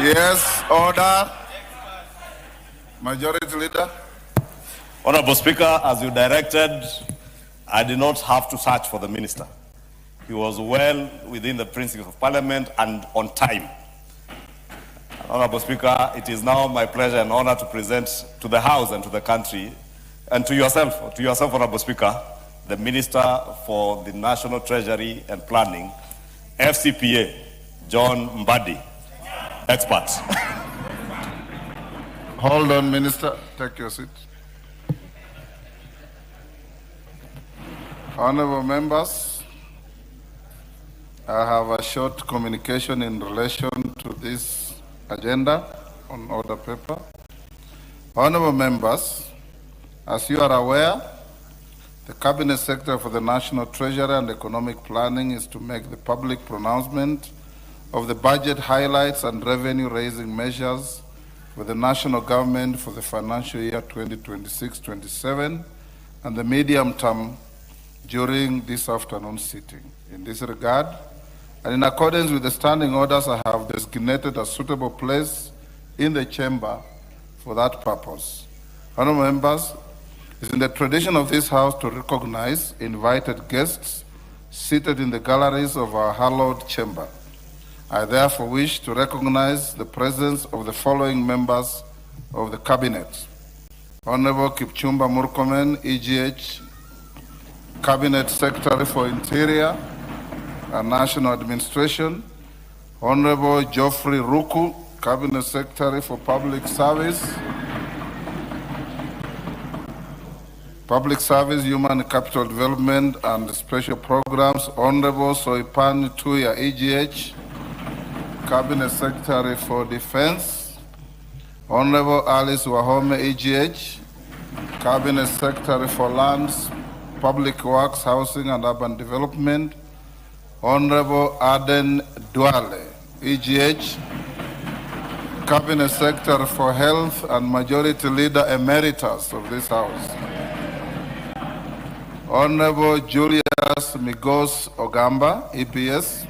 Yes, order. Majority Leader. Honorable Speaker, as you directed, I did not have to search for the minister. He was well within the principles of Parliament and on time. Honorable Speaker, it is now my pleasure and honor to present to the House and to the country, and to yourself, Honorable Speaker, the Minister for the National Treasury and Planning, FCPA, John Mbadi, expert. Hold on, Minister. Take your seat. Honorable members, I have a short communication in relation to this agenda on order paper. Honorable members, as you are aware, the Cabinet Secretary for the National Treasury and Economic Planning is to make the public pronouncement of the budget highlights and revenue-raising measures for the national government for the financial year 2026-27 and the medium term during this afternoon sitting. In this regard, and in accordance with the standing orders, I have designated a suitable place in the chamber for that purpose. Honorable members, it is in the tradition of this House to recognize invited guests seated in the galleries of our hallowed chamber. I therefore wish to recognize the presence of the following members of the Cabinet. Honorable Kipchumba Murkomen, EGH, Cabinet Secretary for Interior and National Administration. Honorable Geoffrey Ruku, Cabinet Secretary for Public Service, Human Capital Development and Special Programs. Honorable Soipan Tuya, EGH, Cabinet Secretary for Defense. Honorable Alice Wahome, EGH, Cabinet Secretary for Lands, Public Works, Housing and Urban Development. Honorable Aden Duale, EGH, Cabinet Secretary for Health and Majority Leader Emeritus of this House. Honorable Julius Migos Ogamba, EPS,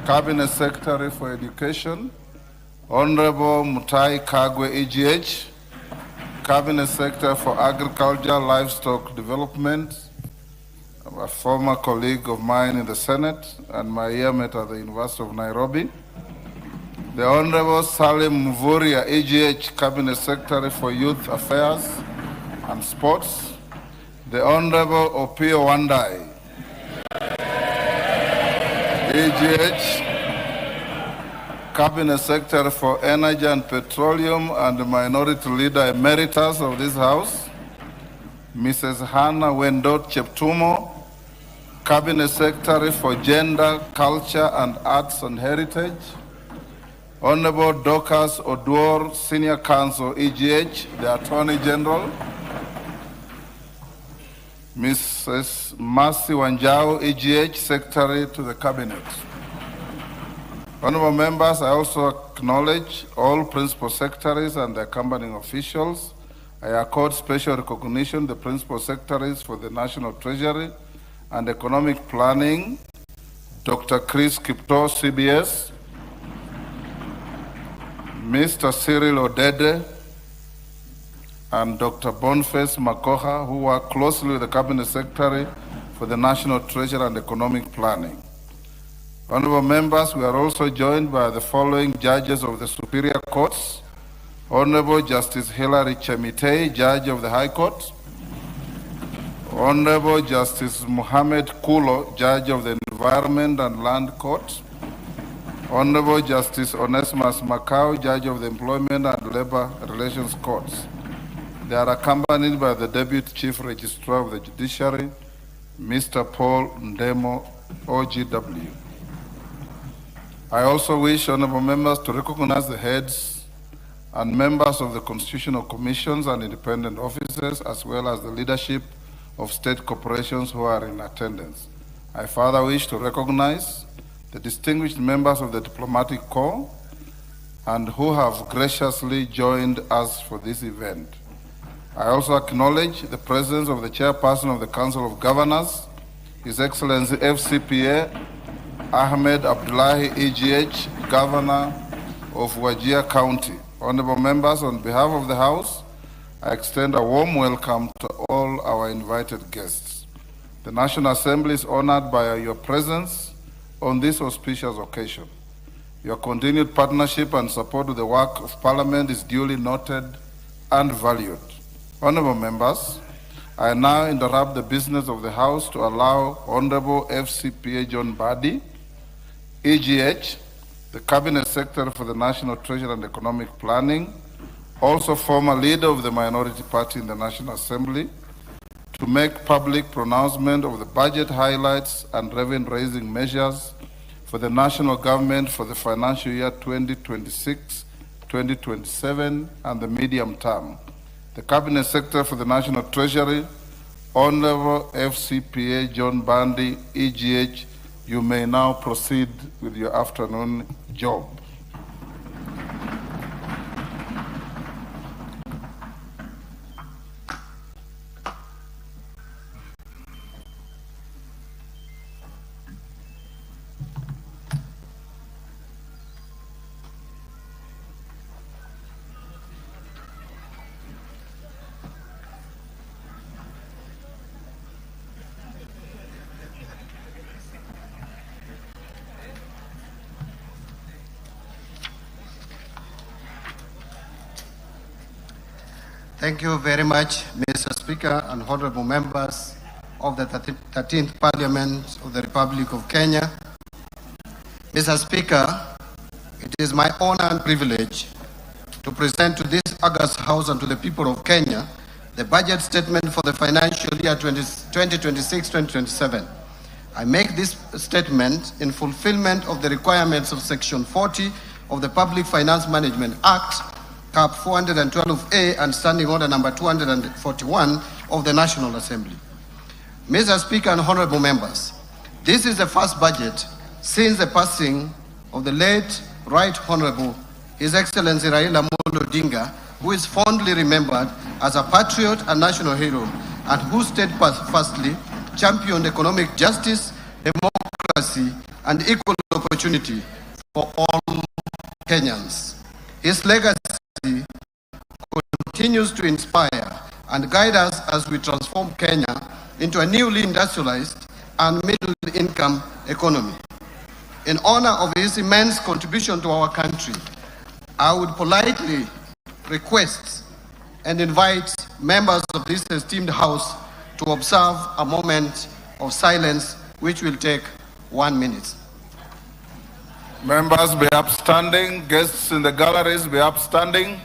Cabinet Secretary for Education. Honorable Mutai Kagwe, EGH, Cabinet Secretary for Agriculture, Livestock Development, a former colleague of mine in the Senate and my yearmate at the University of Nairobi. The Honorable Salim Mvuria, EGH, Cabinet Secretary for Youth Affairs and Sports. The Honorable Opio Wandai, EGH, Cabinet Secretary for Energy and Petroleum and Minority Leader Emeritus of this House. Mrs. Hannah Wendot Cheptumo, Cabinet Secretary for Gender, Culture and Arts and Heritage. Honorable Dorcas Oduor, Senior Counsel, EGH, the Attorney General. Mrs. Mercy Wanjao, EGH, Secretary to the Cabinet. Honorable members, I also acknowledge all Principal Secretaries and the accompanying officials. I accord special recognition to the Principal Secretaries for the National Treasury and Economic Planning, Dr. Chris Kipto, CBS, Mr. Cyril Odede, and Dr. Boniface Makoha, who work closely with the Cabinet Secretary for the National Treasury and Economic Planning. Honorable members, we are also joined by the following judges of the Superior Courts. Honorable Justice Hilary Chemitei, Judge of the High Court. Honorable Justice Mohammed Kulo, Judge of the Environment and Land Court. Honorable Justice Onesimus Macau, Judge of the Employment and Labor Relations Courts. They are accompanied by the Deputy Chief Registrar of the Judiciary, Mr. Paul Ndemo, OGW. I also wish honorable members to recognize the heads and members of the constitutional commissions and independent officers, as well as the leadership of state corporations who are in attendance. I further wish to recognize the distinguished members of the diplomatic corps and who have graciously joined us for this event. I also acknowledge the presence of the chairperson of the Council of Governors, His Excellency FCPA Ahmed Abdullahi EGH, Governor of Wajir County. Honorable members, on behalf of the House, I extend a warm welcome to all our invited guests. The National Assembly is honored by your presence on this auspicious occasion. Your continued partnership and support to the work of Parliament is duly noted and valued. Honorable members, I now interrupt the business of the House to allow Honorable FCPA John Badi, EGH, the Cabinet Secretary for the National Treasury and Economic Planning, also former leader of the minority party in the National Assembly, to make public pronouncement of the budget highlights and revenue-raising measures for the national government for the financial year 2026-2027 and the medium term. The Cabinet Secretary for the National Treasury, Honorable FCPA John Bandi, EGH, you may now proceed with your afternoon job. Thank you very much, Mr. Speaker and honorable members of the 13th Parliament of the Republic of Kenya. Mr. Speaker, it is my honor and privilege to present to this august House and to the people of Kenya the budget statement for the financial year 2026-2027. I make this statement in fulfillment of the requirements of Section 40 of the Public Finance Management Act, Cap 412A, and Standing Order number 241 of the National Assembly. Mr. Speaker and honorable members, this is the first budget since the passing of the late Right Honorable His Excellency Raila Amolo Odinga, who is fondly remembered as a patriot and national hero, and who steadfastly championed economic justice, democracy, and equal opportunity for all Kenyans. His legacy continues to inspire and guide us as we transform Kenya into a newly industrialized and middle-income economy. In honor of his immense contribution to our country, I would politely request and invite members of this esteemed House to observe a moment of silence, which will take 1 minute. Members be upstanding, guests in the galleries be upstanding.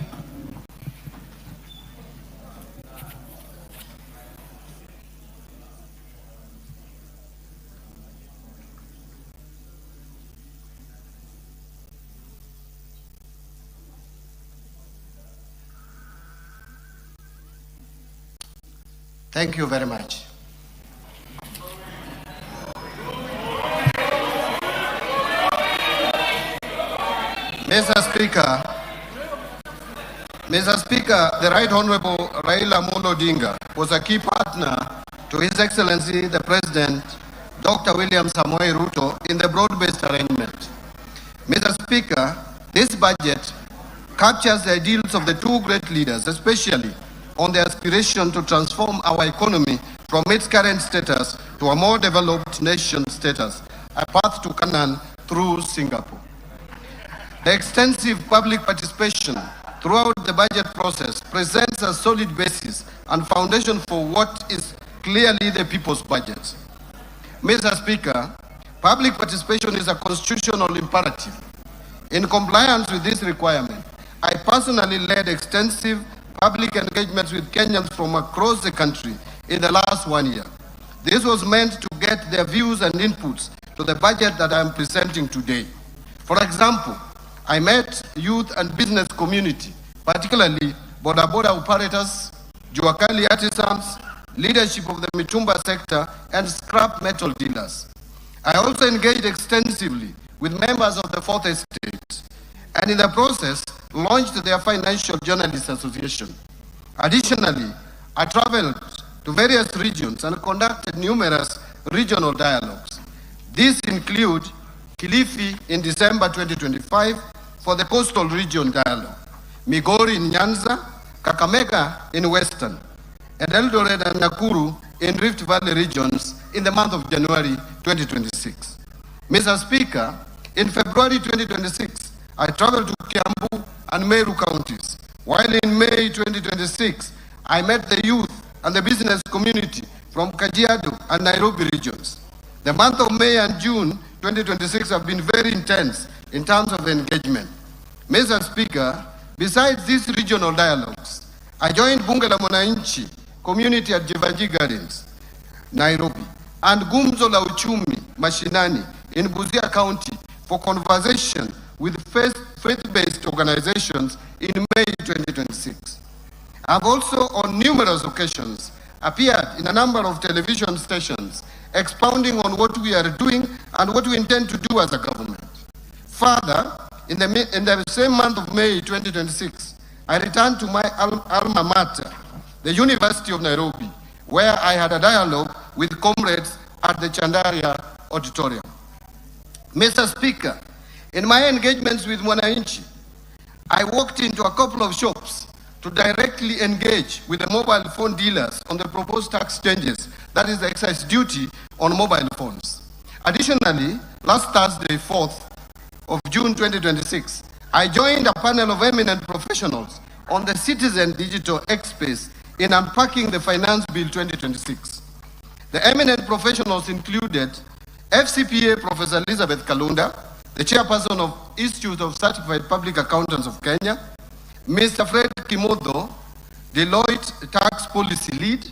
Thank you very much. Mr. Speaker, the Right Honorable Raila Amolo Odinga was a key partner to His Excellency the President, Dr. William Samoei Ruto, in the broad-based arrangement. Mr. Speaker, this budget captures the ideals of the two great leaders, especially on the aspiration to transform our economy from its current status to a more developed nation status, a path to Canaan through Singapore. The extensive public participation throughout the budget process presents a solid basis and foundation for what is clearly the people's budget. Mr. Speaker, public participation is a constitutional imperative. In compliance with this requirement, I personally led extensive public engagements with Kenyans from across the country in the last 1 year. This was meant to get their views and inputs to the budget that I am presenting today. For example, I met youth and business community, particularly boda operators, Juakali artisans, leadership of the Mitumba sector, and scrap metal dealers. I also engaged extensively with members of the Fourth Estate, and in the process, launched their Financial Journalists Association. Additionally, I traveled to various regions and conducted numerous regional dialogues. These include Kilifi in December 2025 for for the Coastal Region Dialogue, Migori in Nyanza, Kakamega in Western, and Eldoret and Nakuru in Rift Valley regions in the month of January 2026. Mr. Speaker, in February 2026, I traveled to Kiambu and Meru counties, while in May 2026, I met the youth and the business community from Kajiado and Nairobi regions. The month of May and June 2026 have been very intense in terms of engagement. Mr. Speaker, besides these regional dialogues, I joined Bunge la Mwananchi community at Jivanji Gardens, Nairobi, and Gumzo la Uchumi Mashinani in Busia County for conversation with faith-based organizations in May 2026. I have also on numerous occasions appeared in a number of television stations expounding on what we are doing and what we intend to do as a government. Further, in the same month of May 2026, I returned to my alma mater, the University of Nairobi, where I had a dialogue with comrades at the Chandaria Auditorium. Mr. Speaker, in my engagements with Mwananchi, I walked into a couple of shops to directly engage with the mobile phone dealers on the proposed tax changes, that is the excise duty on mobile phones. Additionally, last Thursday, 4th of June 2026, I joined a panel of eminent professionals on the Citizen Digital X-Space in unpacking the Finance Bill 2026. The eminent professionals included FCPA Professor Elizabeth Kalunda, the chairperson of Institute of Certified Public Accountants of Kenya, Mr. Fred Kimodo, Deloitte Tax Policy Lead,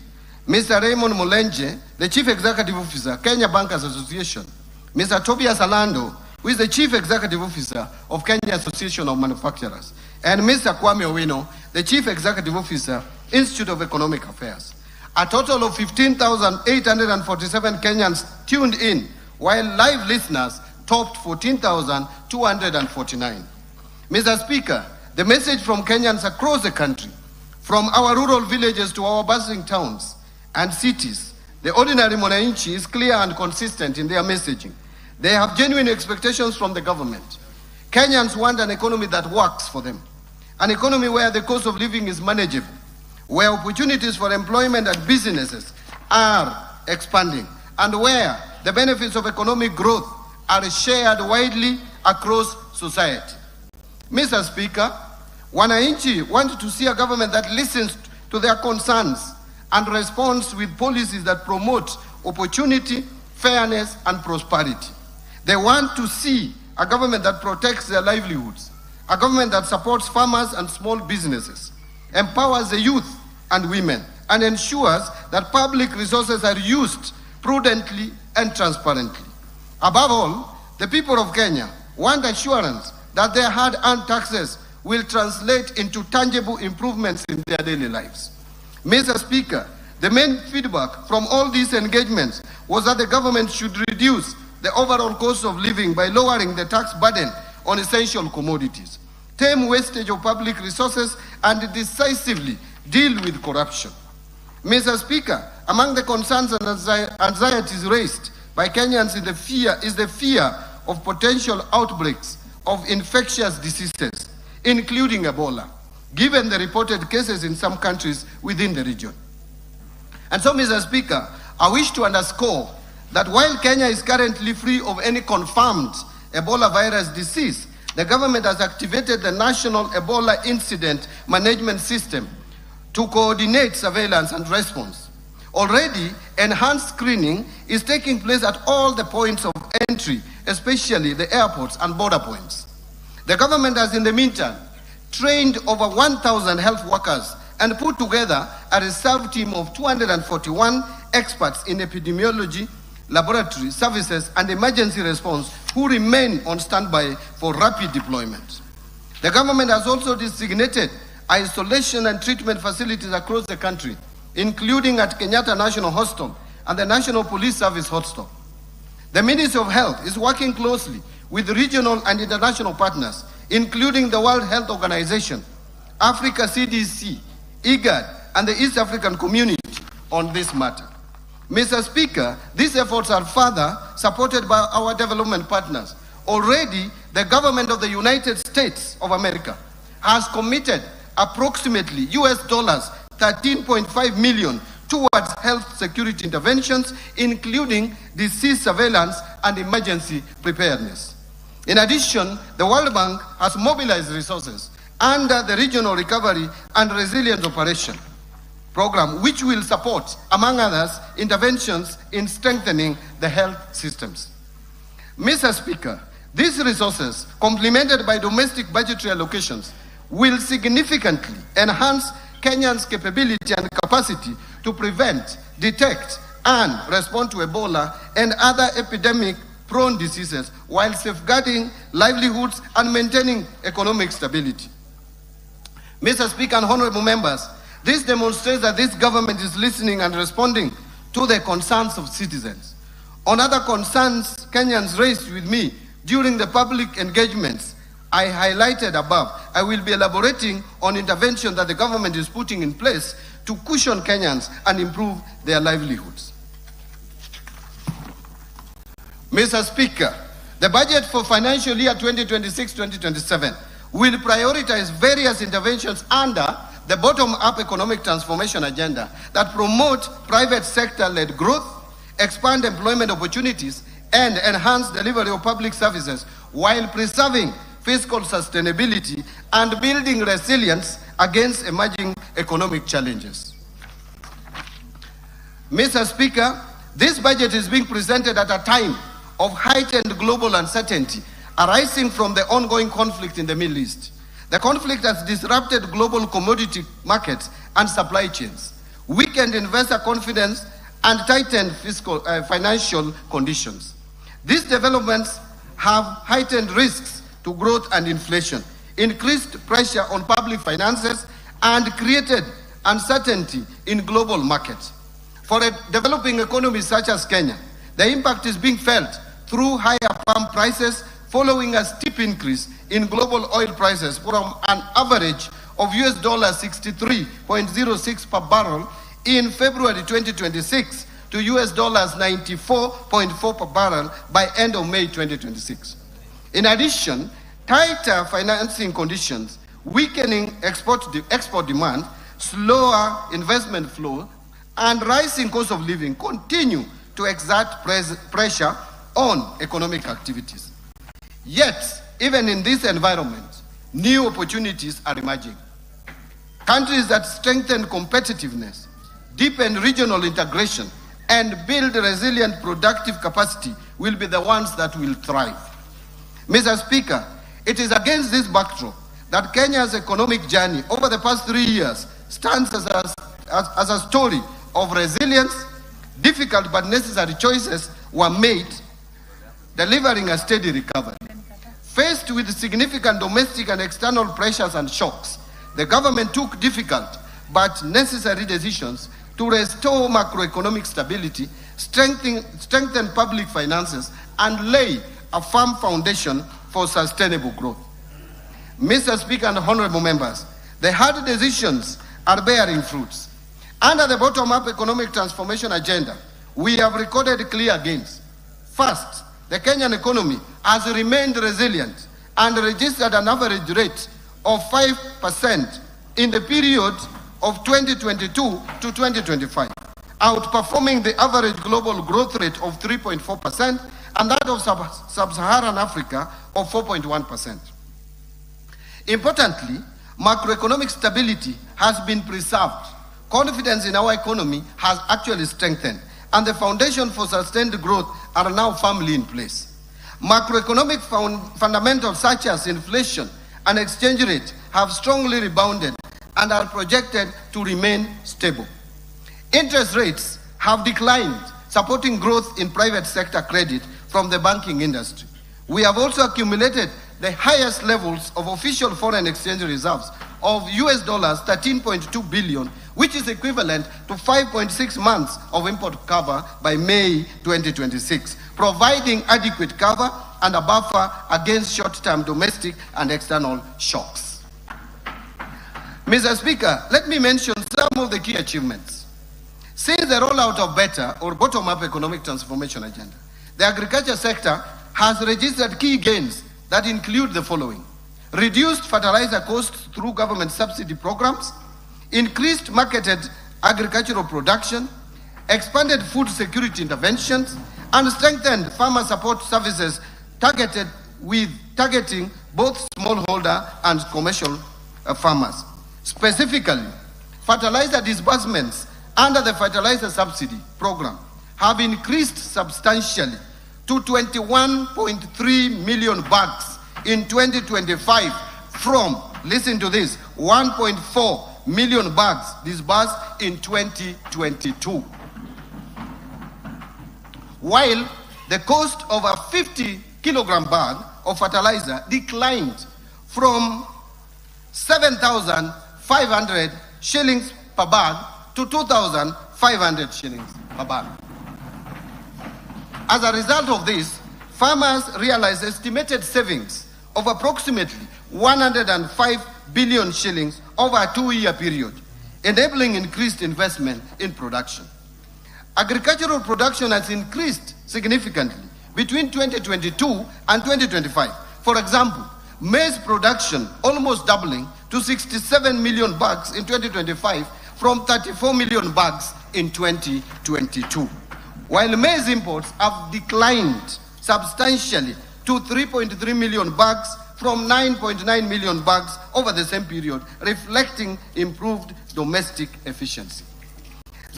Mr. Raymond Mulenje, the Chief Executive Officer, Kenya Bankers Association, Mr. Tobias Alando, who is the Chief Executive Officer of Kenya Association of Manufacturers, and Mr. Kwame Owino, the Chief Executive Officer, Institute of Economic Affairs. A total of 15,847 Kenyans tuned in, while live listeners topped 14,249. Mr. Speaker, the message from Kenyans across the country, from our rural villages to our bustling towns and cities, the ordinary Mwananchi is clear and consistent in their messaging. They have genuine expectations from the government. Kenyans want an economy that works for them, an economy where the cost of living is manageable, where opportunities for employment and businesses are expanding, and where the benefits of economic growth are shared widely across society. Mr. Speaker, Wananchi want to see a government that listens to their concerns and responds with policies that promote opportunity, fairness, and prosperity. They want to see a government that protects their livelihoods, a government that supports farmers and small businesses, empowers the youth and women, and ensures that public resources are used prudently and transparently. Above all, the people of Kenya want assurance that their hard-earned taxes will translate into tangible improvements in their daily lives. Mr. Speaker, the main feedback from all these engagements was that the government should reduce the overall cost of living by lowering the tax burden on essential commodities, tame wastage of public resources, and decisively deal with corruption. Mr. Speaker, among the concerns and anxieties raised by Kenyans is the fear of potential outbreaks of infectious diseases, including Ebola, given the reported cases in some countries within the region. And so, Mr. Speaker, I wish to underscore that while Kenya is currently free of any confirmed Ebola virus disease, the government has activated the National Ebola Incident Management System to coordinate surveillance and response. Already, enhanced screening is taking place at all the points of entry, especially the airports and border points. The government has, in the meantime, trained over 1,000 health workers and put together a reserve team of 241 experts in epidemiology, laboratory services, and emergency response who remain on standby for rapid deployment. The government has also designated isolation and treatment facilities across the country, including at Kenyatta National Hospital and the National Police Service Hospital. The Ministry of Health is working closely with regional and international partners, including the World Health Organization, Africa CDC, IGAD, and the East African Community on this matter. Mr. Speaker, these efforts are further supported by our development partners, already the government of the United States of America has committed approximately US dollars 13.5 million towards health security interventions, including disease surveillance and emergency preparedness. In addition, the World Bank has mobilized resources under the Regional Recovery and Resilience Operation program, which will support, among others, interventions in strengthening the health systems. Mr. Speaker, these resources, complemented by domestic budgetary allocations, will significantly enhance Kenya's capability and capacity to prevent, detect, and respond to Ebola and other epidemic-prone diseases while safeguarding livelihoods and maintaining economic stability. Mr. Speaker and honorable members, this demonstrates that this government is listening and responding to the concerns of citizens. On other concerns Kenyans raised with me during the public engagements I highlighted above, I will be elaborating on intervention that the government is putting in place to cushion Kenyans and improve their livelihoods. Mr. Speaker, the budget for financial year 2026-2027 will prioritize various interventions under the bottom-up economic transformation agenda that promote private sector-led growth, expand employment opportunities, and enhance delivery of public services while preserving fiscal sustainability and building resilience against emerging economic challenges. Mr. Speaker, this budget is being presented at a time of heightened global uncertainty arising from the ongoing conflict in the Middle East. The conflict has disrupted global commodity markets and supply chains, weakened investor confidence, and tightened financial conditions. These developments have heightened risks to growth and inflation, increased pressure on public finances, and created uncertainty in global markets. For a developing economy such as Kenya, the impact is being felt through higher palm prices following a steep increase in global oil prices from an average of US $63.06 per barrel in February 2026 to US $94.4 per barrel by end of May 2026. In addition, tighter financing conditions, weakening export demand, slower investment flow, and rising cost of living continue to exert pressure on economic activities. Yet, even in this environment, new opportunities are emerging. Countries that strengthen competitiveness, deepen regional integration, and build resilient productive capacity will be the ones that will thrive. Mr. Speaker, it is against this backdrop that Kenya's economic journey over the past 3 years stands as a story of resilience. Difficult but necessary choices were made, delivering a steady recovery. Faced with significant domestic and external pressures and shocks, the government took difficult but necessary decisions to restore macroeconomic stability, strengthen public finances, and lay a firm foundation for sustainable growth. Mr. Speaker and honorable members, the hard decisions are bearing fruits. Under the bottom-up economic transformation agenda, we have recorded clear gains. First, the Kenyan economy has remained resilient and registered an average rate of 5% in the period of 2022 to 2025, outperforming the average global growth rate of 3.4% and that of sub-Saharan Africa of 4.1%. Importantly, macroeconomic stability has been preserved. Confidence in our economy has actually strengthened, and the foundation for sustained growth are now firmly in place. Macroeconomic fundamentals such as inflation and exchange rate have strongly rebounded and are projected to remain stable. Interest rates have declined, supporting growth in private sector credit from the banking industry. We have also accumulated the highest levels of official foreign exchange reserves of US dollars 13.2 billion, which is equivalent to 5.6 months of import cover by May 2026, providing adequate cover and a buffer against short-term domestic and external shocks. Mr. Speaker, let me mention some of the key achievements. Since the rollout of better or bottom-up economic transformation agenda, the agriculture sector has registered key gains that include the following: reduced fertilizer costs through government subsidy programs, increased marketed agricultural production, expanded food security interventions, and strengthened farmer support services targeting both smallholder and commercial farmers. Specifically, fertilizer disbursements under the fertilizer subsidy program have increased substantially to 21.3 million bags in 2025 from, listen to this, 1.4 million bags disbursed in 2022. While the cost of a 50 kilogram bag of fertilizer declined from 7,500 shillings per bag to 2,500 shillings per bag. As a result of this, farmers realized estimated savings of approximately 105 billion shillings over a 2-year period, enabling increased investment in production. Agricultural production has increased significantly between 2022 and 2025. For example, maize production almost doubling to 67 million bags in 2025 from 34 million bags in 2022. While maize imports have declined substantially to 3.3 million bags from 9.9 million bags over the same period, reflecting improved domestic efficiency.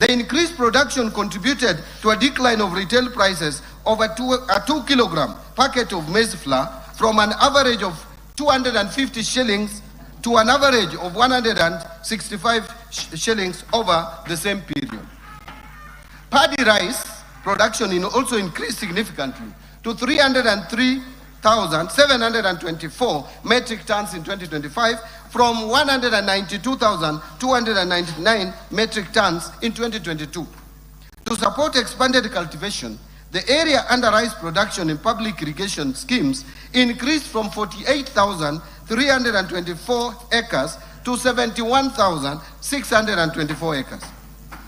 The increased production contributed to a decline of retail prices of a 2 kilogram packet of maize flour from an average of 250 shillings to an average of 165 shillings over the same period. Paddy rice production also increased significantly to 303,724 metric tons in 2025 from 192,299 metric tons in 2022. To support expanded cultivation, the area under rice production in public irrigation schemes increased from 48,324 acres to 71,624 acres.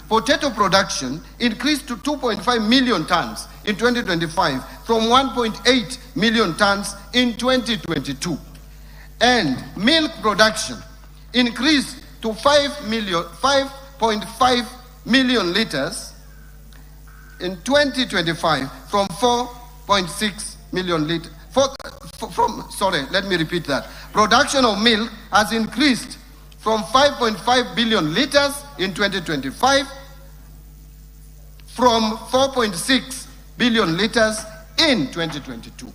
Potato production increased to 2.5 million tons in 2025 from 1.8 million tons in 2022. And milk production increased to 5.5 million liters in 2025 from 4.6 million liters. Let me repeat that. Production of milk has increased from 5.5 billion liters in 2025 from 4.6 billion liters in 2022.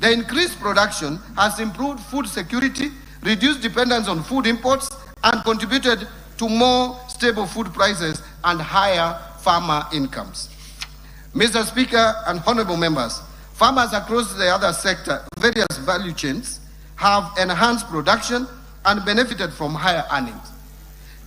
The increased production has improved food security, reduced dependence on food imports, and contributed to more stable food prices and higher farmer incomes. Mr. Speaker and honorable members, farmers across the other sector, various value chains, have enhanced production and benefited from higher earnings.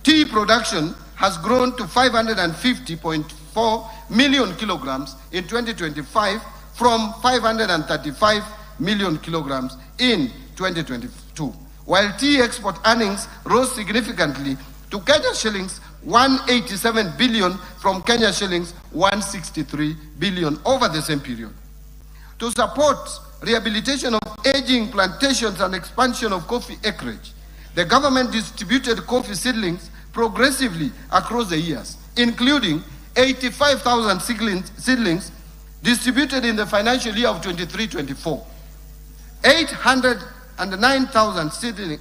Tea production has grown to 550.4 million kilograms in 2025 from 535 million kilograms in 2022, while tea export earnings rose significantly to Kenya shillings 187 billion from Kenya shillings 163 billion over the same period. To support rehabilitation of aging plantations and expansion of coffee acreage, the government distributed coffee seedlings progressively across the years, including 85,000 seedlings distributed in the financial year of 23-24, 809,000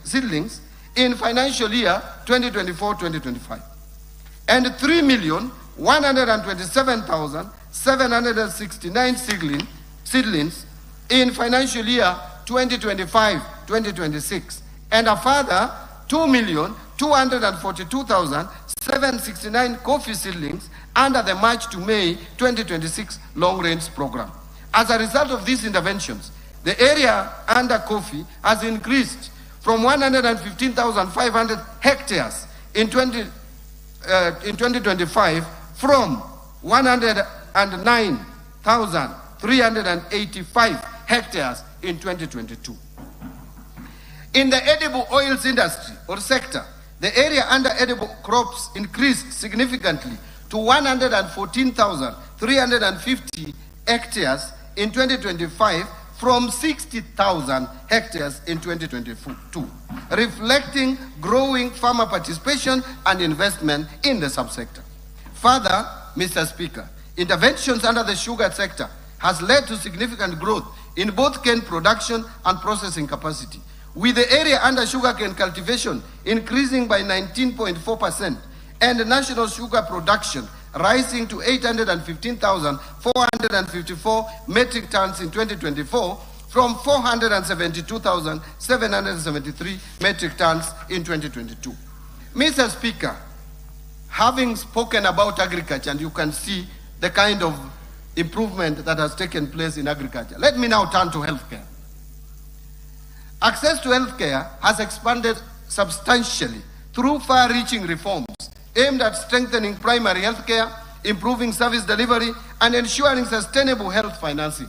seedlings in financial year 2024-2025, and 3,127,769 seedlings in financial year 2025-2026, and a further 2,242,769 coffee seedlings under the March to May 2026 long-range program. As a result of these interventions, the area under coffee has increased from 115,500 hectares in 2025 from 109,385 hectares in 2022. In the edible oils industry or sector, the area under edible crops increased significantly to 114,350 hectares in 2025 from 60,000 hectares in 2022, reflecting growing farmer participation and investment in the subsector. Further, Mr. Speaker, interventions under the sugar sector has led to significant growth in both cane production and processing capacity, with the area under sugarcane cultivation increasing by 19.4% and the national sugar production rising to 815,454 metric tons in 2024 from 472,773 metric tons in 2022. Mr. Speaker, having spoken about agriculture, and you can see the kind of improvement that has taken place in agriculture, let me now turn to healthcare. Access to healthcare has expanded substantially through far-reaching reforms aimed at strengthening primary healthcare, improving service delivery, and ensuring sustainable health financing.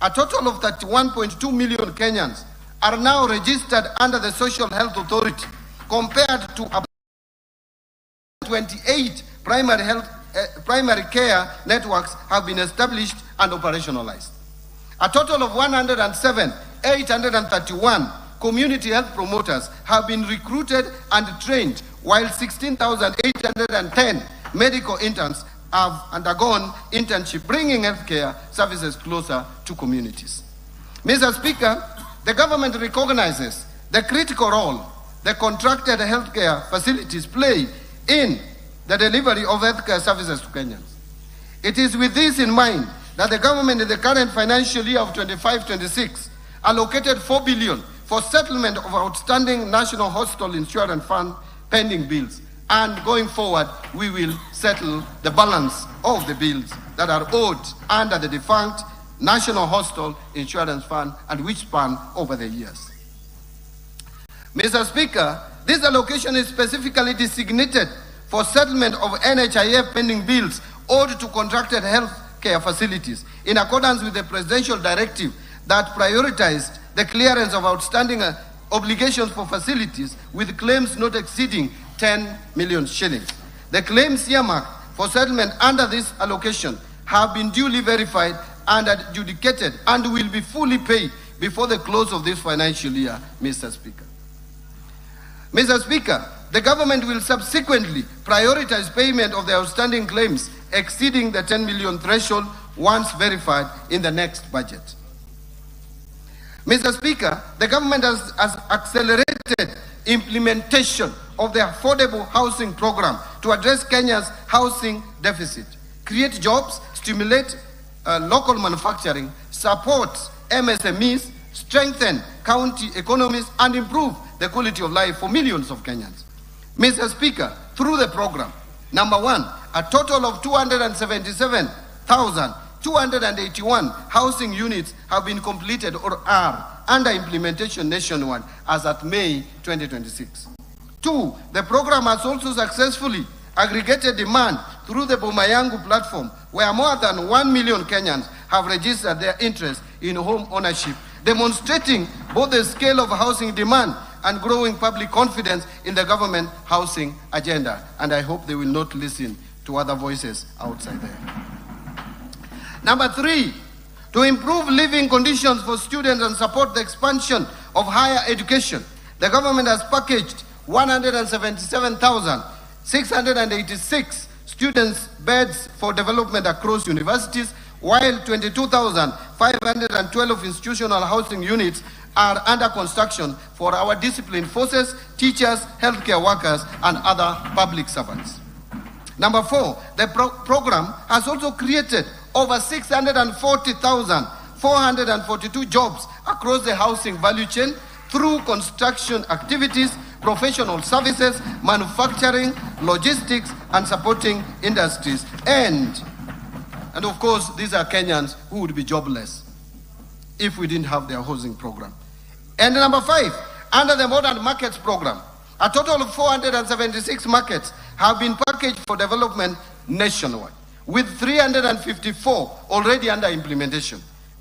A total of 31.2 million Kenyans are now registered under the Social Health Authority, compared to about 28 primary care networks have been established and operationalized. A total of 107,831 community health promoters have been recruited and trained, while 16,810 medical interns have undergone internship, bringing healthcare services closer to communities. Mr. Speaker, the government recognizes the critical role the contracted healthcare facilities play in the delivery of healthcare services to Kenyans. It is with this in mind that the government in the current financial year of 25-26 allocated 4 billion for settlement of outstanding National Hospital Insurance Fund pending bills. And going forward, we will settle the balance of the bills that are owed under the defunct National Hospital Insurance Fund and which span over the years. Mr. Speaker, this allocation is specifically designated for settlement of NHIF pending bills owed to contracted health care facilities in accordance with the presidential directive that prioritized the clearance of outstanding obligations for facilities with claims not exceeding 10 million shillings. The claims earmarked for settlement under this allocation have been duly verified and adjudicated and will be fully paid before the close of this financial year, Mr. Speaker. Mr. Speaker, the government will subsequently prioritize payment of the outstanding claims exceeding the 10 million threshold once verified in the next budget. Mr. Speaker, the government has accelerated implementation of the affordable housing program to address Kenya's housing deficit, create jobs, stimulate local manufacturing, support MSMEs, strengthen county economies, and improve the quality of life for millions of Kenyans. Mr. Speaker, through the program, number one, a total of 277,281 housing units have been completed or are under implementation nationwide as at May 2026. Two, the program has also successfully aggregated demand through the Boma Yangu platform, where more than 1 million Kenyans have registered their interest in home ownership, demonstrating both the scale of housing demand and growing public confidence in the government housing agenda. And I hope they will not listen to other voices outside there. Number three, to improve living conditions for students and support the expansion of higher education, the government has packaged 177,686 students' beds for development across universities, while 22,512 institutional housing units are under construction for our disciplined forces, teachers, healthcare workers, and other public servants. Number four, the program has also created over 640,442 jobs across the housing value chain through construction activities, professional services, manufacturing, logistics, and supporting industries. And of course, these are Kenyans who would be jobless if we didn't have their housing program. And number five, under the Modern Markets program, a total of 476 markets have been packaged for development nationwide, with 354 already under implementation.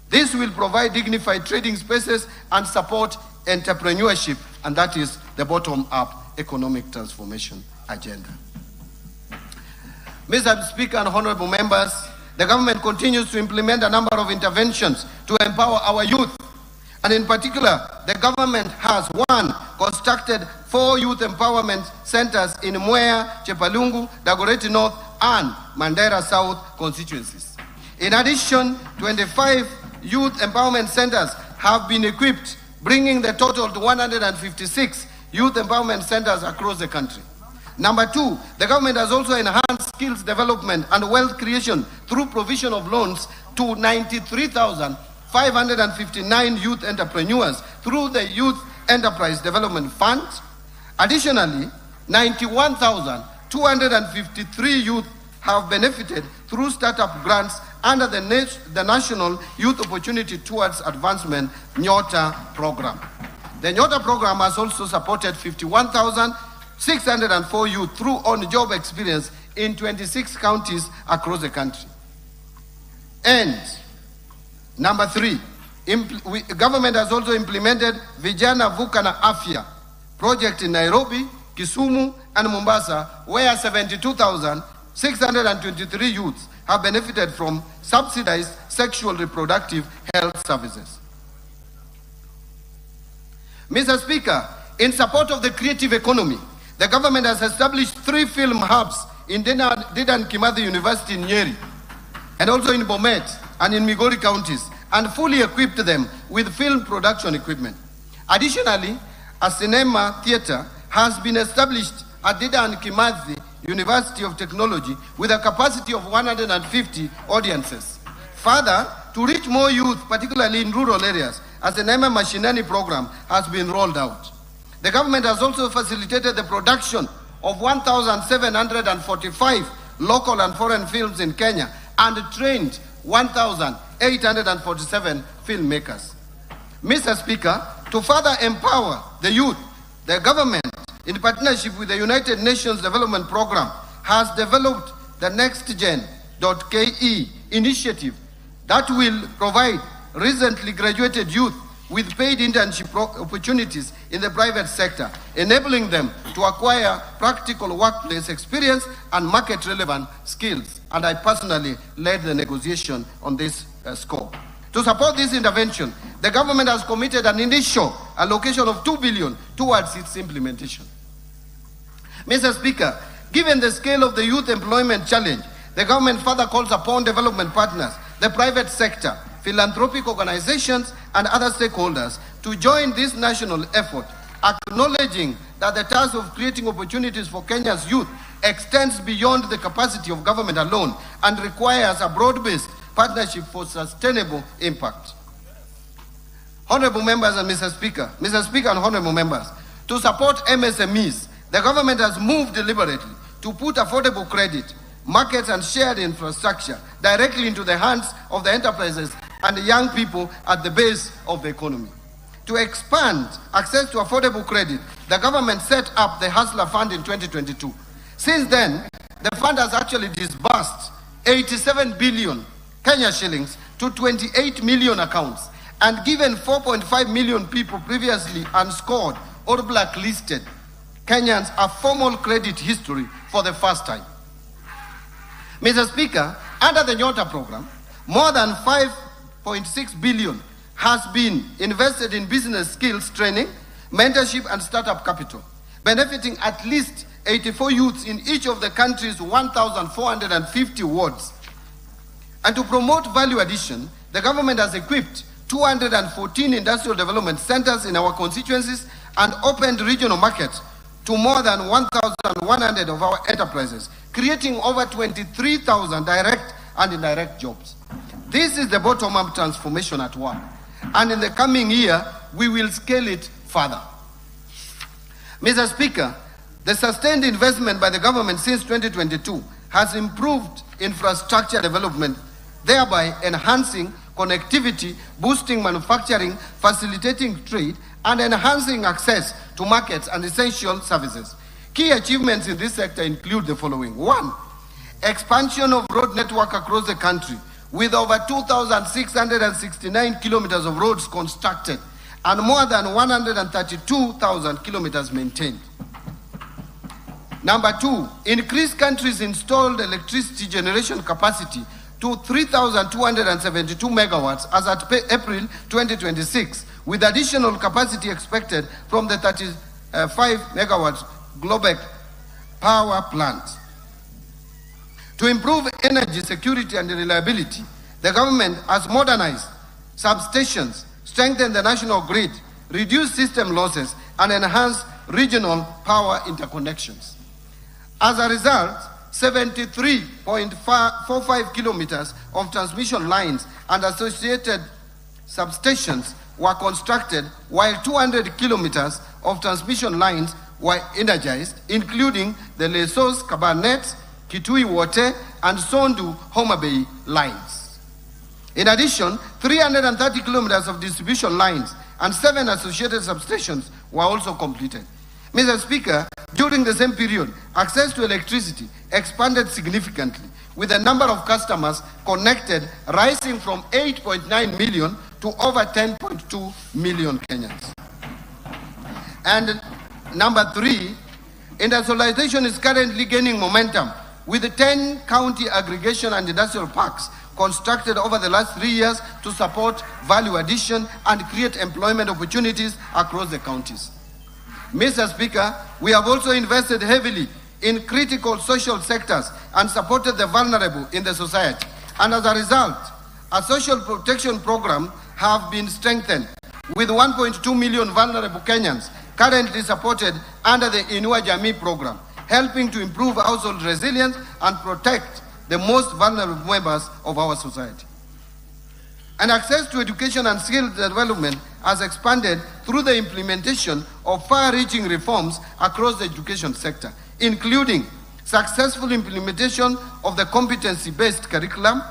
This will provide dignified trading spaces and support entrepreneurship, and that is the bottom-up economic transformation agenda. Mr. Speaker and honorable members, the government continues to implement a number of interventions to empower our youth. And in particular, the government has, 1, constructed 4 youth empowerment centers in Mwea, Chepalungu, Dagoretti North, and Mandera South constituencies. In addition, 25 youth empowerment centers have been equipped, bringing the total to 156 youth empowerment centers across the country. Number 2, the government has also enhanced skills development and wealth creation through provision of loans to 93,559 youth entrepreneurs through the Youth Enterprise Development Fund. Additionally, 91,253 youth have benefited through startup grants under the National Youth Opportunity Towards Advancement (NYOTA) program. The NYOTA program has also supported 51,604 youth through on-job experience in 26 counties across the country. And number 3, government has also implemented Vijana Vuka na Afya project in Nairobi, Kisumu, and Mombasa, where 72,623 youths have benefited from subsidized sexual reproductive health services. Mr. Speaker, in support of the creative economy, the government has established 3 film hubs in Dedan Kimathi University in Nyeri, and also in Bomet and in Migori counties, and fully equipped them with film production equipment. Additionally, a cinema theater has been established at Dedan Kimathi University of Technology with a capacity of 150 audiences. Further, to reach more youth, particularly in rural areas, a cinema Mashinani program has been rolled out. The government has also facilitated the production of 1,745 local and foreign films in Kenya and trained 1,847 filmmakers. Mr. Speaker, to further empower the youth, the government, in partnership with the United Nations Development Program, has developed the NextGen.ke initiative that will provide recently graduated youth with paid internship opportunities in the private sector, enabling them to acquire practical workplace experience and market-relevant skills. And I personally led the negotiation on this score. To support this intervention, the government has committed an initial allocation of 2 billion towards its implementation. Mr. Speaker, given the scale of the youth employment challenge, the government further calls upon development partners, the private sector, philanthropic organizations, and other stakeholders to join this national effort, acknowledging that the task of creating opportunities for Kenya's youth extends beyond the capacity of government alone and requires a broad-based partnership for sustainable impact. Honorable members and Mr. Speaker and honorable members, to support MSMEs, the government has moved deliberately to put affordable credit, markets, and shared infrastructure directly into the hands of the enterprises and the young people at the base of the economy. To expand access to affordable credit, the government set up the Hustler Fund in 2022. Since then, the fund has actually disbursed 87 billion Kenya shillings to 28 million accounts and given 4.5 million people previously unscored or blacklisted Kenyans a formal credit history for the first time. Mr. Speaker, under the NYOTA program, more than 5.6 billion has been invested in business skills training, mentorship, and startup capital, benefiting at least 84 youths in each of the country's 1,450 wards. And to promote value addition, the government has equipped 214 industrial development centers in our constituencies and opened regional markets to more than 1,100 of our enterprises, creating over 23,000 direct and indirect jobs. This is the bottom-up transformation at work, and in the coming year, we will scale it further. Mr. Speaker, the sustained investment by the government since 2022 has improved infrastructure development, thereby enhancing connectivity, boosting manufacturing, facilitating trade, and enhancing access to markets and essential services. Key achievements in this sector include the following. 1, expansion of road network across the country with over 2,669 kilometers of roads constructed and more than 132,000 kilometers maintained. Number 2, increase country's installed electricity generation capacity to 3,272 megawatts as at April 2026, with additional capacity expected from the 35 megawatts Globek power plant. To improve energy security and reliability, the government has modernized substations, strengthened the national grid, reduced system losses, and enhanced regional power interconnections. As a result, 73.45 kilometers of transmission lines and associated substations were constructed, while 200 kilometers of transmission lines were energized, including the Lesos, Kabarnet, Kitui Wote, and Sondu Homa Bay lines. In addition, 330 kilometers of distribution lines and 7 associated substations were also completed. Mr. Speaker, during the same period, access to electricity expanded significantly, with the number of customers connected rising from 8.9 million to over 10.2 million Kenyans. And number 3, industrialization is currently gaining momentum, with 10 county aggregation and industrial parks constructed over the last 3 years to support value addition and create employment opportunities across the counties. Mr. Speaker, we have also invested heavily in critical social sectors and supported the vulnerable in the society. And as a result, a social protection program have been strengthened, with 1.2 million vulnerable Kenyans currently supported under the Inua Jamii program, helping to improve household resilience and protect the most vulnerable members of our society. And access to education and skill development has expanded through the implementation of far-reaching reforms across the education sector, including successful implementation of the competency-based curriculum.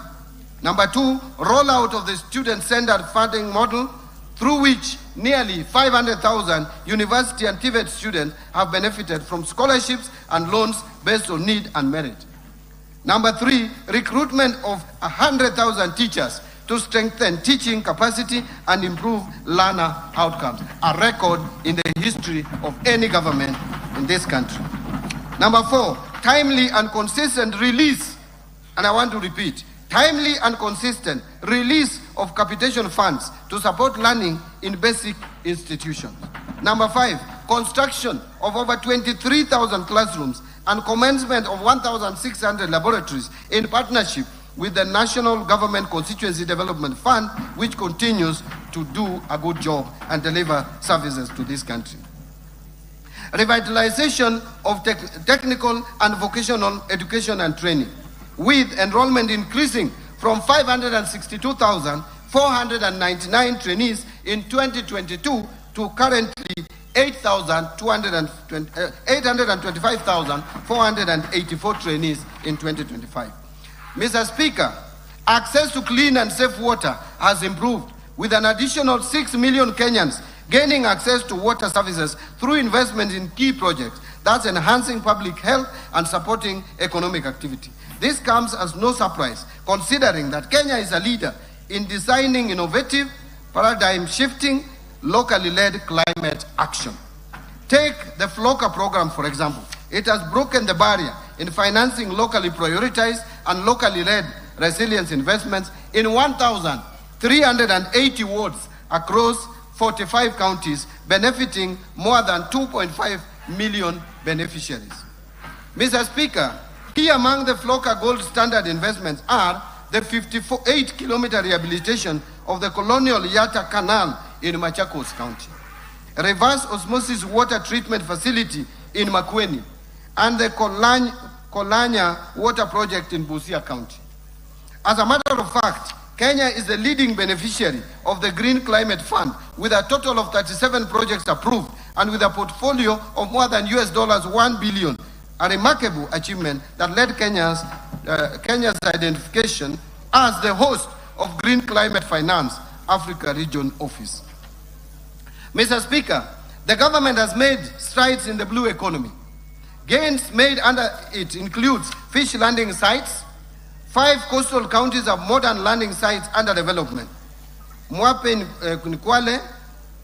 Number 2, rollout of the student-centered funding model, through which nearly 500,000 university and TVET students have benefited from scholarships and loans based on need and merit. Number 3, recruitment of 100,000 teachers to strengthen teaching capacity and improve learner outcomes, a record in the history of any government in this country. Number 4, timely and consistent release, and I want to repeat, timely and consistent release of capitation funds to support learning in basic institutions. Number 5, construction of over 23,000 classrooms and commencement of 1,600 laboratories in partnership with the National Government Constituency Development Fund, which continues to do a good job and deliver services to this country. Revitalization of technical and vocational education and training, with enrollment increasing from 562,499 trainees in 2022 to currently 825,484 trainees in 2025. Mr. Speaker, access to clean and safe water has improved, with an additional 6 million Kenyans gaining access to water services through investment in key projects, thus enhancing public health and supporting economic activity. This comes as no surprise, considering that Kenya is a leader in designing innovative, paradigm-shifting, locally led climate action. Take the FLOCA program, for example. It has broken the barrier in financing locally prioritized and locally led resilience investments in 1,380 wards across 45 counties, benefiting more than 2.5 million beneficiaries. Mr. Speaker, key among the FLOCA gold standard investments are the 58-kilometer rehabilitation of the Colonial Yatta Canal in Machakos County, a reverse osmosis water treatment facility in Makueni, and the Kolanya water project in Busia County. As a matter of fact, Kenya is the leading beneficiary of the Green Climate Fund, with a total of 37 projects approved and with a portfolio of more than $1 billion, a remarkable achievement that led Kenya's identification as the host of Green Climate Finance Africa Region Office. Mr. Speaker, the government has made strides in the blue economy. Gains made under it includes fish landing sites. 5 coastal counties have modern landing sites under development. Mwape in Kwale,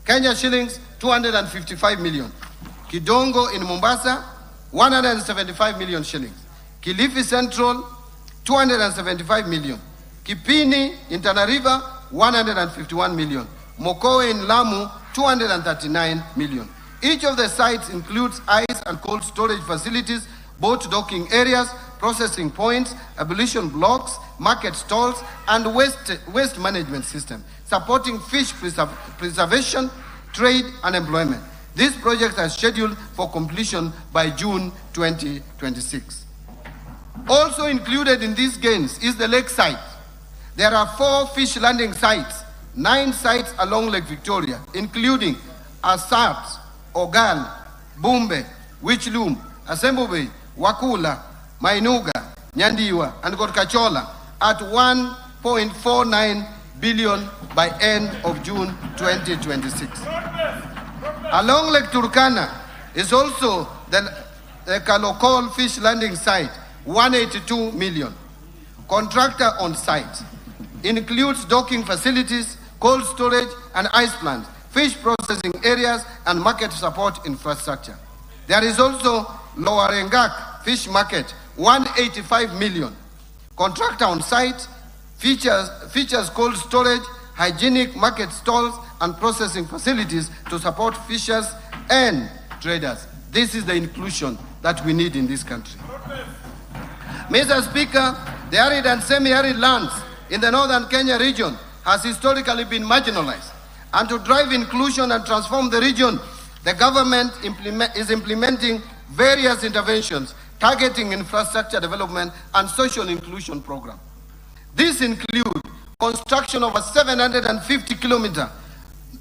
Kenya shillings 255 million. Kidongo in Mombasa, 175 million shillings. Kilifi Central, 275 million. Kipini in Tana River, 151 million. Mokowe in Lamu, 239 million. Each of the sites includes ice and cold storage facilities, boat docking areas, processing points, abolition blocks, market stalls, and waste management system, supporting fish preservation, trade, and employment. These projects are scheduled for completion by June 2026. Also included in these gains is the lake site. There are 4 fish landing sites, 9 sites along Lake Victoria, including Asat, Ogal, Bumbe, Wichlum, Asembube, Wakula, Mainuga, Nyandiwa, and Gorkachola at 1.49 billion by end of June 2026. Along Lake Turkana is also the Kalokol fish landing site, 182 million. Contractor on site includes docking facilities, cold storage and ice plants, fish processing areas, and market support infrastructure. There is also Lower Engak Fish Market, 185 million. Contractor on site features cold storage, hygienic market stalls, and processing facilities to support fishers and traders. This is the inclusion that we need in this country. Mr. Speaker, the arid and semi-arid lands in the northern Kenya region has historically been marginalized. And to drive inclusion and transform the region, the government is implementing various interventions targeting infrastructure development and social inclusion programs. These include construction of a 750-kilometer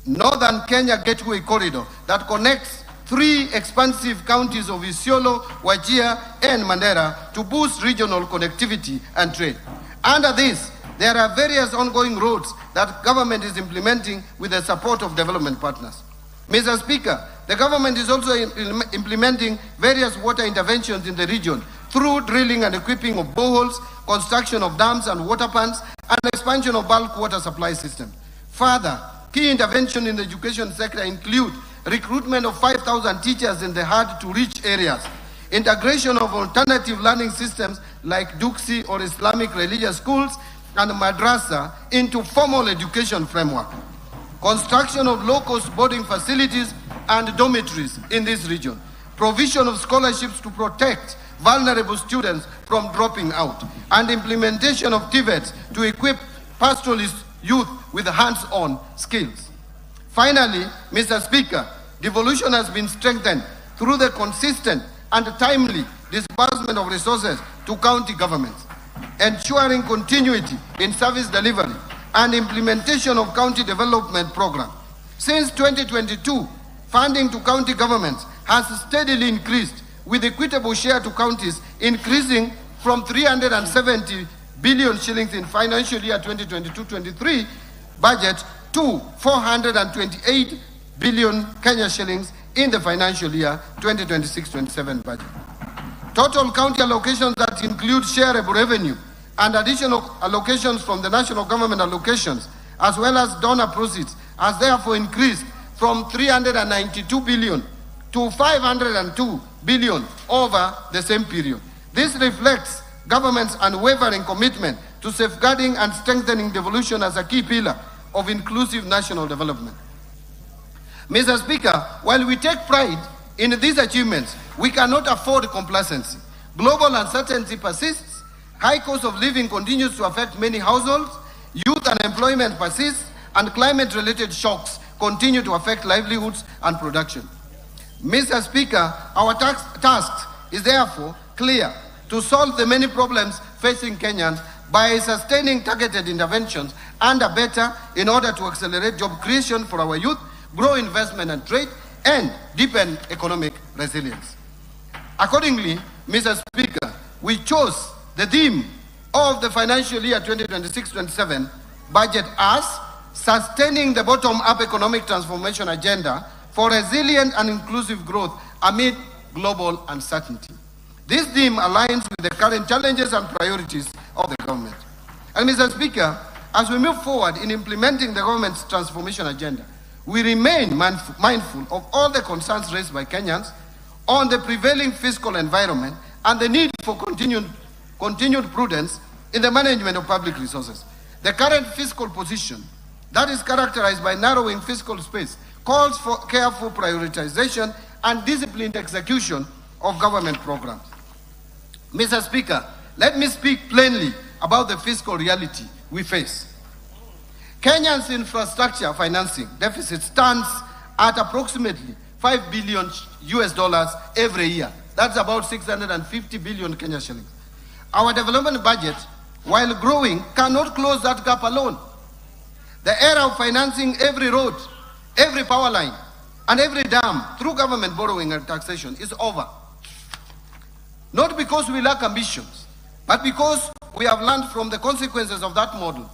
northern Kenya gateway corridor that connects 3 expansive counties of Isiolo, Wajir, and Mandera to boost regional connectivity and trade. Under this, there are various ongoing roads that government is implementing with the support of development partners. Mr. Speaker, the government is also implementing various water interventions in the region through drilling and equipping of boreholes, construction of dams and water pans, and expansion of bulk water supply systems. Further, key interventions in the education sector include recruitment of 5,000 teachers in the hard-to-reach areas, integration of alternative learning systems like Duksi or Islamic religious schools and madrasa into formal education framework, construction of low-cost boarding facilities and dormitories in this region, provision of scholarships to protect vulnerable students from dropping out, and implementation of TVETs to equip pastoralist youth with hands-on skills. Finally, Mr. Speaker, devolution has been strengthened through the consistent and timely disbursement of resources to county governments, ensuring continuity in service delivery and implementation of county development programs. Since 2022, funding to county governments has steadily increased, with equitable share to counties increasing from 370 billion shillings in financial year 2022-23 budget to 428 billion Kenya shillings in the financial year 2026-27 budget. Total county allocations that include shareable revenue and additional allocations from the national government allocations, as well as donor proceeds, has therefore increased from 392 billion to 502 billion over the same period. This reflects government's unwavering commitment to safeguarding and strengthening devolution as a key pillar of inclusive national development. Mr. Speaker, while we take pride in these achievements, we cannot afford complacency. Global uncertainty persists, high cost of living continues to affect many households, youth unemployment persists, and climate-related shocks continue to affect livelihoods and production. Mr. Speaker, our task is therefore clear: to solve the many problems facing Kenyans by sustaining targeted interventions and better in order to accelerate job creation for our youth, grow investment and trade, and deepen economic resilience. Accordingly, Mr. Speaker, we chose the theme of the financial year 2026-27 budget as sustaining the bottom-up economic transformation agenda for resilient and inclusive growth amid global uncertainty. This theme aligns with the current challenges and priorities of the government. And Mr. Speaker, as we move forward in implementing the government's transformation agenda, we remain mindful of all the concerns raised by Kenyans on the prevailing fiscal environment and the need for continued prudence in the management of public resources. The current fiscal position, that is characterized by narrowing fiscal space, calls for careful prioritization and disciplined execution of government programs. Mr. Speaker, let me speak plainly about the fiscal reality we face. Kenya's infrastructure financing deficit stands at approximately $5 billion every year. That's about 650 billion Kenya shillings. Our development budget, while growing, cannot close that gap alone. The era of financing every road, every power line, and every dam through government borrowing and taxation is over. Not because we lack ambitions, but because we have learned from the consequences of that model.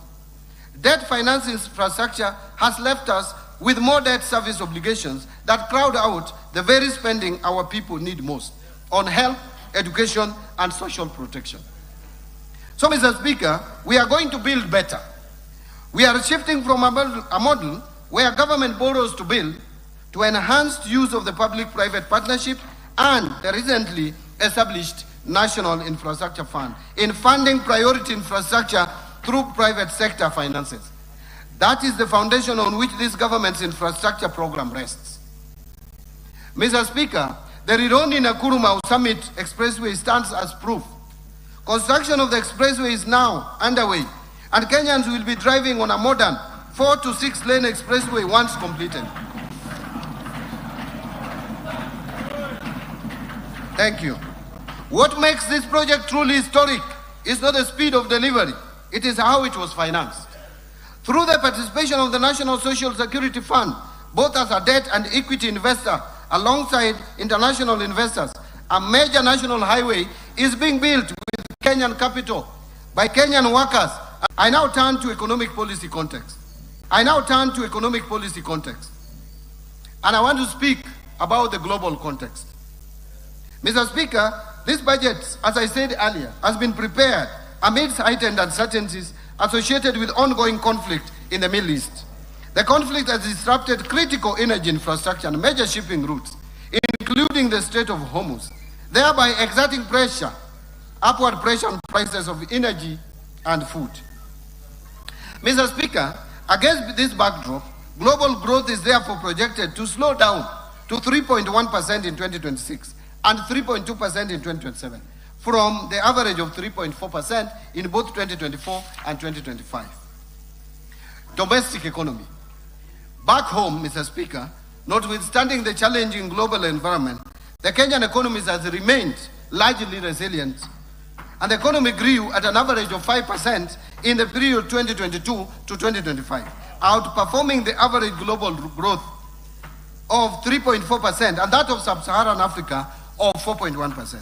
Debt finance infrastructure has left us with more debt service obligations that crowd out the very spending our people need most on health, education, and social protection. So, Mr. Speaker, we are going to build better. We are shifting from a model where government borrows to build to enhanced use of the public-private partnership and the recently established National Infrastructure Fund in funding priority infrastructure through private sector finances. That is the foundation on which this government's infrastructure program rests. Mr. Speaker, the Rironi-Nakuru Summit Expressway stands as proof. Construction of the expressway is now underway, and Kenyans will be driving on a modern 4 to 6 lane expressway once completed. Thank you. What makes this project truly historic is not the speed of delivery, it is how it was financed. Through the participation of the National Social Security Fund, both as a debt and equity investor, alongside international investors, a major national highway is being built with Kenyan capital by Kenyan workers. I now turn to economic policy context. And I want to speak about the global context. Mr. Speaker, this budget, as I said earlier, has been prepared amidst heightened uncertainties associated with ongoing conflict in the Middle East. The conflict has disrupted critical energy infrastructure and major shipping routes, including the Strait of Hormuz, thereby exerting pressure, upward pressure on prices of energy and food. Mr. Speaker, against this backdrop, global growth is therefore projected to slow down to 3.1% in 2026 and 3.2% in 2027, from the average of 3.4% in both 2024 and 2025. Domestic economy. Back home, Mr. Speaker, notwithstanding the challenging global environment, the Kenyan economy has remained largely resilient, and the economy grew at an average of 5% in the period 2022 to 2025, outperforming the average global growth of 3.4% and that of sub-Saharan Africa of 4.1%.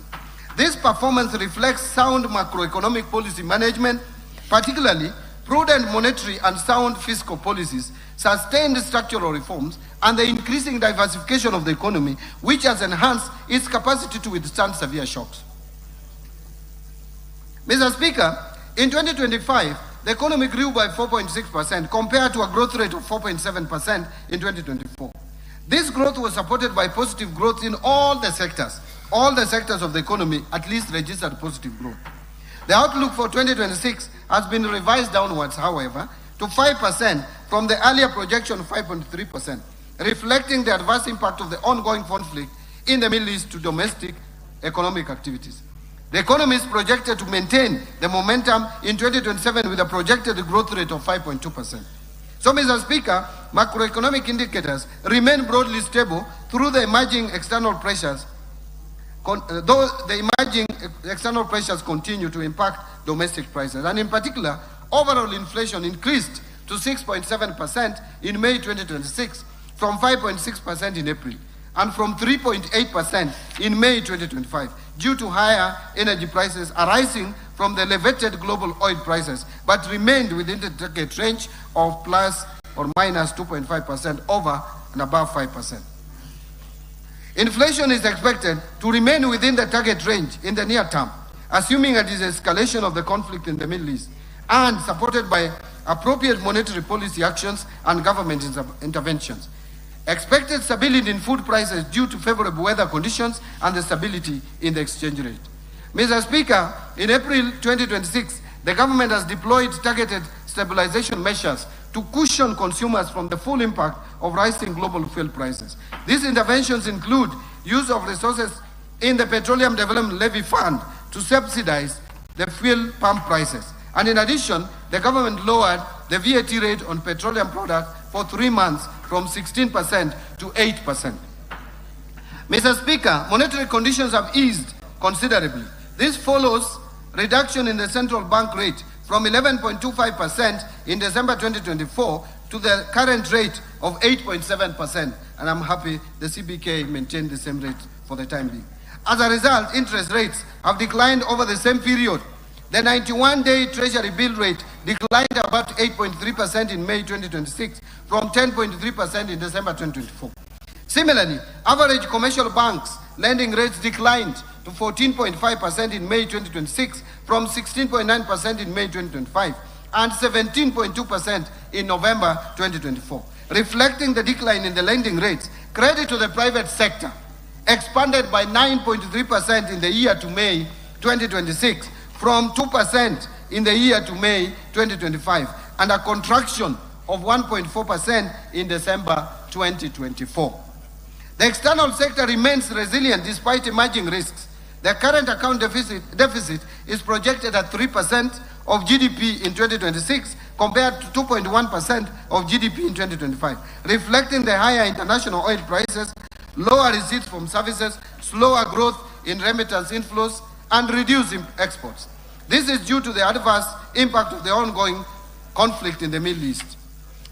This performance reflects sound macroeconomic policy management, particularly prudent monetary and sound fiscal policies, sustained structural reforms, and the increasing diversification of the economy, which has enhanced its capacity to withstand severe shocks. Mr. Speaker, in 2025, the economy grew by 4.6% compared to a growth rate of 4.7% in 2024. This growth was supported by positive growth in all the sectors. All the sectors of the economy at least registered positive growth. The outlook for 2026 has been revised downwards, however, to 5% from the earlier projection of 5.3%, reflecting the adverse impact of the ongoing conflict in the Middle East to domestic economic activities. The economy is projected to maintain the momentum in 2027 with a projected growth rate of 5.2%. So, Mr. Speaker, macroeconomic indicators remain broadly stable through the emerging external pressures, though the emerging external pressures continue to impact domestic prices. And in particular, overall inflation increased to 6.7% in May 2026 from 5.6% in April and from 3.8% in May 2025 due to higher energy prices arising from the elevated global oil prices, but remained within the target range of plus or minus 2.5% over and above 5%. Inflation is expected to remain within the target range in the near term, assuming a de-escalation of the conflict in the Middle East and supported by appropriate monetary policy actions and government interventions. Expected stability in food prices due to favorable weather conditions and the stability in the exchange rate. Mr. Speaker, in April 2026, the government has deployed targeted stabilization measures to cushion consumers from the full impact of rising global fuel prices. These interventions include use of resources in the Petroleum Development Levy Fund to subsidize the fuel pump prices. And in addition, the government lowered the VAT rate on petroleum products for 3 months from 16% to 8%. Mr. Speaker, monetary conditions have eased considerably. This follows reduction in the central bank rate from 11.25% in December 2024 to the current rate of 8.7%. And I'm happy the CBK maintained the same rate for the time being. As a result, interest rates have declined over the same period. The 91-day Treasury bill rate declined about 8.3% in May 2026 from 10.3% in December 2024. Similarly, average commercial banks lending rates declined to 14.5% in May 2026 from 16.9% in May 2025 and 17.2% in November 2024. Reflecting the decline in the lending rates, credit to the private sector expanded by 9.3% in the year to May 2026 from 2% in the year to May 2025 and a contraction of 1.4% in December 2024. The external sector remains resilient despite emerging risks. The current account deficit is projected at 3% of GDP in 2026 compared to 2.1% of GDP in 2025, reflecting the higher international oil prices, lower receipts from services, slower growth in remittance inflows, and reduced exports. This is due to the adverse impact of the ongoing conflict in the Middle East.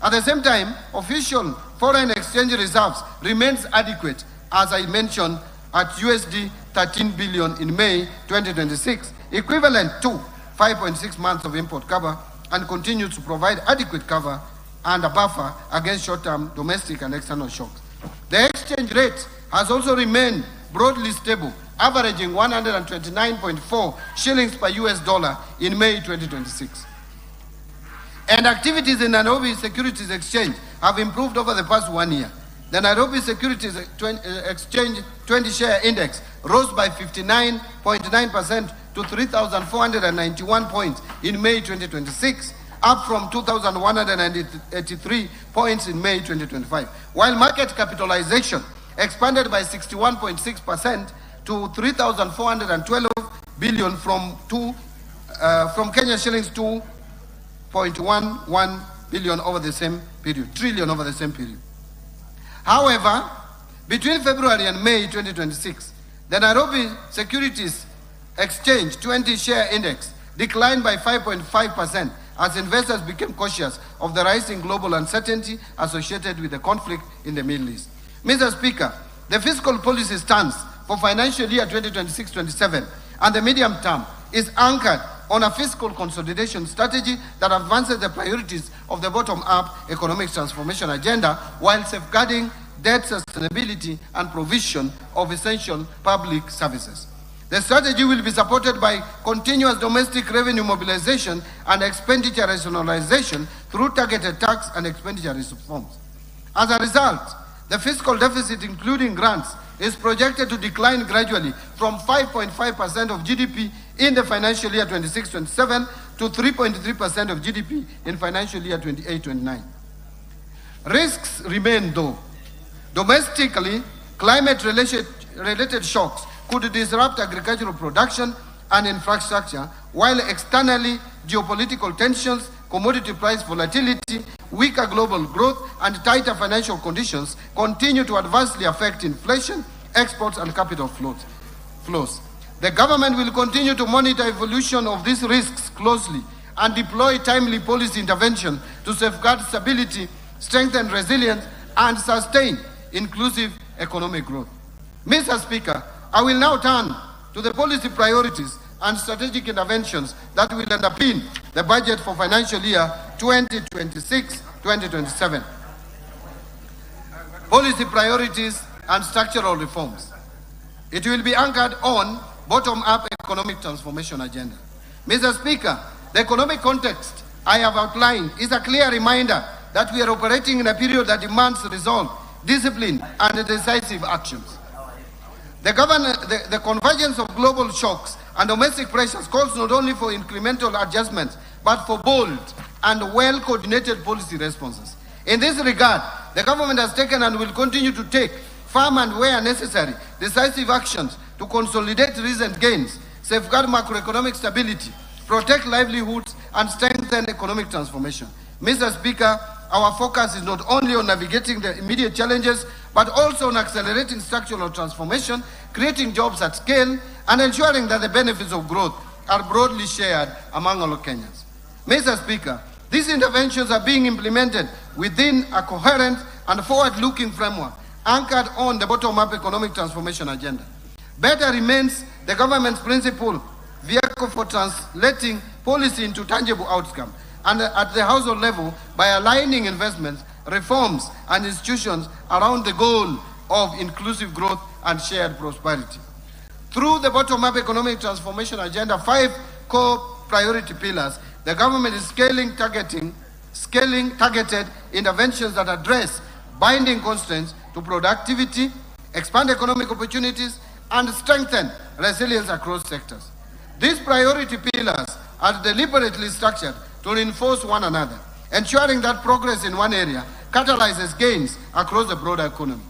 At the same time, official foreign exchange reserves remains adequate, as I mentioned, at USD 13 billion in May 2026, equivalent to 5.6 months of import cover, and continues to provide adequate cover and a buffer against short-term domestic and external shocks. The exchange rate has also remained broadly stable, averaging 129.4 shillings per US dollar in May 2026. And activities in Nairobi Securities Exchange have improved over the past 1 year. The Nairobi Securities Exchange 20-share index rose by 59.9% to 3,491 points in May 2026, up from 2,183 points in May 2025, while market capitalization expanded by 61.6% to 3,412 billion from Kenya shillings 2.11 billion over the same period, trillion over the same period. However, between February and May 2026, the Nairobi Securities Exchange 20-share index declined by 5.5% as investors became cautious of the rising global uncertainty associated with the conflict in the Middle East. Mr. Speaker, the fiscal policy stance for financial year 2026-27 and the medium term is anchored on a fiscal consolidation strategy that advances the priorities of the bottom-up economic transformation agenda while safeguarding debt sustainability and provision of essential public services. The strategy will be supported by continuous domestic revenue mobilization and expenditure rationalization through targeted tax and expenditure reforms. As a result, the fiscal deficit, including grants, is projected to decline gradually from 5.5% of GDP in the financial year 26-27 to 3.3% of GDP in financial year 28-29. Risks remain though. Domestically, climate-related shocks could disrupt agricultural production and infrastructure, while externally, geopolitical tensions, commodity price volatility, weaker global growth, and tighter financial conditions continue to adversely affect inflation, exports, and capital flows. The government will continue to monitor evolution of these risks closely and deploy timely policy intervention to safeguard stability, strengthen resilience, and sustain inclusive economic growth. Mr. Speaker, I will now turn to the policy priorities and strategic interventions that will underpin the budget for financial year 2026-2027. Policy priorities and structural reforms. It will be anchored on bottom-up economic transformation agenda. Mr. Speaker, the economic context I have outlined is a clear reminder that we are operating in a period that demands resolve, discipline, and decisive actions. The convergence of global shocks and domestic pressures calls not only for incremental adjustments, but for bold, and well-coordinated policy responses. In this regard, the government has taken and will continue to take firm and where necessary decisive actions to consolidate recent gains, safeguard macroeconomic stability, protect livelihoods, and strengthen economic transformation. Mr. Speaker, our focus is not only on navigating the immediate challenges, but also on accelerating structural transformation, creating jobs at scale, and ensuring that the benefits of growth are broadly shared among all Kenyans. Mr. Speaker, these interventions are being implemented within a coherent and forward-looking framework anchored on the bottom-up economic transformation agenda. Better remains the government's principal vehicle for translating policy into tangible outcomes, and at the household level by aligning investments, reforms, and institutions around the goal of inclusive growth and shared prosperity. Through the bottom-up economic transformation agenda, 5 core priority pillars, the government is scaling targeted interventions that address binding constraints to productivity, expand economic opportunities, and strengthen resilience across sectors. These priority pillars are deliberately structured to reinforce one another, ensuring that progress in one area catalyzes gains across the broader economy.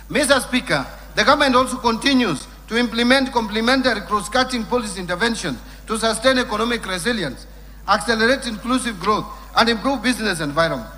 Mr. Speaker, the government also continues to implement complementary cross-cutting policy interventions to sustain economic resilience, accelerate inclusive growth, and improve business environment.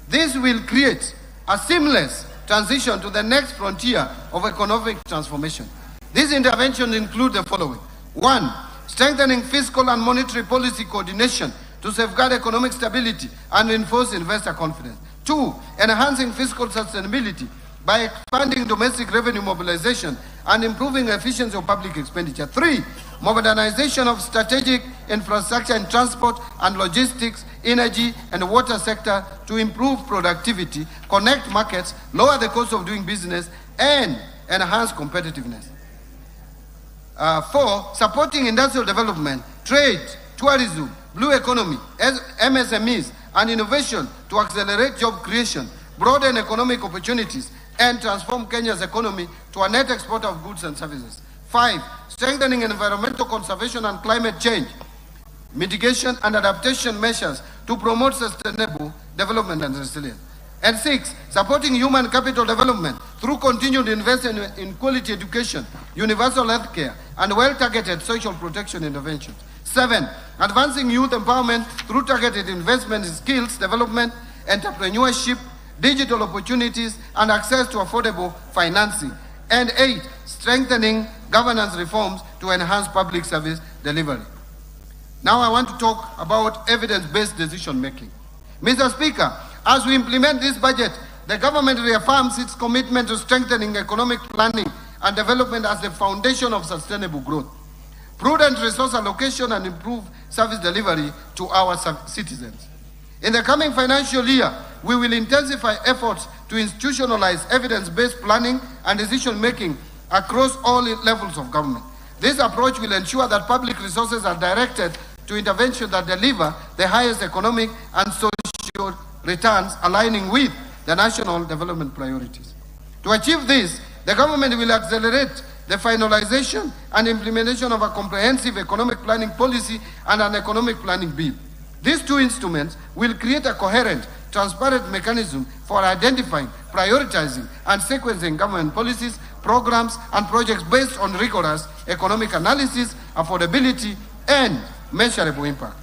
This will create a seamless transition to the next frontier of economic transformation. These interventions include the following. 1, strengthening fiscal and monetary policy coordination to safeguard economic stability and reinforce investor confidence. 2, enhancing fiscal sustainability by expanding domestic revenue mobilization and improving efficiency of public expenditure. 3, modernization of strategic infrastructure in transport and logistics, energy and water sector to improve productivity, connect markets, lower the cost of doing business, and enhance competitiveness. 4, supporting industrial development, trade, tourism, blue economy, MSMEs, and innovation to accelerate job creation, broaden economic opportunities, and transform Kenya's economy to a net exporter of goods and services. 5, strengthening environmental conservation and climate change, mitigation and adaptation measures to promote sustainable development and resilience. And 6, supporting human capital development through continued investment in quality education, universal health care, and well-targeted social protection interventions. 7, advancing youth empowerment through targeted investment in skills development, entrepreneurship, digital opportunities, and access to affordable financing. And 8, strengthening governance reforms to enhance public service delivery. Now I want to talk about evidence-based decision-making. Mr. Speaker, as we implement this budget, the government reaffirms its commitment to strengthening economic planning and development as the foundation of sustainable growth, prudent resource allocation, and improved service delivery to our citizens. In the coming financial year, we will intensify efforts to institutionalize evidence-based planning and decision-making across all levels of government. This approach will ensure that public resources are directed to interventions that deliver the highest economic and social returns, aligning with the national development priorities. To achieve this, the government will accelerate the finalization and implementation of a comprehensive economic planning policy and an economic planning bill. These 2 instruments will create a coherent, transparent mechanism for identifying, prioritizing, and sequencing government policies, programs, and projects based on rigorous economic analysis, affordability, and measurable impact.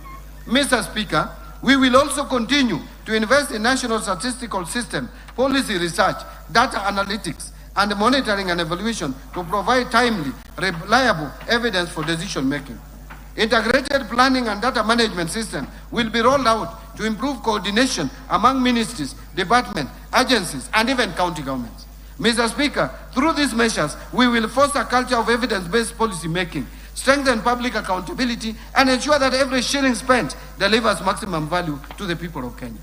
Mr. Speaker, we will also continue to invest in national statistical system, policy research, data analytics, and monitoring and evaluation to provide timely, reliable evidence for decision-making. Integrated planning and data management system will be rolled out to improve coordination among ministries, departments, agencies, and even county governments. Mr. Speaker, through these measures, we will foster a culture of evidence-based policy making, strengthen public accountability, and ensure that every shilling spent delivers maximum value to the people of Kenya.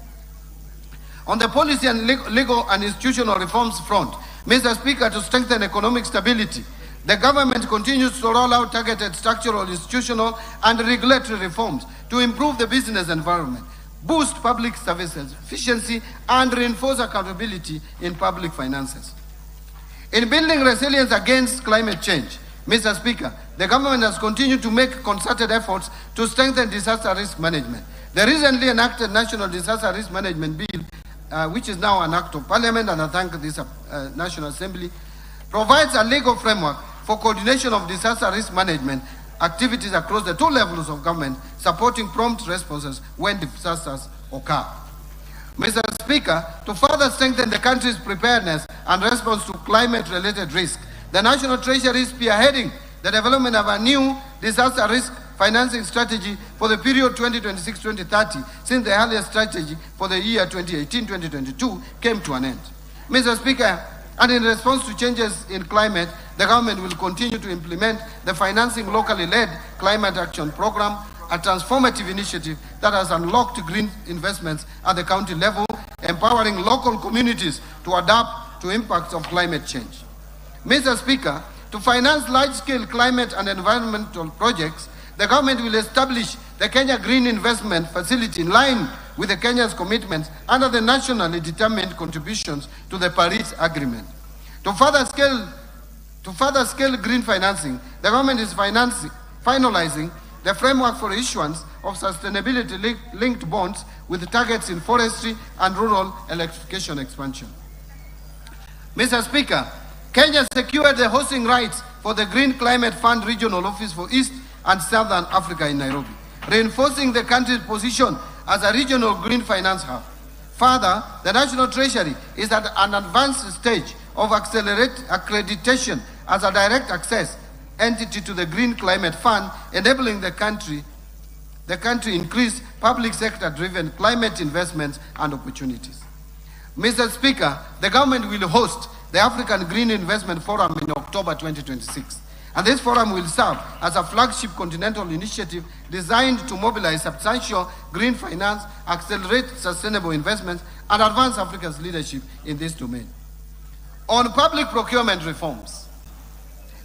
On the policy and legal and institutional reforms front, Mr. Speaker, to strengthen economic stability, the government continues to roll out targeted structural, institutional, and regulatory reforms to improve the business environment, boost public services efficiency, and reinforce accountability in public finances. In building resilience against climate change, Mr. Speaker, the government has continued to make concerted efforts to strengthen disaster risk management. The recently enacted National Disaster Risk Management Bill, which is now an act of Parliament, and I thank this National Assembly, provides a legal framework for coordination of disaster risk management activities across the two levels of government, supporting prompt responses when disasters occur. Mr. Speaker, to further strengthen the country's preparedness and response to climate-related risk, the National Treasury is spearheading the development of a new disaster risk financing strategy for the period 2026-2030, since the earlier strategy for the year 2018-2022 came to an end. Mr. Speaker, and in response to changes in climate, the government will continue to implement the Financing Locally Led Climate Action Program, a transformative initiative that has unlocked green investments at the county level, empowering local communities to adapt to impacts of climate change. Mr. Speaker, to finance large-scale climate and environmental projects, the government will establish the Kenya Green Investment Facility in line with the Kenya's commitments under the nationally determined contributions to the Paris Agreement. To further scale green financing, the government is finalizing the framework for issuance of sustainability-linked bonds with targets in forestry and rural electrification expansion. Mr. Speaker, Kenya secured the hosting rights for the Green Climate Fund Regional Office for East and Southern Africa in Nairobi, reinforcing the country's position as a regional green finance hub. Further, the National Treasury is at an advanced stage of accreditation as a direct access entity to the Green Climate Fund, enabling the country increase public sector-driven climate investments and opportunities. Mr. Speaker, the government will host the African Green Investment Forum in October 2026. And this forum will serve as a flagship continental initiative designed to mobilize substantial green finance, accelerate sustainable investments, and advance Africa's leadership in this domain. On public procurement reforms,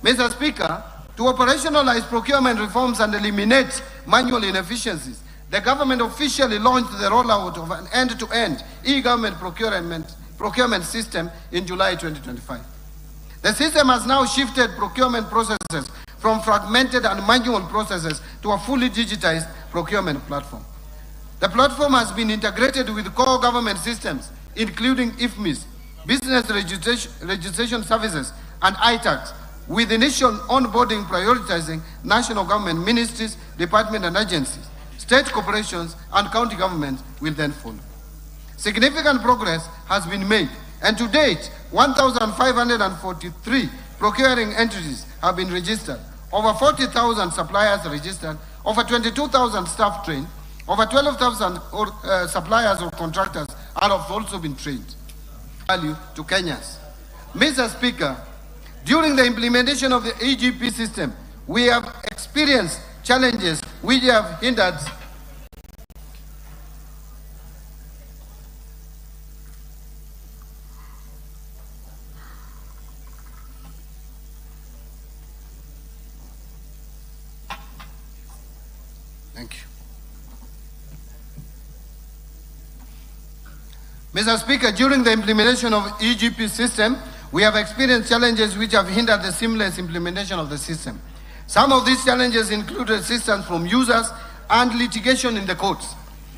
Mr. Speaker, to operationalize procurement reforms and eliminate manual inefficiencies, the government officially launched the rollout of an end-to-end e-government procurement system in July 2025. The system has now shifted procurement processes from fragmented and manual processes to a fully digitized procurement platform. The platform has been integrated with core government systems, including IFMIS, Business Registration Services, and ITAX, with initial onboarding prioritizing national government ministries, departments and agencies. State corporations and county governments will then follow. Significant progress has been made, and to date, 1,543 procuring entities have been registered, over 40,000 suppliers registered, over 22,000 staff trained, over 12,000 suppliers or contractors have also been trained. Value to Kenyans. Mr. Speaker, during the implementation of the EGP system, we have experienced challenges which have hindered Thank you. Mr. Speaker, during the implementation of EGP system, we have experienced challenges which have hindered the seamless implementation of the system. Some of these challenges include resistance from users and litigation in the courts.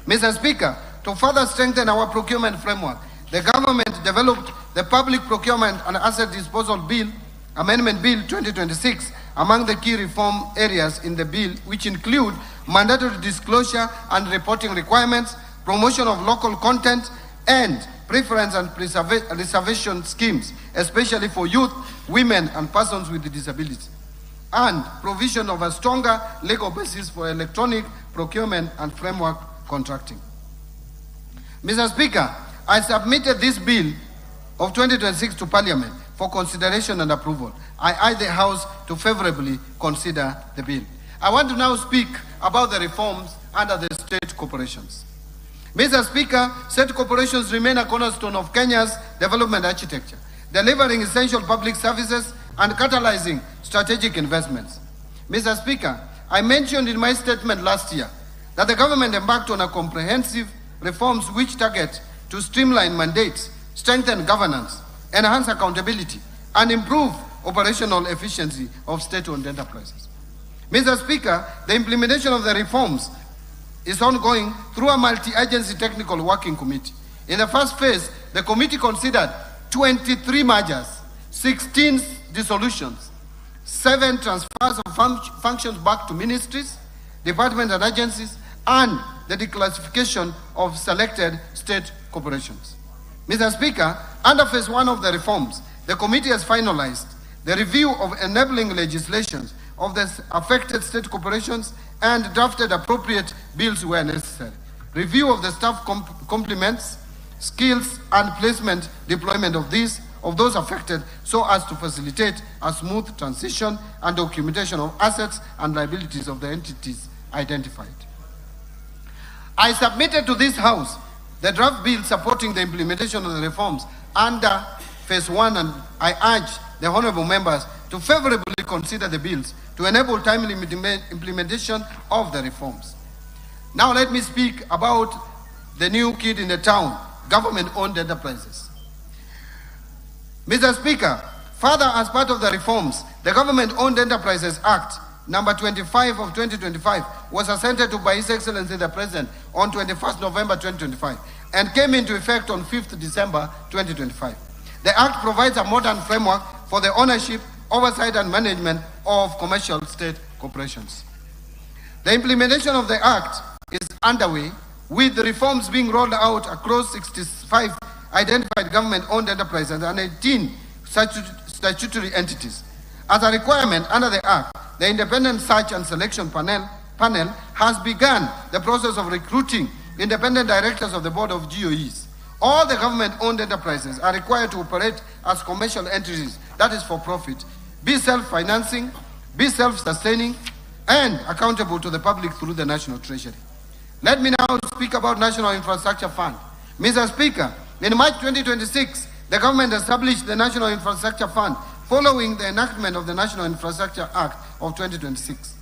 Mr. Speaker, to further strengthen our procurement framework, the government developed the Public Procurement and Asset Disposal Bill, Amendment Bill 2026, among the key reform areas in the bill, which include mandatory disclosure and reporting requirements, promotion of local content, and preference and reservation schemes, especially for youth, women, and persons with disabilities, and provision of a stronger legal basis for electronic procurement and framework contracting. Mr. Speaker, I submitted this bill of 2026 to Parliament for consideration and approval. I urge the House to favorably consider the bill. I want to now speak about the reforms under the state corporations. Mr. Speaker, state corporations remain a cornerstone of Kenya's development architecture, delivering essential public services and catalyzing strategic investments. Mr. Speaker, I mentioned in my statement last year that the government embarked on a comprehensive reforms which target to streamline mandates, strengthen governance, enhance accountability, and improve operational efficiency of state-owned enterprises. Mr. Speaker, the implementation of the reforms is ongoing through a multi-agency technical working committee. In the first phase, the committee considered 23 mergers, 16 dissolutions, 7 transfers of functions back to ministries, departments and agencies, and the declassification of selected state corporations. Mr. Speaker, under phase 1 of the reforms, the committee has finalized the review of enabling legislation of the affected state corporations and drafted appropriate bills where necessary. Review of the staff complements, skills and placement deployment of those affected so as to facilitate a smooth transition and documentation of assets and liabilities of the entities identified. I submitted to this House the draft bill supporting the implementation of the reforms under phase 1, and I urge the honorable members to favorably consider the bills to enable timely implementation of the reforms. Now let me speak about the new kid in the town, government-owned enterprises. Mr. Speaker, further, as part of the reforms, the Government-Owned Enterprises Act number 25 of 2025 was assented to by His Excellency the President on 21st November 2025 and came into effect on 5th December 2025. The Act provides a modern framework for the ownership, oversight and management of commercial state corporations. The implementation of the Act is underway, with the reforms being rolled out across 65 identified government-owned enterprises and 18 statutory entities. As a requirement under the Act, the Independent Search and Selection Panel has begun the process of recruiting independent directors of the Board of GOEs. All the government-owned enterprises are required to operate as commercial entities, that is for profit, be self-financing, be self-sustaining, and accountable to the public through the National Treasury. Let me now speak about National Infrastructure Fund. Mr. Speaker, in March 2026, the government established the National Infrastructure Fund following the enactment of the National Infrastructure Act of 2026.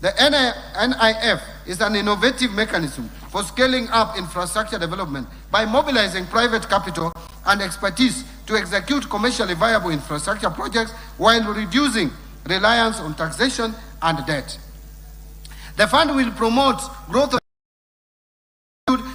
The NIF is an innovative mechanism for scaling up infrastructure development by mobilizing private capital and expertise to execute commercially viable infrastructure projects while reducing reliance on taxation and debt. The fund will promote growth of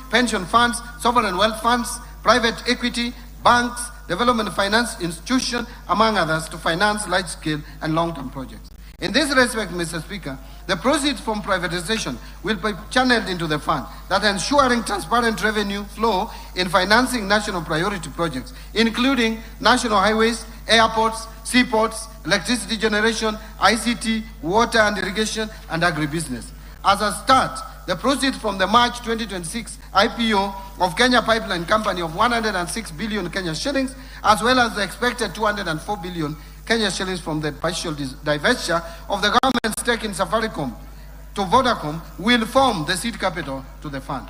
pension funds, sovereign wealth funds, private equity, banks, development finance institutions, among others, to finance large-scale and long-term projects. In this respect, Mr. Speaker, the proceeds from privatization will be channeled into the fund, that ensuring transparent revenue flow in financing national priority projects, including national highways, airports, seaports, electricity generation, ICT, water and irrigation, and agribusiness. As a start, the proceeds from the March 2026 IPO of Kenya Pipeline Company of 106 billion Kenya shillings, as well as the expected 204 billion Kenya shillings from the partial divestiture of the government's stake in Safaricom to Vodacom, will form the seed capital to the fund.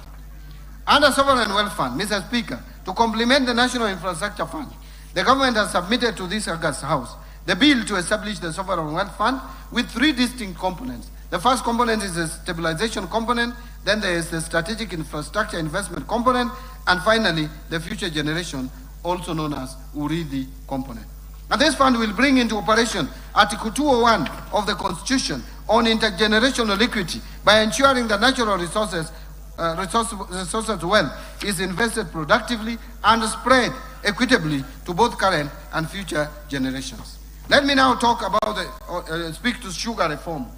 Under Sovereign Wealth Fund, Mr. Speaker, to complement the National Infrastructure Fund, the government has submitted to this August House the bill to establish the Sovereign Wealth Fund with 3 distinct components. The first component is the stabilization component, then there is the strategic infrastructure investment component, and finally, the future generation, also known as URIDI component. And this fund will bring into operation Article 201 of the Constitution on intergenerational equity by ensuring that natural resources wealth is invested productively and spread equitably to both current and future generations. Let me now talk about speak to sugar reforms,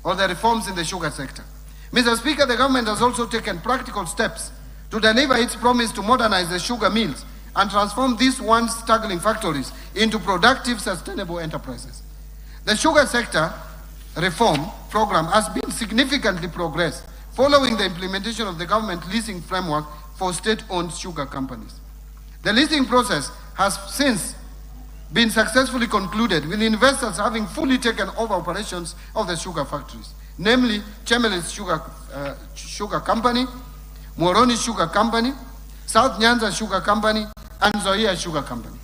or the reforms in the sugar sector. Mr. Speaker, the government has also taken practical steps to deliver its promise to modernize the sugar mills and transform these once struggling factories into productive, sustainable enterprises. The sugar sector reform program has been significantly progressed following the implementation of the government leasing framework for state-owned sugar companies. The leasing process has since been successfully concluded, with investors having fully taken over operations of the sugar factories, namely Chemelis Sugar Company, Moroni Sugar Company, South Nyanza Sugar Company, and Zoia Sugar Company.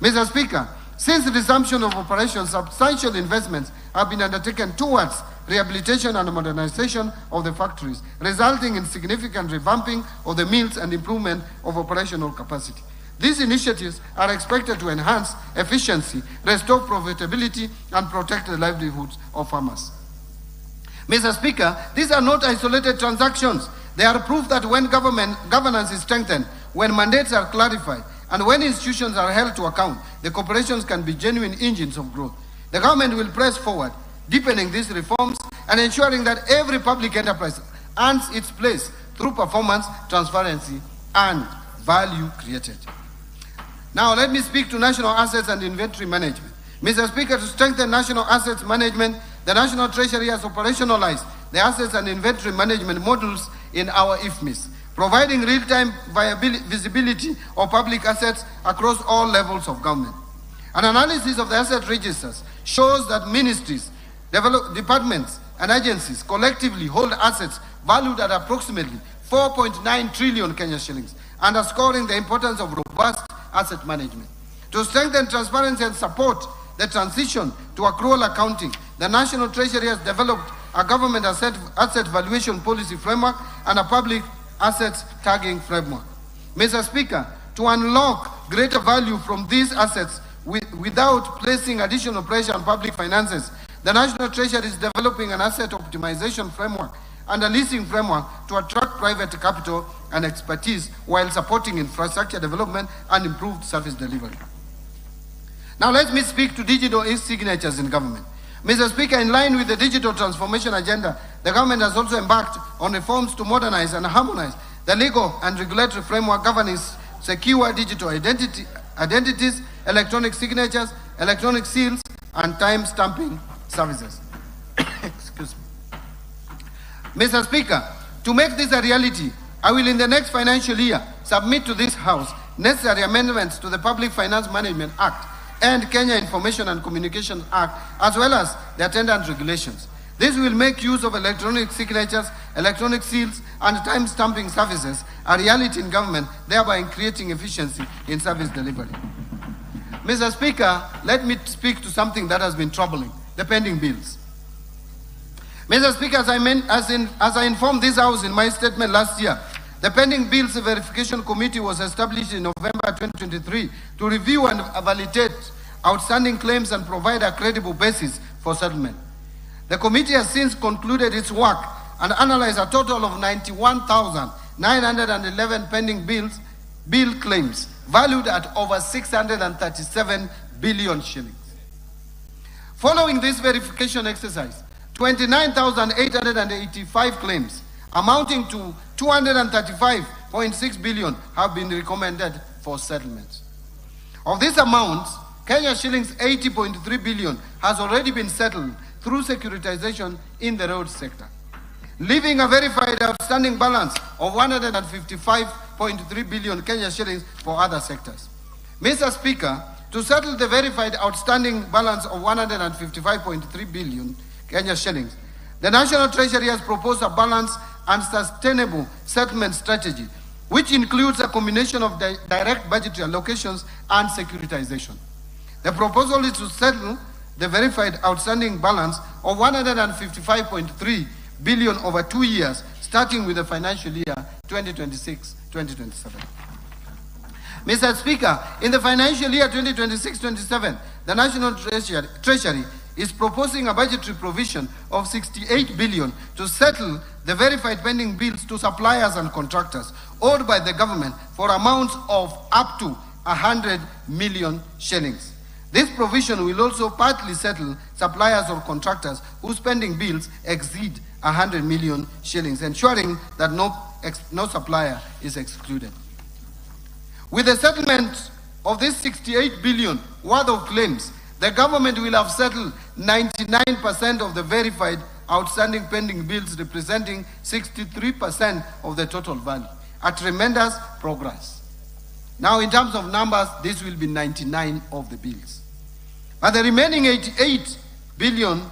Mr. Speaker, since the resumption of operations, substantial investments have been undertaken towards rehabilitation and modernization of the factories, resulting in significant revamping of the mills and improvement of operational capacity. These initiatives are expected to enhance efficiency, restore profitability, and protect the livelihoods of farmers. Mr. Speaker, these are not isolated transactions. They are proof that when governance is strengthened, when mandates are clarified, and when institutions are held to account, the corporations can be genuine engines of growth. The government will press forward, deepening these reforms and ensuring that every public enterprise earns its place through performance, transparency, and value created. Now, let me speak to national assets and inventory management. Mr. Speaker, to strengthen national assets management, the National Treasury has operationalized the assets and inventory management modules in our IFMIS, providing real-time visibility of public assets across all levels of government. An analysis of the asset registers shows that ministries, departments, and agencies collectively hold assets valued at approximately 4.9 trillion Kenya shillings, underscoring the importance of robust asset management. To strengthen transparency and support the transition to accrual accounting, the National Treasury has developed a government asset valuation policy framework and a public assets tagging framework. Mr. Speaker, to unlock greater value from these assets without placing additional pressure on public finances, the National Treasury is developing an asset optimization framework and a leasing framework to attract private capital and expertise while supporting infrastructure development and improved service delivery. Now let me speak to digital e-signatures in government. Mr. Speaker, in line with the digital transformation agenda, the government has also embarked on reforms to modernize and harmonize the legal and regulatory framework governing secure digital identities, electronic signatures, electronic seals, and time stamping services. Excuse me. Mr. Speaker, to make this a reality, I will in the next financial year submit to this House necessary amendments to the Public Finance Management Act and Kenya Information and Communications Act, as well as the attendant regulations. This will make use of electronic signatures, electronic seals, and time stamping services a reality in government, thereby creating efficiency in service delivery. Mr. Speaker, let me speak to something that has been troubling, the pending bills. Mr. Speaker, as I informed this House in my statement last year, the pending bills verification committee was established in November 2023 to review and validate outstanding claims and provide a credible basis for settlement. The committee has since concluded its work and analyzed a total of 91,911 pending bill claims valued at over 637 billion shillings. Following this verification exercise, 29,885 claims amounting to 235.6 billion have been recommended for settlement. Of this amount, Kenya shillings 80.3 billion has already been settled through securitization in the road sector, leaving a verified outstanding balance of 155.3 billion Kenya shillings for other sectors. Mr. Speaker, to settle the verified outstanding balance of 155.3 billion Kenya shillings, the National Treasury has proposed a balanced and sustainable settlement strategy, which includes a combination of direct budgetary allocations and securitization. The proposal is to settle the verified outstanding balance of 155.3 billion over 2 years, starting with the financial year 2026-2027. Mr. Speaker, in the financial year 2026-27, the National Treasury is proposing a budgetary provision of 68 billion to settle the verified pending bills to suppliers and contractors owed by the government for amounts of up to 100 million shillings. This provision will also partly settle suppliers or contractors whose pending bills exceed 100 million shillings, ensuring that no supplier is excluded. With the settlement of this 68 billion worth of claims, the government will have settled 99% of the verified outstanding pending bills, representing 63% of the total value, a tremendous progress. Now, in terms of numbers, this will be 99 of the bills. But the remaining 88 billion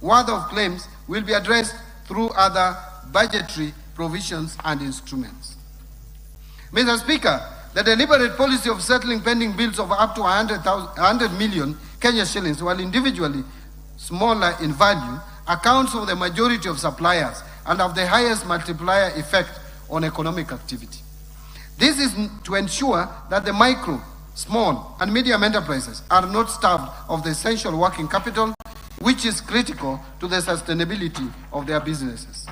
worth of claims will be addressed through other budgetary provisions and instruments. Mr. Speaker, the deliberate policy of settling pending bills of up to 100 million Kenya shillings, while individually smaller in value, accounts for the majority of suppliers and have the highest multiplier effect on economic activity. This is to ensure that the micro, small, and medium enterprises are not starved of the essential working capital which is critical to the sustainability of their businesses.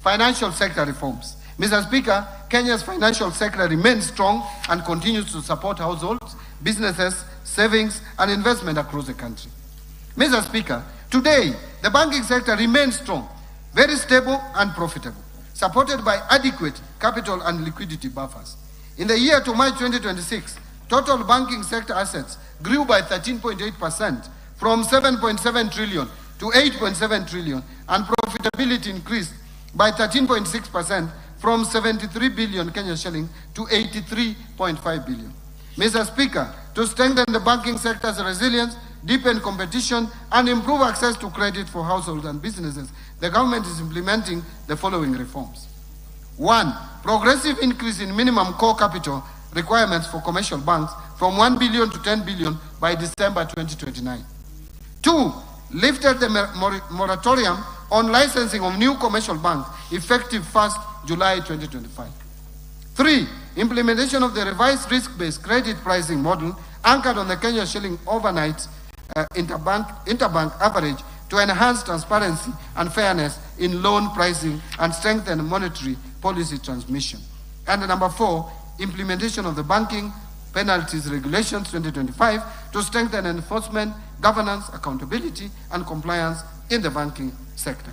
Financial sector reforms. Mr. Speaker, Kenya's financial sector remains strong and continues to support households, businesses, savings, and investment across the country. Mr. Speaker, today, the banking sector remains strong, very stable and profitable, supported by adequate capital and liquidity buffers. In the year to March 2026, total banking sector assets grew by 13.8% from 7.7 trillion to 8.7 trillion, and profitability increased by 13.6% from 73 billion Kenya shilling to 83.5 billion. Mr. Speaker, to strengthen the banking sector's resilience, deepen competition, and improve access to credit for households and businesses, the government is implementing the following reforms. 1. Progressive increase in minimum core capital requirements for commercial banks from 1 billion to 10 billion by December 2029. 2. Lifted the moratorium on licensing of new commercial banks effective 1st July 2025. 3. Implementation of the revised risk-based credit pricing model anchored on the Kenya shilling overnight interbank average to enhance transparency and fairness in loan pricing and strengthen monetary policy transmission. And number 4, implementation of the banking penalties regulations 2025 to strengthen enforcement, governance, accountability, and compliance in the banking sector.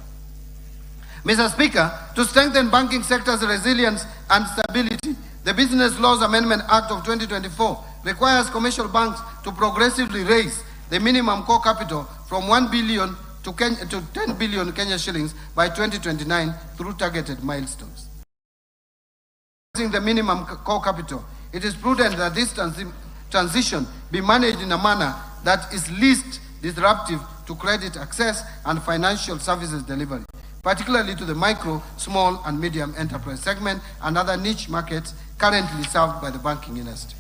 Mr. Speaker, to strengthen banking sector's resilience and stability, the Business Laws Amendment Act of 2024 requires commercial banks to progressively raise the minimum core capital from 1 billion to 10 billion Kenya shillings by 2029 through targeted milestones. Raising the minimum core capital, it is prudent that this transition be managed in a manner that is least disruptive to credit access and financial services delivery, particularly to the micro, small, and medium enterprise segment and other niche markets currently served by the banking industry.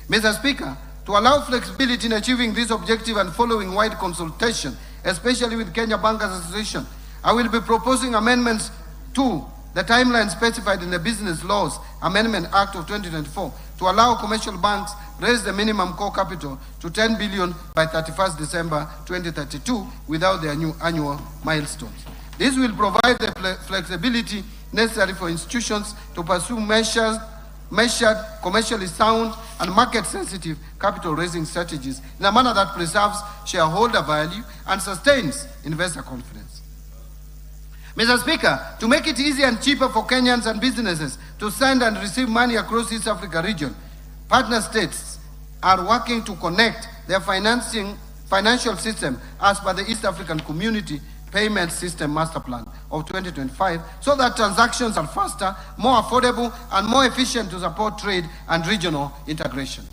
Mr. Speaker, to allow flexibility in achieving this objective and following wide consultation, especially with Kenya Bankers Association, I will be proposing amendments to the timeline specified in the Business Laws Amendment Act of 2024 to allow commercial banks raise the minimum core capital to 10 billion by 31st December 2032 without their new annual milestones. This will provide the flexibility necessary for institutions to pursue measured, commercially sound, and market-sensitive capital-raising strategies in a manner that preserves shareholder value and sustains investor confidence. Mr. Speaker, to make it easier and cheaper for Kenyans and businesses to send and receive money across East Africa region, partner states are working to connect their financial system as per the East African Community Payment System Master Plan of 2025 so that transactions are faster, more affordable, and more efficient to support trade and regional integration.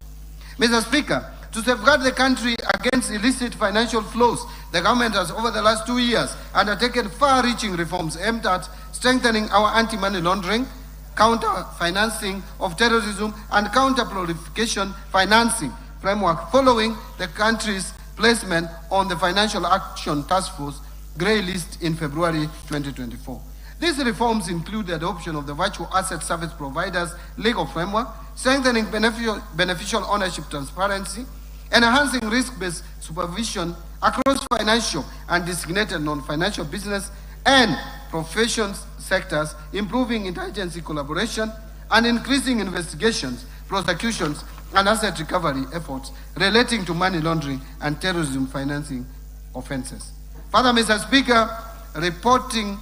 Mr. Speaker, to safeguard the country against illicit financial flows, the government has over the last 2 years undertaken far-reaching reforms aimed at strengthening our anti-money laundering, counter-financing of terrorism, and counter-proliferation financing framework following the country's placement on the Financial Action Task Force Grey List in February 2024. These reforms include the adoption of the Virtual Asset Service Providers legal framework, strengthening beneficial ownership transparency, enhancing risk-based supervision across financial and designated non-financial business and professions sectors, improving interagency collaboration, and increasing investigations, prosecutions, and asset recovery efforts relating to money laundering and terrorism financing offenses. Further, Mr. Speaker, reporting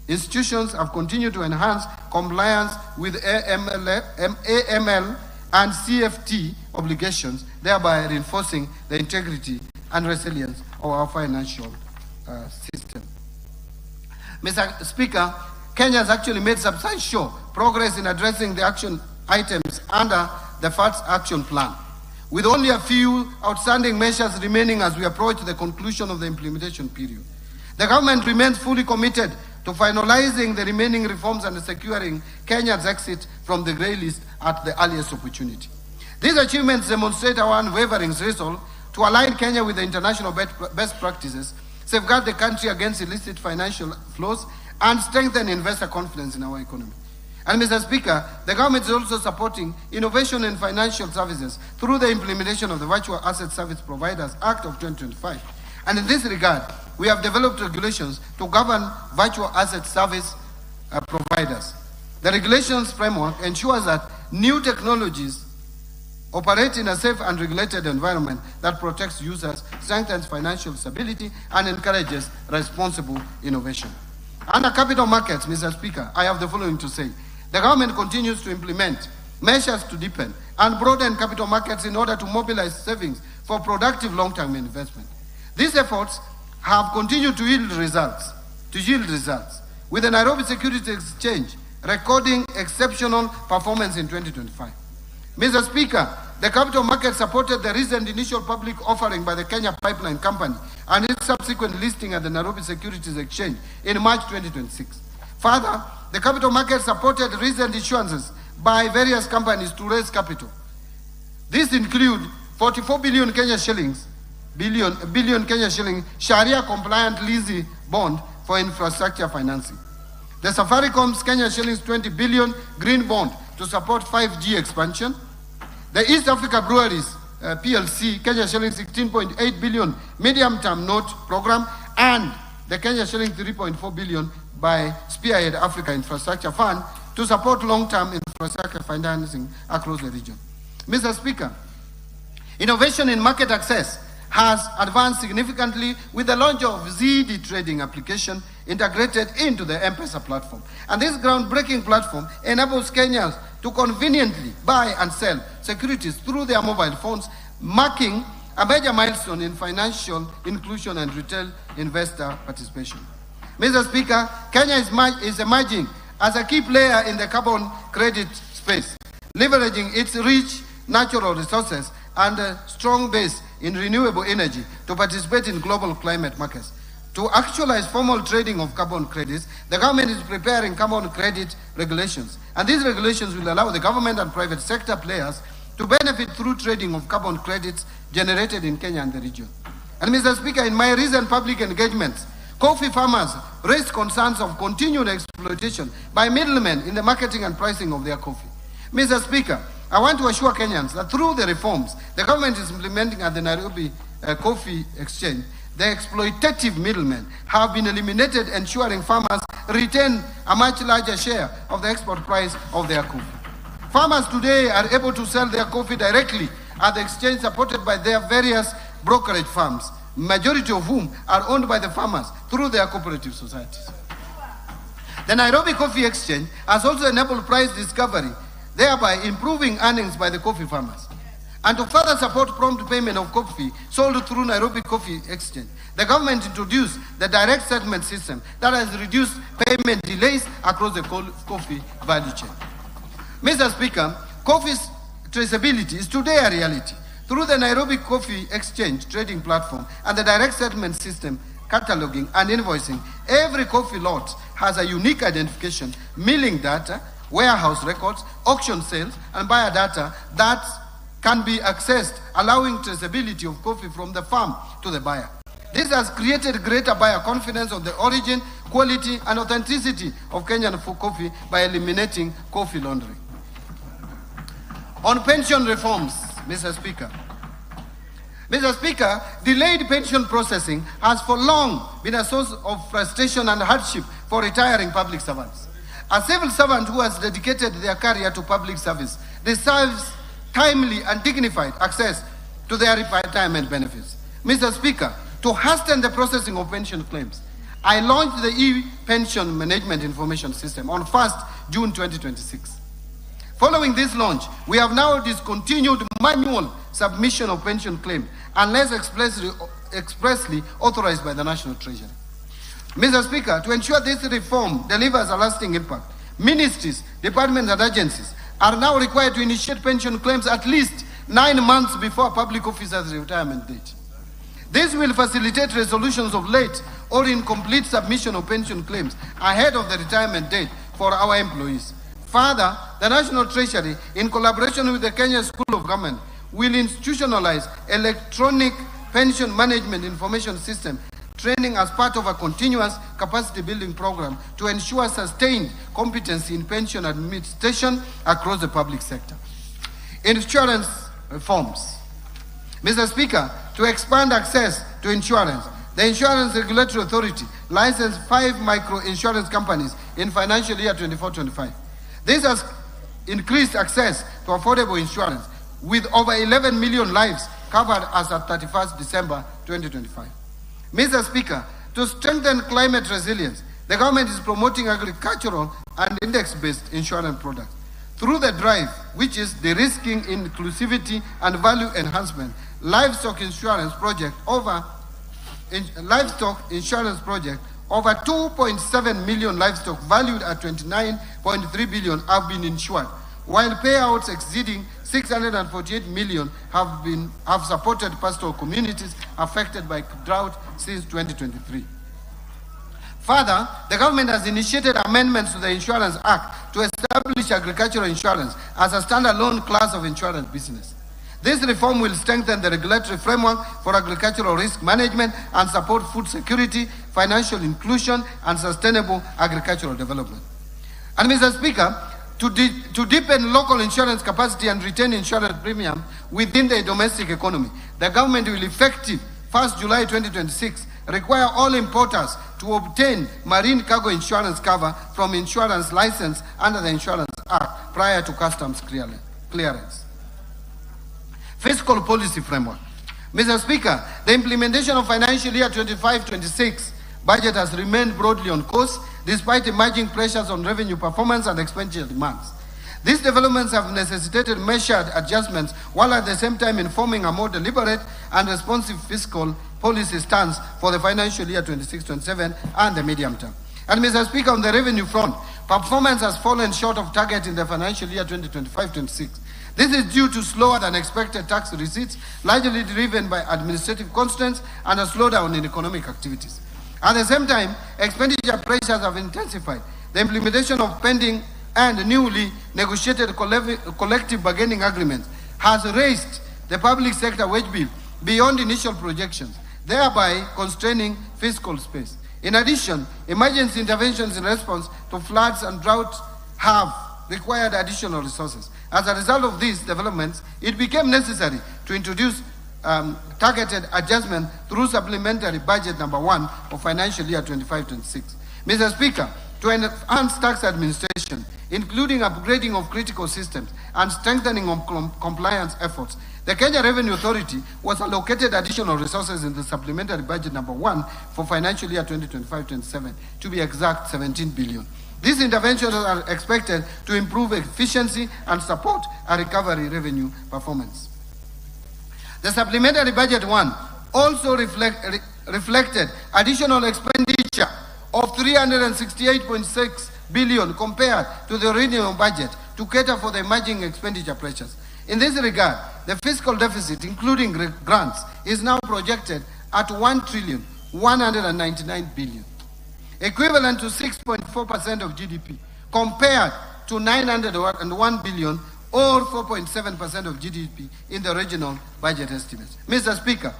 institutions have continued to enhance compliance with AML and CFT obligations, thereby reinforcing the integrity and resilience of our financial system. Mr. Speaker, Kenya has actually made substantial progress in addressing the action items under the FATS Action Plan, with only a few outstanding measures remaining as we approach the conclusion of the implementation period. The government remains fully committed to finalizing the remaining reforms and securing Kenya's exit from the grey list at the earliest opportunity. These achievements demonstrate our unwavering resolve to align Kenya with the international best practices, safeguard the country against illicit financial flows, and strengthen investor confidence in our economy. And Mr. Speaker, the government is also supporting innovation in financial services through the implementation of the Virtual Asset Service Providers Act of 2025 And in this regard, we have developed regulations to govern virtual asset service providers. The regulations framework ensures that new technologies operate in a safe and regulated environment that protects users, strengthens financial stability, and encourages responsible innovation. Under capital markets, Mr. Speaker, I have the following to say. The government continues to implement measures to deepen and broaden capital markets in order to mobilize savings for productive long-term investment. These efforts have continued to yield results, with the Nairobi Securities Exchange recording exceptional performance in 2025. Mr. Speaker, the capital market supported the recent initial public offering by the Kenya Pipeline Company and its subsequent listing at the Nairobi Securities Exchange in March 2026. Further, the capital market supported recent issuances by various companies to raise capital. These include 44 billion Kenya shillings, billion Kenya shilling Sharia-compliant leasing bond for infrastructure financing. The Safaricom's Kenya shillings 20 billion green bond to support 5G expansion. The East Africa Breweries PLC Kenya shillings 16.8 billion medium-term note program, and the Kenya shillings 3.4 billion by Spearhead Africa Infrastructure Fund to support long-term infrastructure financing across the region. Mr. Speaker, innovation in market access has advanced significantly with the launch of ZD trading application integrated into the M-Pesa platform. And this groundbreaking platform enables Kenyans to conveniently buy and sell securities through their mobile phones, marking a major milestone in financial inclusion and retail investor participation. Mr. Speaker, Kenya is emerging as a key player in the carbon credit space, leveraging its rich natural resources and a strong base in renewable energy to participate in global climate markets. To actualize formal trading of carbon credits, the government is preparing carbon credit regulations, and these regulations will allow the government and private sector players to benefit through trading of carbon credits generated in Kenya and the region. And Mr. Speaker, in my recent public engagements, coffee farmers raised concerns of continued exploitation by middlemen in the marketing and pricing of their coffee. Mr. Speaker, I want to assure Kenyans that through the reforms the government is implementing at the Nairobi Coffee Exchange, the exploitative middlemen have been eliminated, ensuring farmers retain a much larger share of the export price of their coffee. Farmers today are able to sell their coffee directly at the exchange, supported by their various brokerage firms, majority of whom are owned by the farmers through their cooperative societies. The Nairobi Coffee Exchange has also enabled price discovery, thereby improving earnings by the coffee farmers. And to further support prompt payment of coffee sold through Nairobi Coffee Exchange, the government introduced the direct settlement system that has reduced payment delays across the coffee value chain. Mr. Speaker, coffee's traceability is today a reality. Through the Nairobi Coffee Exchange trading platform and the direct settlement system, cataloging and invoicing, every coffee lot has a unique identification, milling data, warehouse records, auction sales, and buyer data that can be accessed, allowing traceability of coffee from the farm to the buyer. This has created greater buyer confidence of the origin, quality, and authenticity of Kenyan coffee by eliminating coffee laundering. On pension reforms, Mr. Speaker. Mr. Speaker, delayed pension processing has for long been a source of frustration and hardship for retiring public servants. A civil servant who has dedicated their career to public service deserves timely and dignified access to their retirement benefits. Mr. Speaker, to hasten the processing of pension claims, I launched the e-pension management information system on 1st June 2026. Following this launch, we have now discontinued manual submission of pension claims unless expressly authorized by the National Treasury. Mr. Speaker, to ensure this reform delivers a lasting impact, ministries, departments, and agencies are now required to initiate pension claims at least 9 months before a public officer's retirement date. This will facilitate resolutions of late or incomplete submission of pension claims ahead of the retirement date for our employees. Further, the National Treasury, in collaboration with the Kenya School of Government, will institutionalize electronic pension management information system training as part of a continuous capacity building program to ensure sustained competency in pension administration across the public sector. Insurance reforms. Mr. Speaker, to expand access to insurance, The Insurance Regulatory Authority licensed 5 micro-insurance companies in financial year 24-25. This has increased access to affordable insurance, with over 11 million lives covered as of 31st December 2025. Mr. Speaker, to strengthen climate resilience, the government is promoting agricultural and index-based insurance products. Through the drive, which is de-risking, inclusivity, and value enhancement, livestock insurance project over 2.7 million livestock valued at 29.3 billion have been insured, while payouts exceeding 648 million have supported pastoral communities affected by drought since 2023. Further, the government has initiated amendments to the Insurance Act to establish agricultural insurance as a standalone class of insurance business. This reform will strengthen the regulatory framework for agricultural risk management and support food security, financial inclusion, and sustainable agricultural development. And Mr. Speaker, to deepen local insurance capacity and retain insurance premium within the domestic economy, the government will effective 1st July 2026 require all importers to obtain marine cargo insurance cover from insurance license under the Insurance Act prior to customs clearance. Fiscal policy framework. Mr. Speaker, the implementation of financial year 25-26 budget has remained broadly on course despite emerging pressures on revenue performance and expenditure demands. These developments have necessitated measured adjustments while at the same time informing a more deliberate and responsive fiscal policy stance for the financial year 26-27 and the medium term. And Mr. Speaker, on the revenue front, performance has fallen short of target in the financial year 2025-26. This is due to slower than expected tax receipts, largely driven by administrative constraints and a slowdown in economic activities. At the same time, expenditure pressures have intensified. The implementation of pending and newly negotiated collective bargaining agreements has raised the public sector wage bill beyond initial projections, thereby constraining fiscal space. In addition, emergency interventions in response to floods and drought have required additional resources. As a result of these developments, it became necessary to introduce targeted adjustment through supplementary budget number 1 of financial year 25-26. Mr. Speaker, to enhance tax administration, including upgrading of critical systems and strengthening of compliance efforts, the Kenya Revenue Authority was allocated additional resources in the supplementary budget number 1 for financial year 2025-27, to be exact 17 billion. These interventions are expected to improve efficiency and support a recovery revenue performance. The supplementary budget 1 also reflected additional expenditure of 368.6 billion compared to the original budget to cater for the emerging expenditure pressures. In this regard, the fiscal deficit, including grants, is now projected at 1,199 billion, equivalent to 6.4% of GDP, compared to 901 billion or 4.7% of GDP in the regional budget estimates. Mr. Speaker,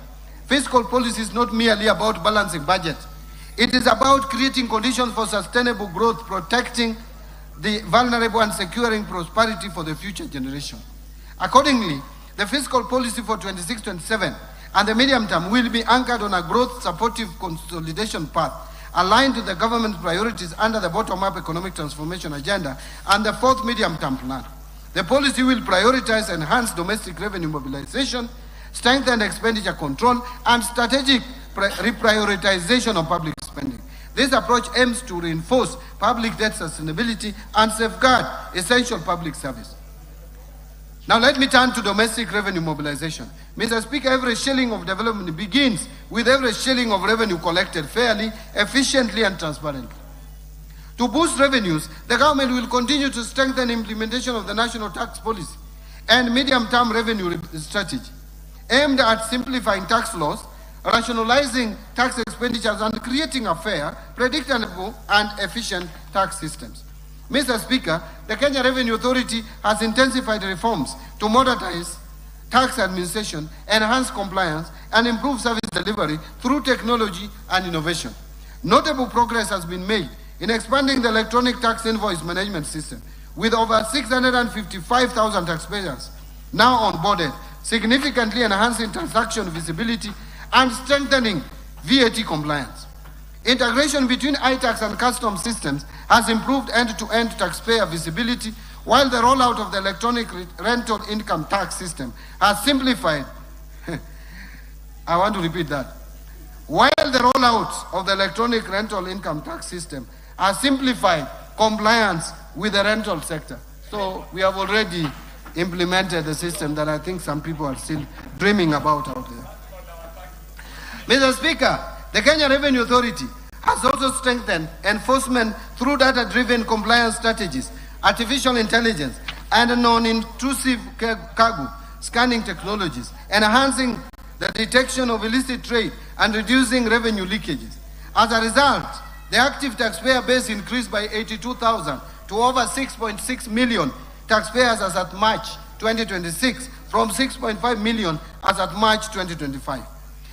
fiscal policy is not merely about balancing budget. It is about creating conditions for sustainable growth, protecting the vulnerable and securing prosperity for the future generation. Accordingly, the fiscal policy for 26-27 and the medium term will be anchored on a growth-supportive consolidation path aligned to the government's priorities under the bottom-up economic transformation agenda and the 4th medium-term plan. The policy will prioritize enhanced domestic revenue mobilization, strengthen expenditure control, and strategic reprioritization of public spending. This approach aims to reinforce public debt sustainability and safeguard essential public service. Now let me turn to domestic revenue mobilization. Mr. Speaker, every shilling of development begins with every shilling of revenue collected fairly, efficiently, and transparently. To boost revenues, the government will continue to strengthen implementation of the national tax policy and medium-term revenue strategy, aimed at simplifying tax laws, rationalizing tax expenditures, and creating a fair, predictable, and efficient tax systems. Mr. Speaker, the Kenya Revenue Authority has intensified reforms to modernize tax administration, enhance compliance, and improve service delivery through technology and innovation. Notable progress has been made in expanding the electronic tax invoice management system, with over 655,000 taxpayers now onboarded, significantly enhancing transaction visibility and strengthening VAT compliance. Integration between iTax and customs systems has improved end-to-end taxpayer visibility, while the rollout of the electronic rental income tax system has simplified. I want to repeat that. While the rollout of the electronic rental income tax system has simplified compliance with the rental sector. So we have already implemented the system that I think some people are still dreaming about out there. Mr. Speaker, the Kenya Revenue Authority has also strengthened enforcement through data-driven compliance strategies, artificial intelligence, and non-intrusive cargo scanning technologies, enhancing the detection of illicit trade and reducing revenue leakages. As a result, the active taxpayer base increased by 82,000 to over 6.6 million taxpayers as at March 2026 from 6.5 million as at March 2025,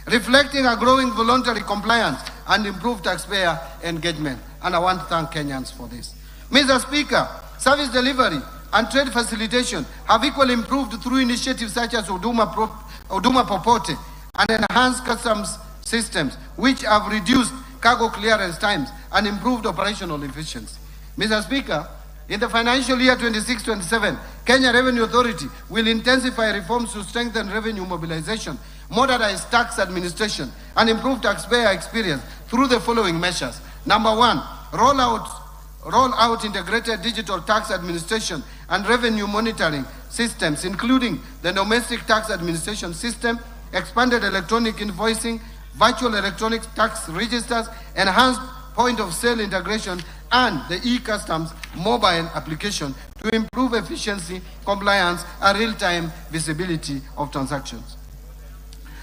reflecting a growing voluntary compliance and improved taxpayer engagement. And I want to thank Kenyans for this. Mr. Speaker, service delivery and trade facilitation have equally improved through initiatives such as Huduma Popote and enhanced customs systems, which have reduced cargo clearance times and improved operational efficiency. Mr. Speaker, in the financial year 26-27, Kenya Revenue Authority will intensify reforms to strengthen revenue mobilization, modernize tax administration, and improve taxpayer experience through the following measures. Number one, roll out integrated digital tax administration and revenue monitoring systems, including the domestic tax administration system, expanded electronic invoicing, virtual electronic tax registers, enhanced point-of-sale integration, and the e-customs mobile application to improve efficiency, compliance, and real-time visibility of transactions.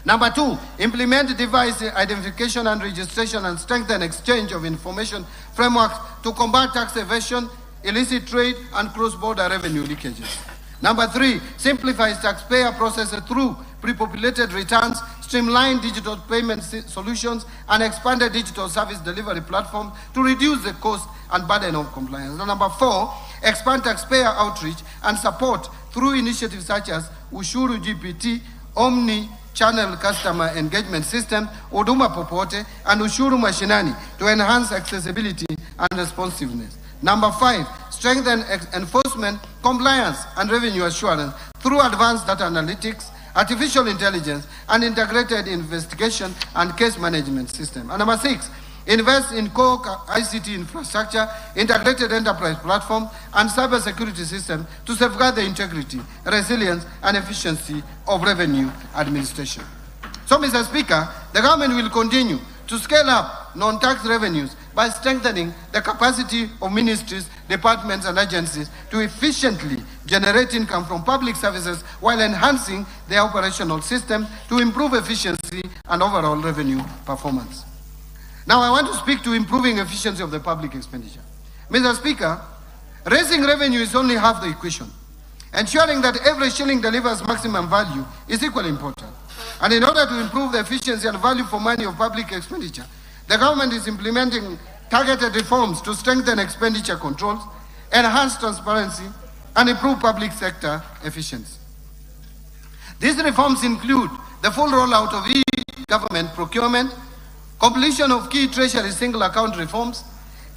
Number two, implement device identification and registration and strengthen exchange of information frameworks to combat tax evasion, illicit trade, and cross-border revenue leakages. Number three, simplifies taxpayer processes through pre-populated returns, streamlined digital payment solutions, and expanded digital service delivery platforms to reduce the cost and burden of compliance. And number four, expand taxpayer outreach and support through initiatives such as Ushuru GPT, Omni-Channel Customer Engagement System, Huduma Popote, and Ushuru Mashinani to enhance accessibility and responsiveness. Number five, strengthen enforcement, compliance, and revenue assurance through advanced data analytics, artificial intelligence, and integrated investigation and case management system. And number six, invest in core ICT infrastructure, integrated enterprise platform, and cybersecurity system to safeguard the integrity, resilience, and efficiency of revenue administration. So, Mr. Speaker, the government will continue to scale up non-tax revenues by strengthening the capacity of ministries, departments, and agencies to efficiently generate income from public services while enhancing their operational system to improve efficiency and overall revenue performance. Now, I want to speak to improving efficiency of the public expenditure. Mr. Speaker, raising revenue is only half the equation. Ensuring that every shilling delivers maximum value is equally important. And in order to improve the efficiency and value for money of public expenditure, the government is implementing targeted reforms to strengthen expenditure controls, enhance transparency, and improve public sector efficiency. These reforms include the full rollout of e-government procurement, completion of key treasury single account reforms,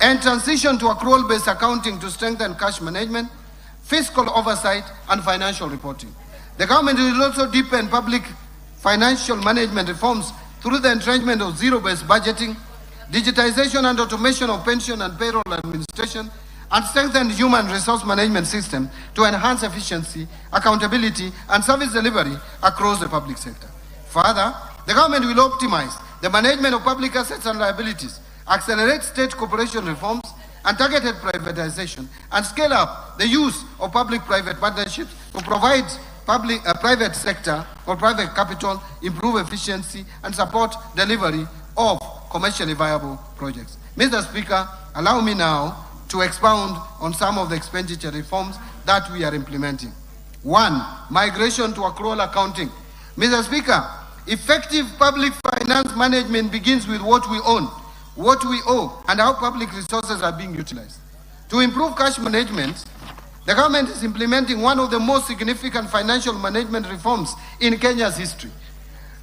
and transition to accrual-based accounting to strengthen cash management, fiscal oversight, and financial reporting. The government will also deepen public financial management reforms through the entrenchment of zero-based budgeting, digitization and automation of pension and payroll administration, and strengthen human resource management system to enhance efficiency, accountability, and service delivery across the public sector. Further, the government will optimize the management of public assets and liabilities, accelerate state corporation reforms and targeted privatization, and scale up the use of public-private partnerships to provide private sector or private capital, improve efficiency, and support delivery of commercially viable projects. Mr. Speaker, allow me now to expound on some of the expenditure reforms that we are implementing. One, migration to accrual accounting. Mr. Speaker, effective public finance management begins with what we own, what we owe, and how public resources are being utilized. To improve cash management, the government is implementing one of the most significant financial management reforms in Kenya's history.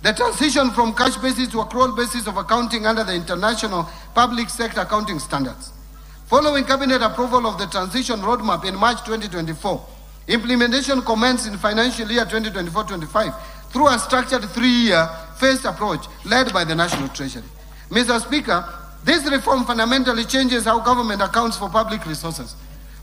The transition from cash basis to accrual basis of accounting under the International Public Sector Accounting Standards. Following Cabinet approval of the transition roadmap in March 2024, implementation commenced in financial year 2024-25 through a structured 3-year phased approach led by the National Treasury. Mr. Speaker, this reform fundamentally changes how government accounts for public resources.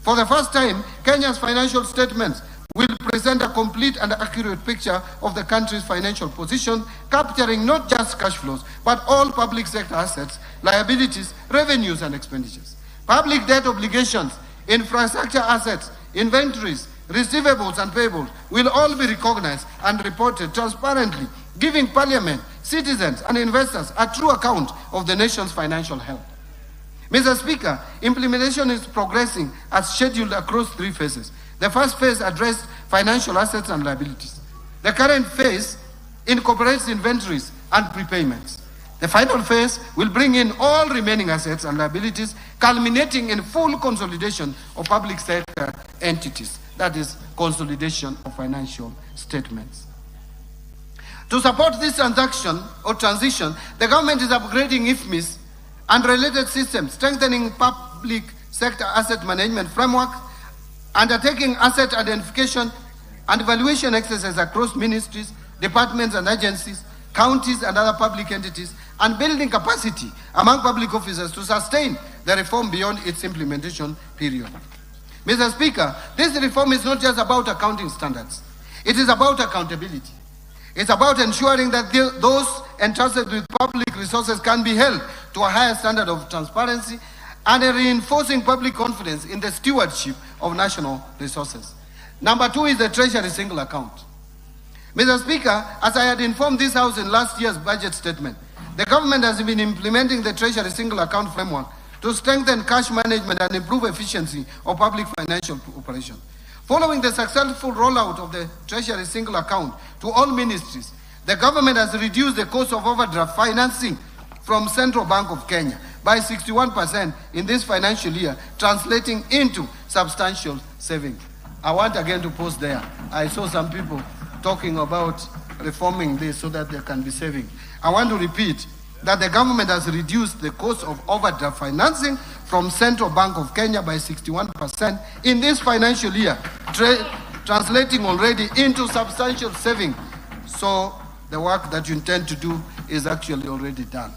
For the first time, Kenya's financial statements will present a complete and accurate picture of the country's financial position, capturing not just cash flows, but all public sector assets, liabilities, revenues, and expenditures. Public debt obligations, infrastructure assets, inventories, receivables, and payables will all be recognized and reported transparently, giving Parliament, citizens, and investors a true account of the nation's financial health. Mr. Speaker, implementation is progressing as scheduled across 3 phases. The first phase addressed financial assets and liabilities. The current phase incorporates inventories and prepayments. The final phase will bring in all remaining assets and liabilities, culminating in full consolidation of public sector entities, that is, consolidation of financial statements. To support this transition, the government is upgrading IFMIS and related systems, strengthening public sector asset management framework, undertaking asset identification and evaluation exercises across ministries, departments and agencies, counties and other public entities, and building capacity among public officers to sustain the reform beyond its implementation period. Mr. Speaker, this reform is not just about accounting standards. It is about accountability. It's about ensuring that those entrusted with public resources can be held to a higher standard of transparency and reinforcing public confidence in the stewardship of national resources. Number 2 is the Treasury single account. Mr. Speaker, as I had informed this House in last year's budget statement, the government has been implementing the Treasury single account framework to strengthen cash management and improve efficiency of public financial operations. Following the successful rollout of the Treasury single account to all ministries, the government has reduced the cost of overdraft financing from Central Bank of Kenya by 61% in this financial year, translating into substantial savings. I want again to pause there. I saw some people talking about reforming this so that there can be saving. I want to repeat that the government has reduced the cost of overdraft financing from Central Bank of Kenya by 61% in this financial year, translating already into substantial saving. So the work that you intend to do is actually already done.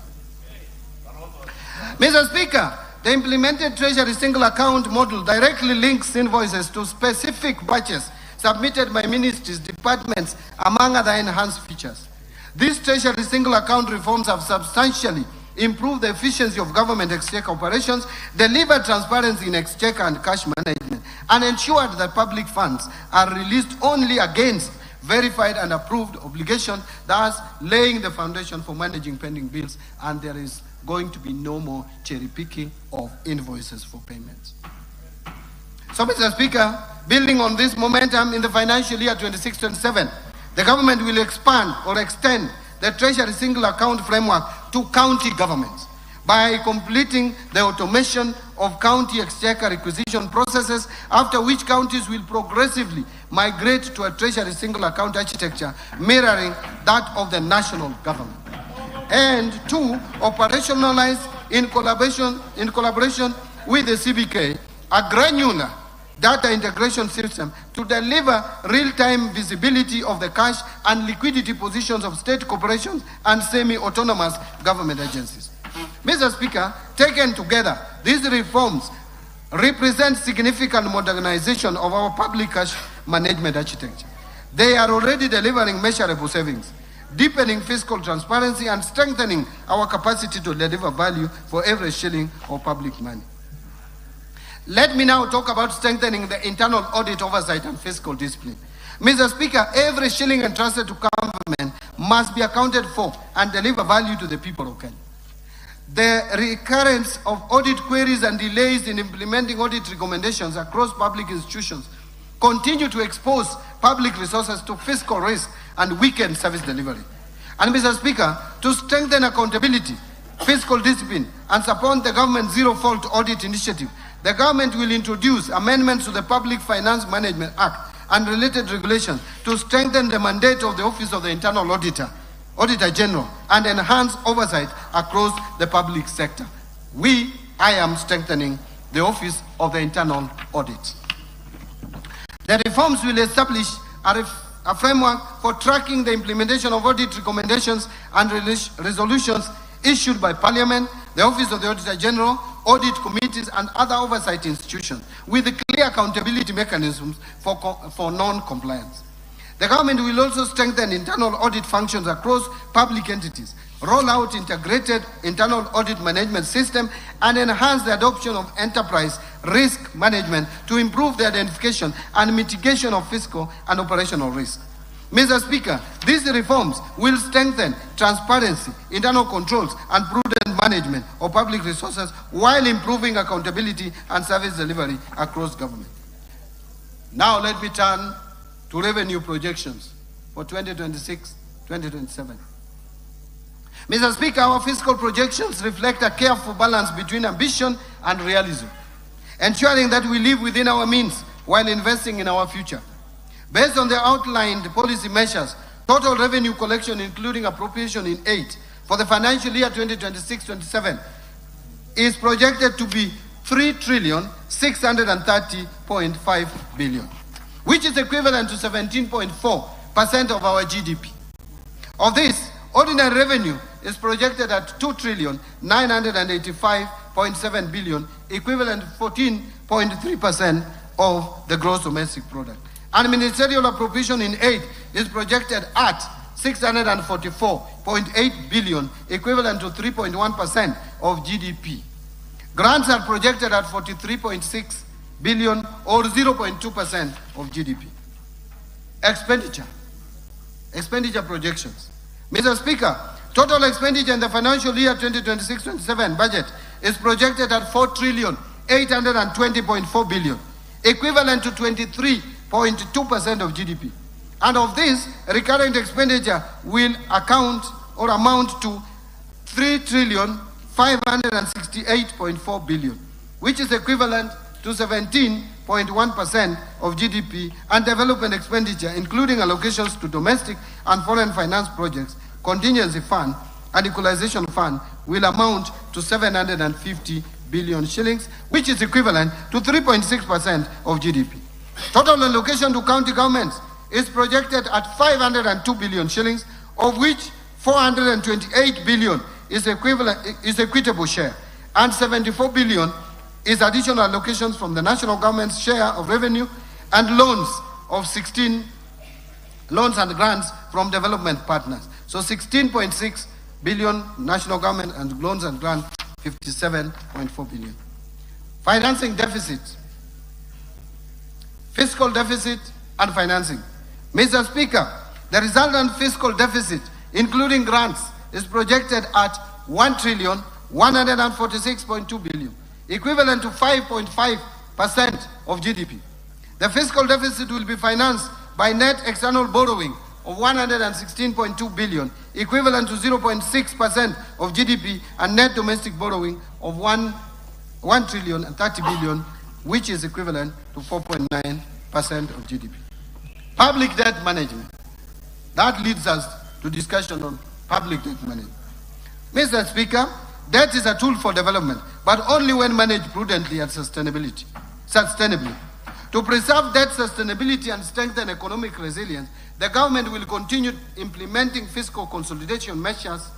Mr. Speaker, the implemented Treasury single account model directly links invoices to specific batches submitted by ministries, departments, among other enhanced features. These Treasury single account reforms have substantially improved the efficiency of government exchequer operations, delivered transparency in exchequer and cash management, and ensured that public funds are released only against verified and approved obligations, thus laying the foundation for managing pending bills, and there is going to be no more cherry picking of invoices for payments. So, Mr. Speaker, building on this momentum in the financial year 26-27, the government will expand or extend the Treasury single account framework to county governments by completing the automation of county exchequer requisition processes, after which counties will progressively migrate to a Treasury single account architecture mirroring that of the national government. And 2, operationalize in collaboration with the CBK a granular data integration system to deliver real-time visibility of the cash and liquidity positions of state corporations and semi-autonomous government agencies. Mr. Speaker, taken together, these reforms represent significant modernization of our public cash management architecture. They are already delivering measurable savings, deepening fiscal transparency, and strengthening our capacity to deliver value for every shilling of public money. Let me now talk about strengthening the internal audit oversight and fiscal discipline. Mr. Speaker, every shilling entrusted to government must be accounted for and deliver value to the people of Kenya. The recurrence of audit queries and delays in implementing audit recommendations across public institutions continue to expose public resources to fiscal risk and weaken service delivery. And Mr. Speaker, to strengthen accountability, fiscal discipline, and support the government's zero-fault audit initiative, the government will introduce amendments to the Public Finance Management Act and related regulations to strengthen the mandate of the Office of the Internal Auditor Auditor General and enhance oversight across the public sector. I am strengthening the Office of the Internal Audit. The reforms will establish a framework for tracking the implementation of audit recommendations and resolutions issued by Parliament, the Office of the Auditor General, audit committees, and other oversight institutions, with clear accountability mechanisms for non-compliance. The government will also strengthen internal audit functions across public entities, roll out integrated internal audit management system, and enhance the adoption of enterprise risk management to improve the identification and mitigation of fiscal and operational risk. Mr. Speaker, these reforms will strengthen transparency, internal controls, and prudent management of public resources while improving accountability and service delivery across government. Now let me turn to revenue projections for 2026-2027. Mr. Speaker, our fiscal projections reflect a careful balance between ambition and realism, ensuring that we live within our means while investing in our future. Based on the outlined policy measures, total revenue collection, including appropriation in aid, for the financial year 2026-27 is projected to be 3,630.5 billion, which is equivalent to 17.4% of our GDP. Of this, ordinary revenue is projected at 2,985.7 billion, equivalent to 14.3% of the gross domestic product. And ministerial appropriation in aid is projected at 644.8 billion, equivalent to 3.1% of GDP. Grants are projected at 43.6 billion, or 0.2% of GDP. Expenditure projections. Mr. Speaker, total expenditure in the financial year 2026-27 budget is projected at 4,820.4 billion, equivalent to 23.2% of GDP. And of this, recurrent expenditure will amount to 3,568.4 billion, which is equivalent to 17.1% of GDP, and development expenditure, including allocations to domestic and foreign finance projects, contingency fund, and equalization fund, will amount to 750 billion shillings, which is equivalent to 3.6% of GDP. Total allocation to county governments is projected at 502 billion shillings, of which 428 billion is equitable share, and 74 billion is additional allocations from the national government's share of revenue, and loans and grants from development partners. So 16.6 billion national government, and loans and grants 57.4 billion. Financing deficit, fiscal deficit and financing. Mr. Speaker, the resultant fiscal deficit, including grants, is projected at 1,146.2 billion, equivalent to 5.5% of GDP. The fiscal deficit will be financed by net external borrowing of 116.2 billion, equivalent to 0.6% of GDP, and net domestic borrowing of 1,030 billion, which is equivalent to 4.9% of GDP. Public debt management. That leads us to discussion on public debt management. Mr. Speaker, debt is a tool for development, but only when managed prudently and sustainably. To preserve debt sustainability and strengthen economic resilience, the government will continue implementing fiscal consolidation measures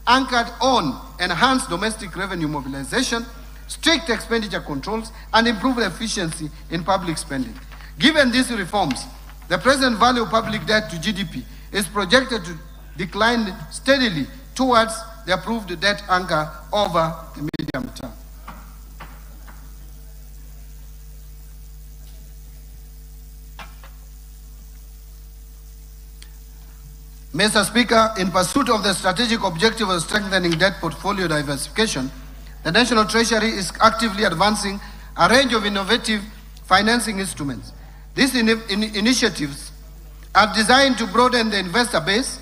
anchored on enhanced domestic revenue mobilization, strict expenditure controls, and improved efficiency in public spending. Given these reforms, the present value of public debt to GDP is projected to decline steadily towards the approved debt anchor over the medium term. Mr. Speaker, in pursuit of the strategic objective of strengthening debt portfolio diversification, the National Treasury is actively advancing a range of innovative financing instruments. These initiatives are designed to broaden the investor base,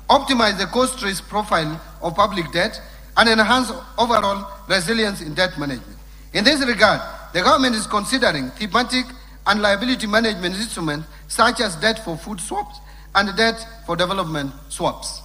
optimize the cost risk profile of public debt, and enhance overall resilience in debt management. In this regard, the government is considering thematic and liability management instruments such as debt for food swaps and debt for development swaps.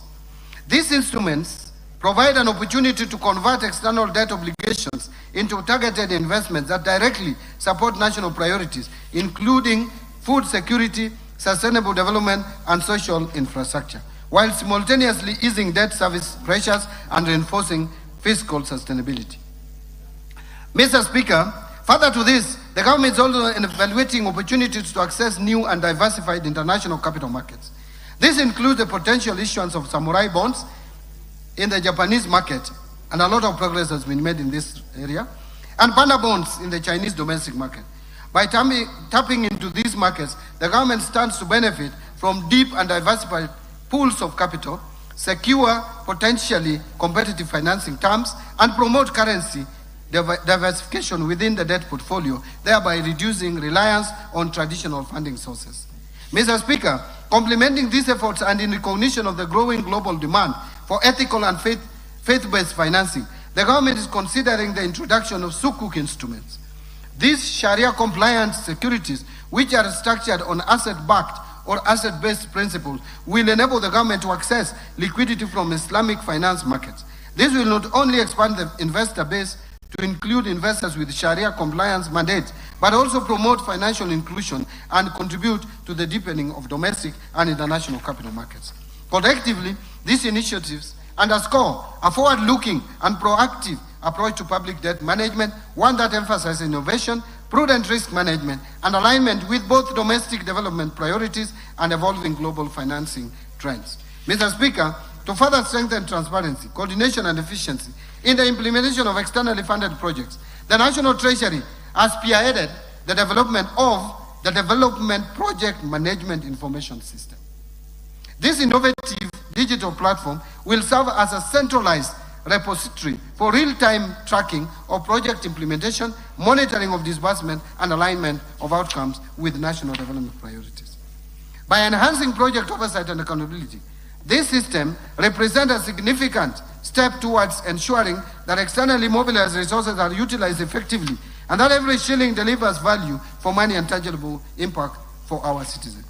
These instruments provide an opportunity to convert external debt obligations into targeted investments that directly support national priorities, including food security, sustainable development, and social infrastructure, while simultaneously easing debt service pressures and reinforcing fiscal sustainability. Mr. Speaker, further to this, the government is also evaluating opportunities to access new and diversified international capital markets. This includes the potential issuance of samurai bonds in the Japanese market, and a lot of progress has been made in this area, and panda bonds in the Chinese domestic market. By tapping into these markets, the government stands to benefit from deep and diversified pools of capital, secure potentially competitive financing terms, and promote currency diversification within the debt portfolio, thereby reducing reliance on traditional funding sources. Mr. Speaker, complementing these efforts and in recognition of the growing global demand for ethical and faith-based financing, the government is considering the introduction of sukuk instruments. These Sharia-compliant securities, which are structured on asset-backed or asset-based principles, will enable the government to access liquidity from Islamic finance markets. This will not only expand the investor base to include investors with Sharia compliance mandates, but also promote financial inclusion and contribute to the deepening of domestic and international capital markets. Collectively, these initiatives underscore a forward-looking and proactive approach to public debt management, one that emphasizes innovation, prudent risk management, and alignment with both domestic development priorities and evolving global financing trends. Mr. Speaker, to further strengthen transparency, coordination, and efficiency in the implementation of externally funded projects, the National Treasury has spearheaded the development of the Development Project Management Information System. This innovative digital platform will serve as a centralized repository for real-time tracking of project implementation, monitoring of disbursement, and alignment of outcomes with national development priorities. By enhancing project oversight and accountability, this system represents a significant step towards ensuring that externally mobilized resources are utilized effectively and that every shilling delivers value for money and tangible impact for our citizens.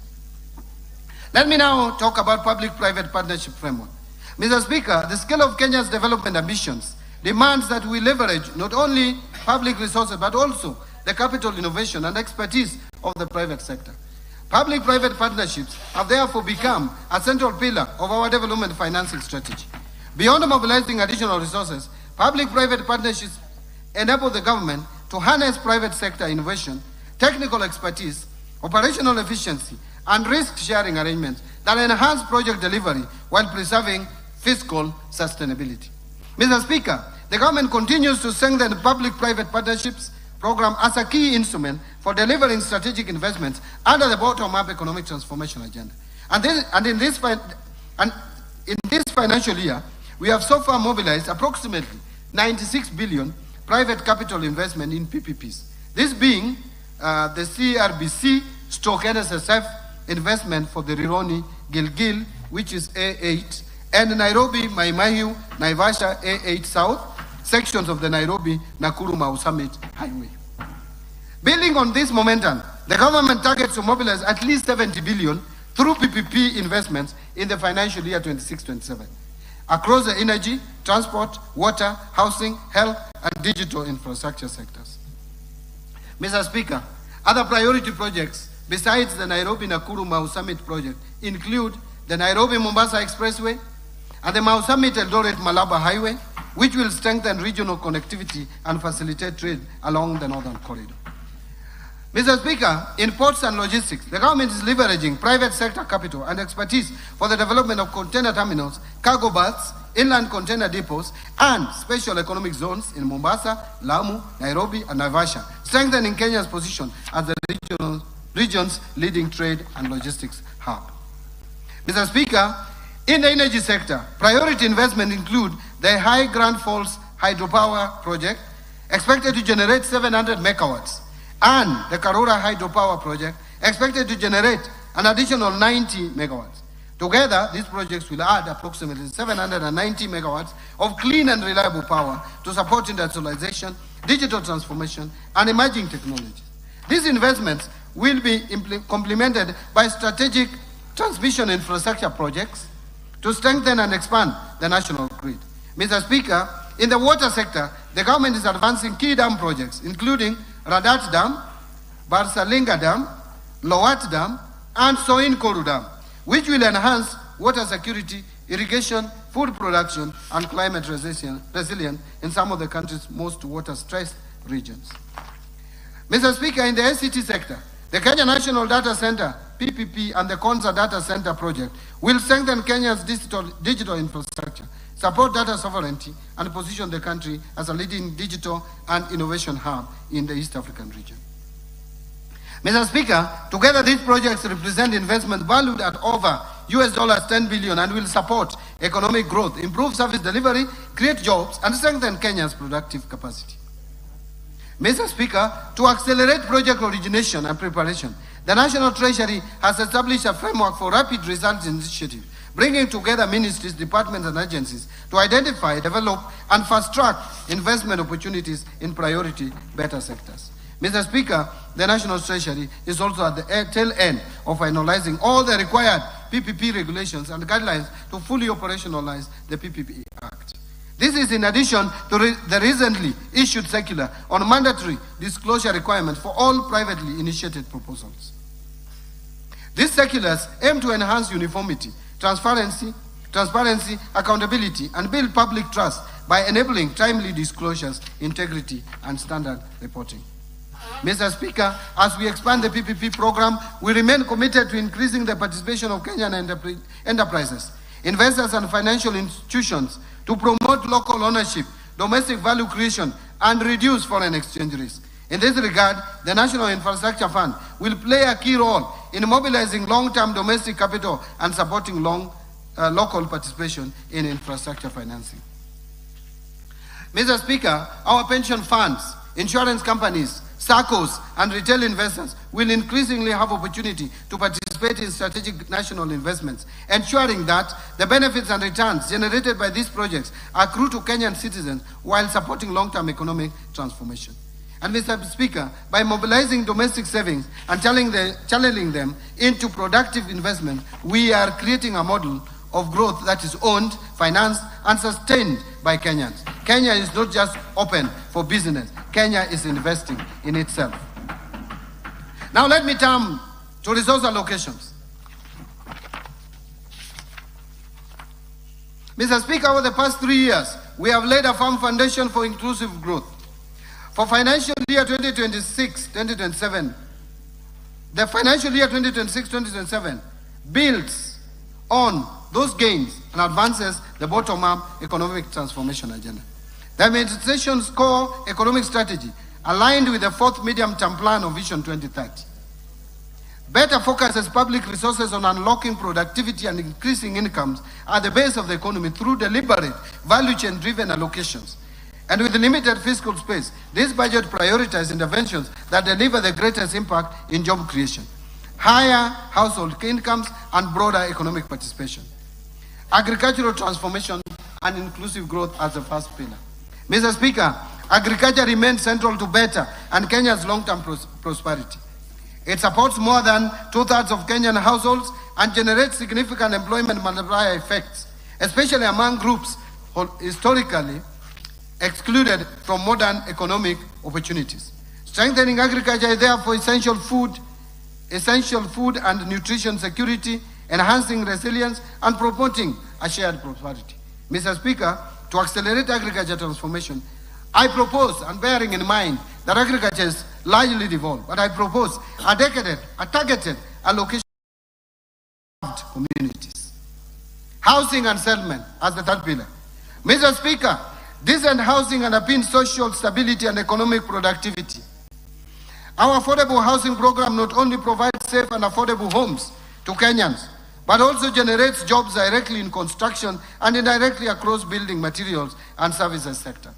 Let me now talk about public-private partnership framework. Mr. Speaker, the scale of Kenya's development ambitions demands that we leverage not only public resources but also the capital, innovation, and expertise of the private sector. Public-private partnerships have therefore become a central pillar of our development financing strategy. Beyond mobilizing additional resources, public-private partnerships enable the government to harness private sector innovation, technical expertise, operational efficiency, and risk-sharing arrangements that enhance project delivery while preserving fiscal sustainability. Mr. Speaker, the government continues to strengthen the public-private partnerships program as a key instrument for delivering strategic investments under the bottom-up economic transformation agenda. And in this financial year, we have so far mobilized approximately 96 billion private capital investment in PPPs. This being the CRBC/NSSF investment for the Rironi Gilgil, which is A8, and Nairobi Mai Naivasha A8 South, sections of the Nairobi-Nakuru Mau Summit Highway. Building on this momentum, the government targets to mobilize at least 70 billion through PPP investments in the financial year 26-27 across the energy, transport, water, housing, health, and digital infrastructure sectors. Mr. Speaker, other priority projects besides the Nairobi-Nakuru Mau Summit project include the Nairobi-Mombasa Expressway and the Mau Summit Eldoret-Malaba Highway, which will strengthen regional connectivity and facilitate trade along the northern corridor. Mr. Speaker, in ports and logistics, the government is leveraging private sector capital and expertise for the development of container terminals, cargo berths, inland container depots, and special economic zones in Mombasa, Lamu, Nairobi, and Naivasha, strengthening Kenya's position as the region's leading trade and logistics hub. Mr. Speaker, in the energy sector, priority investment include the High Grand Falls hydropower project, expected to generate 700 megawatts, and the Karura hydropower project, expected to generate an additional 90 megawatts. Together, these projects will add approximately 790 megawatts of clean and reliable power to support industrialization, digital transformation, and emerging technologies. These investments will be complemented by strategic transmission infrastructure projects to strengthen and expand the national grid. Mr. Speaker, in the water sector, the government is advancing key dam projects, including Radat Dam, Barsalinga Dam, Lowat Dam, and Soin Koru Dam, which will enhance water security, irrigation, food production, and climate resilience in some of the country's most water-stressed regions. Mr. Speaker, in the ICT sector, the Kenya National Data Center, PPP, and the Konza Data Center project will strengthen Kenya's digital infrastructure, support data sovereignty, and position the country as a leading digital and innovation hub in the East African region. Mr. Speaker, together these projects represent investment valued at over $10 billion and will support economic growth, improve service delivery, create jobs, and strengthen Kenya's productive capacity. Mr. Speaker, to accelerate project origination and preparation, the National Treasury has established a framework for rapid results initiative, bringing together ministries, departments, and agencies to identify, develop, and fast-track investment opportunities in priority beta sectors. Mr. Speaker, the National Treasury is also at the tail end of finalizing all the required PPP regulations and guidelines to fully operationalize the PPP Act. This is in addition to the recently issued circular on mandatory disclosure requirements for all privately initiated proposals. These circulars aim to enhance uniformity, transparency, accountability, and build public trust by enabling timely disclosures, integrity, and standard reporting. Mr. Speaker, as we expand the PPP program, we remain committed to increasing the participation of Kenyan enterprises, investors, and financial institutions to promote local ownership, domestic value creation, and reduce foreign exchange risk. In this regard, the National Infrastructure Fund will play a key role in mobilizing long-term domestic capital and supporting local participation in infrastructure financing. Mr. Speaker, our pension funds, insurance companies, SACCOs, and retail investors will increasingly have opportunity to participate in strategic national investments, ensuring that the benefits and returns generated by these projects accrue to Kenyan citizens while supporting long-term economic transformation. And Mr. Speaker, by mobilizing domestic savings and channeling them into productive investment, we are creating a model of growth that is owned, financed, and sustained by Kenyans. Kenya is not just open for business. Kenya is investing in itself. Now let me turn to resource allocations. Mr. Speaker, over the past 3 years, we have laid a firm foundation for inclusive growth. For financial year 2026-2027, the financial year 2026-2027 builds on those gains and advances the bottom-up economic transformation agenda. The administration's core economic strategy aligned with the fourth medium-term plan of Vision 2030. Better focuses public resources on unlocking productivity and increasing incomes at the base of the economy through deliberate, value chain-driven allocations. And with limited fiscal space, this budget prioritizes interventions that deliver the greatest impact in job creation, higher household incomes, and broader economic participation. Agricultural transformation and inclusive growth as the first pillar. Mr. Speaker, agriculture remains central to better and Kenya's long-term prosperity. It supports more than 2/3 of Kenyan households and generates significant employment multiplier effects, especially among groups historically excluded from modern economic opportunities. Strengthening agriculture is therefore essential food and nutrition security, enhancing resilience, and promoting a shared prosperity. Mr. Speaker, to accelerate agriculture transformation, I propose, and bearing in mind that agriculture is largely devolved, but I propose a targeted allocation of communities. Housing and settlement as the third pillar. Mr. Speaker, decent housing underpins social stability and economic productivity. Our affordable housing program not only provides safe and affordable homes to Kenyans, but also generates jobs directly in construction and indirectly across building materials and services sector.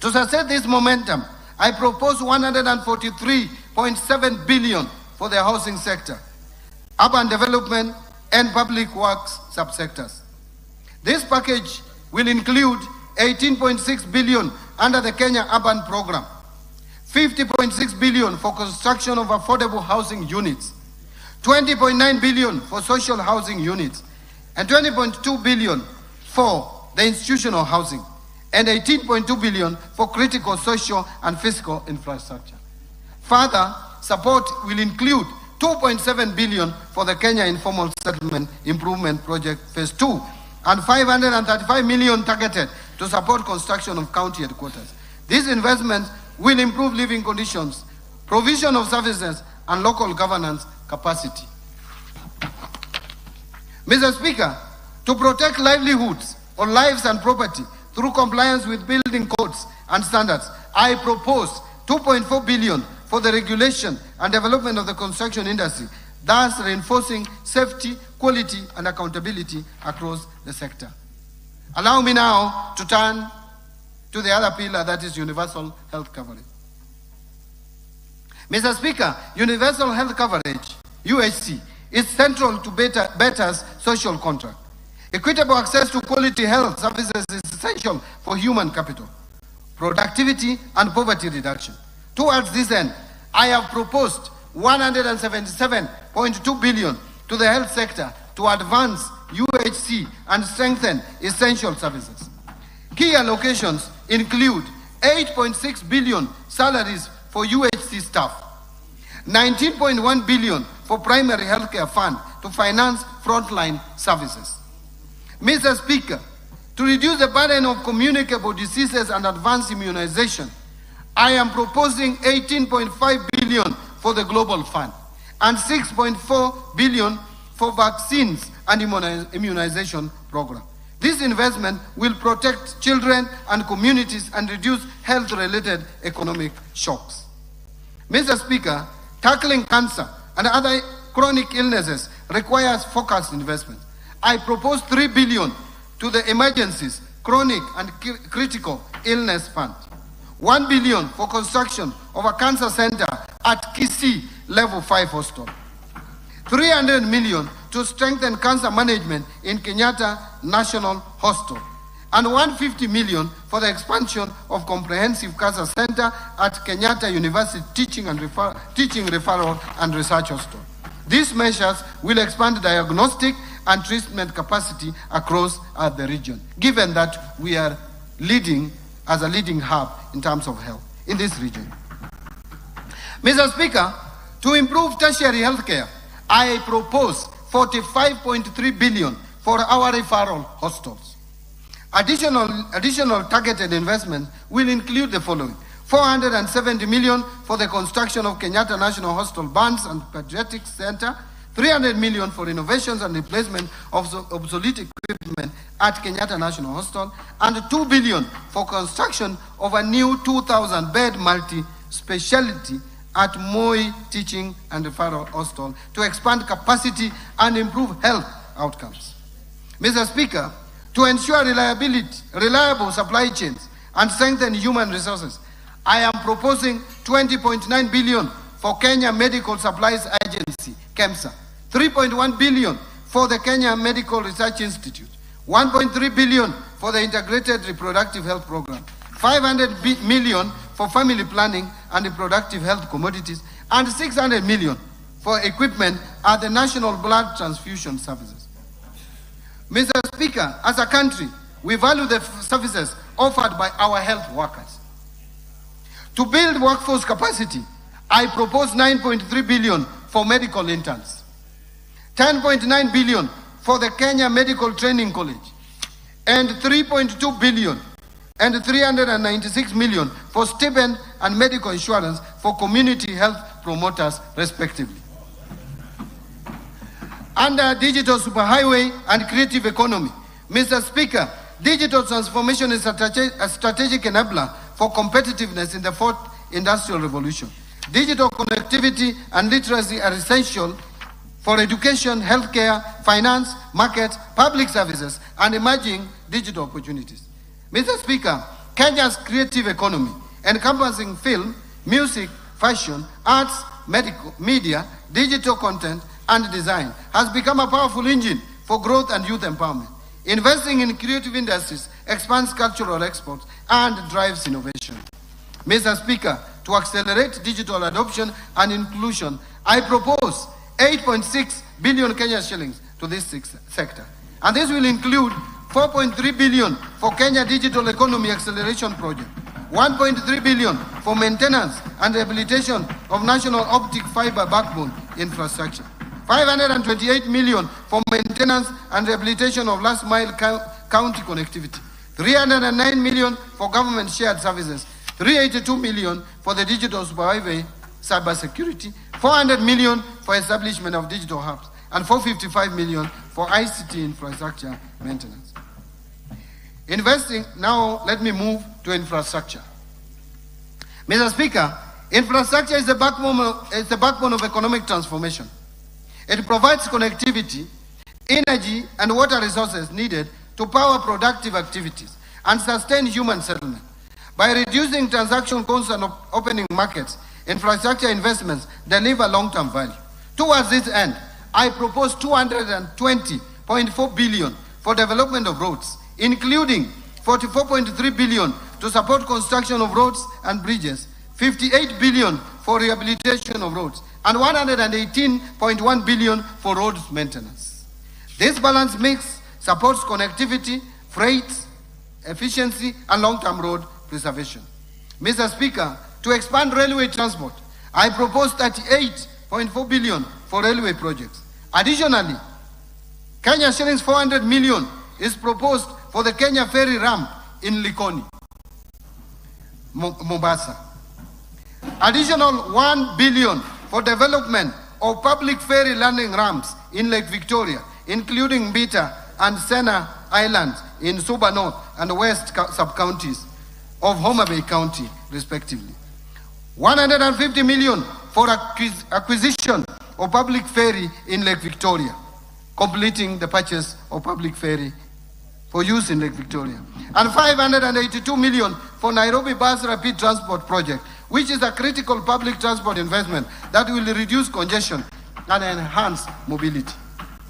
To sustain this momentum, I propose 143.7 billion for the housing sector, urban development, and public works subsectors. This package will include 18.6 billion under the Kenya Urban Program, 50.6 billion for construction of affordable housing units, 20.9 billion for social housing units, and 20.2 billion for the institutional housing, and 18.2 billion for critical social and physical infrastructure. Further, support will include 2.7 billion for the Kenya Informal Settlement Improvement Project Phase 2 and 535 million targeted to support construction of county headquarters. These investments will improve living conditions, provision of services, and local governance capacity. Mr. Speaker, to protect livelihoods or lives and property through compliance with building codes and standards, I propose 2.4 billion for the regulation and development of the construction industry, thus reinforcing safety, quality, and accountability across the sector. Allow me now to turn to the other pillar, that is universal health coverage. Mr. Speaker, universal health coverage, UHC, is central to better's social contract. Equitable access to quality health services is essential for human capital, productivity, and poverty reduction. Towards this end, I have proposed 177.2 billion to the health sector to advance UHC and strengthen essential services. Key allocations include 8.6 billion salaries for UHC staff, 19.1 billion for primary healthcare fund to finance frontline services. Mr. Speaker, to reduce the burden of communicable diseases and advance immunization, I am proposing 18.5 billion for the Global Fund and 6.4 billion for vaccines and immunization program. This investment will protect children and communities and reduce health-related economic shocks. Mr. Speaker, tackling cancer and other chronic illnesses requires focused investment. I propose 3 billion to the Emergencies, Chronic and Critical Illness Fund, 1 billion for construction of a cancer center at Kisii Level 5 Hospital, 300 million to strengthen cancer management in Kenyatta National Hospital, and 150 million for the expansion of Comprehensive Cancer Center at Kenyatta University Teaching Referral and Research Hospital. These measures will expand diagnostic and treatment capacity across the region, given that we are leading as a leading hub in terms of health in this region. Mr. Speaker, to improve tertiary healthcare, I propose 45.3 billion for our referral hospitals. Additional targeted investment will include the following: 470 million for the construction of Kenyatta National Hospital Burns and Pediatrics Center, 300 million for innovations and replacement of obsolete equipment at Kenyatta National Hospital, and 2 billion for construction of a new 2,000-bed multi-speciality at Moi Teaching and Referral Hospital to expand capacity and improve health outcomes. Mr. Speaker, to ensure reliable supply chains and strengthen human resources, I am proposing 20.9 billion for Kenya Medical Supplies Agency, KEMSA, 3.1 billion for the Kenya Medical Research Institute, 1.3 billion for the Integrated Reproductive Health Program, 500 million for family planning and reproductive health commodities, and 600 million for equipment at the National Blood Transfusion Services. Mr. Speaker, as a country, we value the services offered by our health workers. To build workforce capacity, I propose 9.3 billion for medical interns, 10.9 billion for the Kenya Medical Training College, and 3.2 billion and 396 million for stipend and medical insurance for community health promoters, respectively. Under digital superhighway and creative economy, Mr. Speaker, digital transformation is a strategic enabler for competitiveness in the fourth industrial revolution. Digital connectivity and literacy are essential for education, healthcare, finance, markets, public services, and emerging digital opportunities. Mr. Speaker, Kenya's creative economy, encompassing film, music, fashion, arts, medical, media, digital content, and design, has become a powerful engine for growth and youth empowerment. Investing in creative industries expands cultural exports and drives innovation. Mr. Speaker, to accelerate digital adoption and inclusion, I propose 8.6 billion Kenya shillings to this sector. And this will include 4.3 billion for Kenya Digital Economy Acceleration Project, 1.3 billion for maintenance and rehabilitation of national optic fiber backbone infrastructure, 528 million for maintenance and rehabilitation of last mile county connectivity, 309 million for government shared services, 382 million for the digital superhighway cybersecurity, 400 million for establishment of digital hubs, and 455 million for ICT infrastructure maintenance. Now let me move to infrastructure. Mr. Speaker, infrastructure is the backbone of economic transformation. It provides connectivity, energy, and water resources needed to power productive activities and sustain human settlement. By reducing transaction costs and opening markets, infrastructure investments deliver long-term value. Towards this end, I propose 220.4 billion for development of roads, including 44.3 billion to support construction of roads and bridges, 58 billion for rehabilitation of roads, and 118.1 billion for roads maintenance. This balanced mix supports connectivity, freight, efficiency, and long-term road preservation. Mr. Speaker, to expand railway transport, I propose 38.4 billion for railway projects. Additionally, Kenya shillings 400 million is proposed for the Kenya ferry ramp in Likoni, Mombasa. Additional 1 billion for development of public ferry landing ramps in Lake Victoria, including Mbita and Sena Islands in Suba North and West sub-counties of Homa Bay County, respectively. 150 million for acquisition of public ferry in Lake Victoria, completing the purchase of public ferry for use in Lake Victoria. And 582 million for Nairobi Bus Rapid Transport Project, which is a critical public transport investment that will reduce congestion and enhance mobility.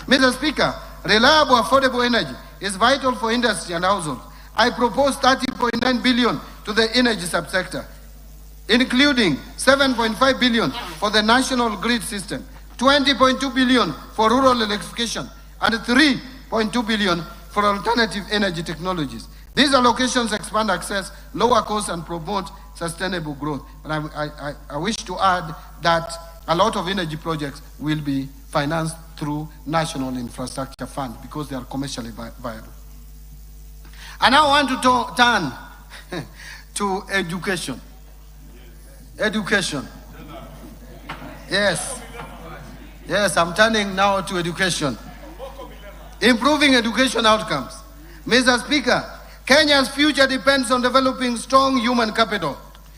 Mr. Speaker, reliable, affordable energy is vital for industry and households. I propose 30.9 billion to the energy subsector, including 7.5 billion for the national grid system, 20.2 billion for rural electrification, and 3.2 billion for alternative energy technologies. These allocations expand access, lower costs, and promote sustainable growth. But I wish to add that a lot of energy projects will be financed through National Infrastructure Fund because they are commercially viable. And I want to turn to education. Education. Yes. Yes, I'm turning now to education. Improving education outcomes. Mr. Speaker, Kenya's future depends on developing strong human capital.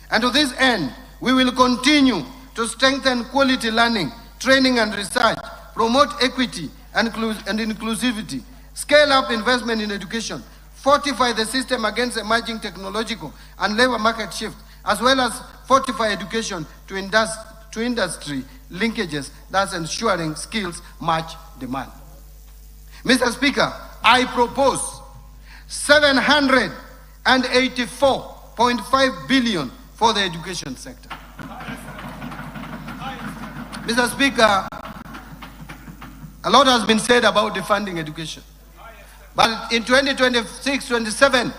And to this end, we will continue to strengthen quality learning, training and research, promote equity and inclusivity, scale up investment in education, fortify the system against emerging technological and labor market shift, as well as fortify education to industry linkages, thus ensuring skills match demand. Mr. Speaker, I propose 784.5 billion for the education sector. Mr. Speaker, a lot has been said about defunding education. But in 2026-27,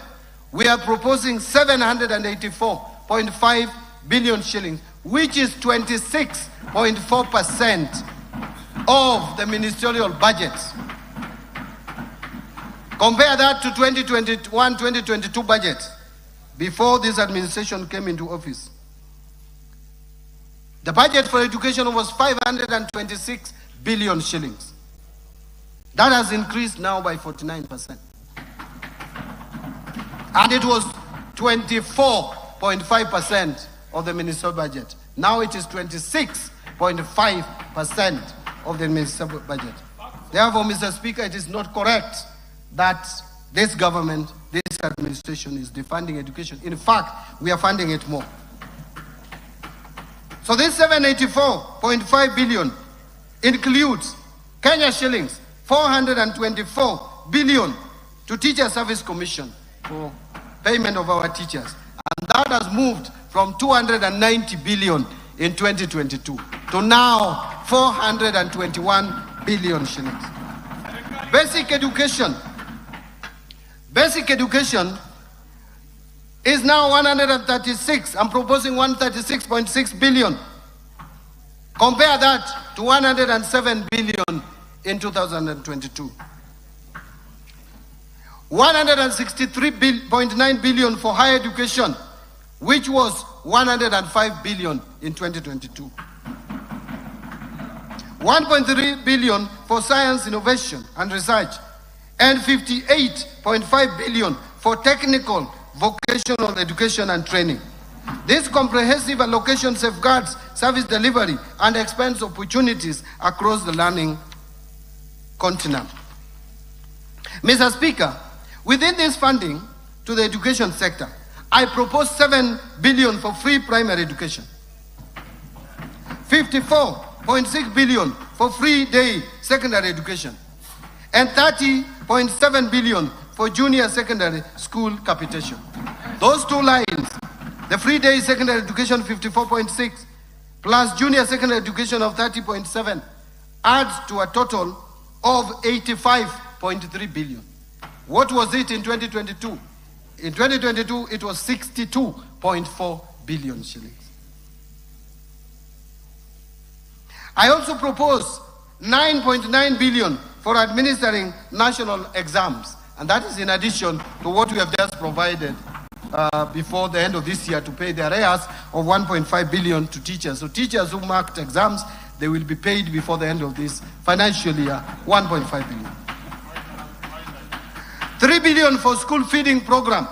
we are proposing 784.5 billion shillings, which is 26.4% of the ministerial budget. Compare that to 2021-2022 budget, before this administration came into office. The budget for education was 526 billion shillings. That has increased now by 49%. And it was 24.5% of the ministerial budget. Now it is 26.5% of the ministerial budget. Therefore, Mr. Speaker, it is not correct that this government, this administration is defunding education. In fact, we are funding it more. So this 784.5 billion includes Kenya shillings 424 billion to Teacher Service Commission for payment of our teachers. And that has moved from 290 billion in 2022 to now 421 billion shillings. Basic education. Basic education is now 136. I'm proposing 136.6 billion. Compare that to 107 billion in 2022. 163.9 billion for higher education, which was 105 billion in 2022. 1.3 billion for science, innovation and research, and 58.5 billion for technical, vocational education and training. This comprehensive allocation safeguards service delivery and expands opportunities across the learning continent. Mr. Speaker, within this funding to the education sector, I propose 7 billion for free primary education, 54.6 billion for free day secondary education, and 30.7 billion for junior secondary school capitation. Those two lines, the free day secondary education 54.6 plus junior secondary education of 30.7 adds to a total of 85.3 billion. What was it in 2022? In 2022, it was 62.4 billion shillings. I also propose 9.9 billion for administering national exams, and that is in addition to what we have just provided before the end of this year to pay the arrears of 1.5 billion to teachers. So teachers who marked exams, they will be paid before the end of this financial year, 1.5 billion. 3 billion for school feeding program.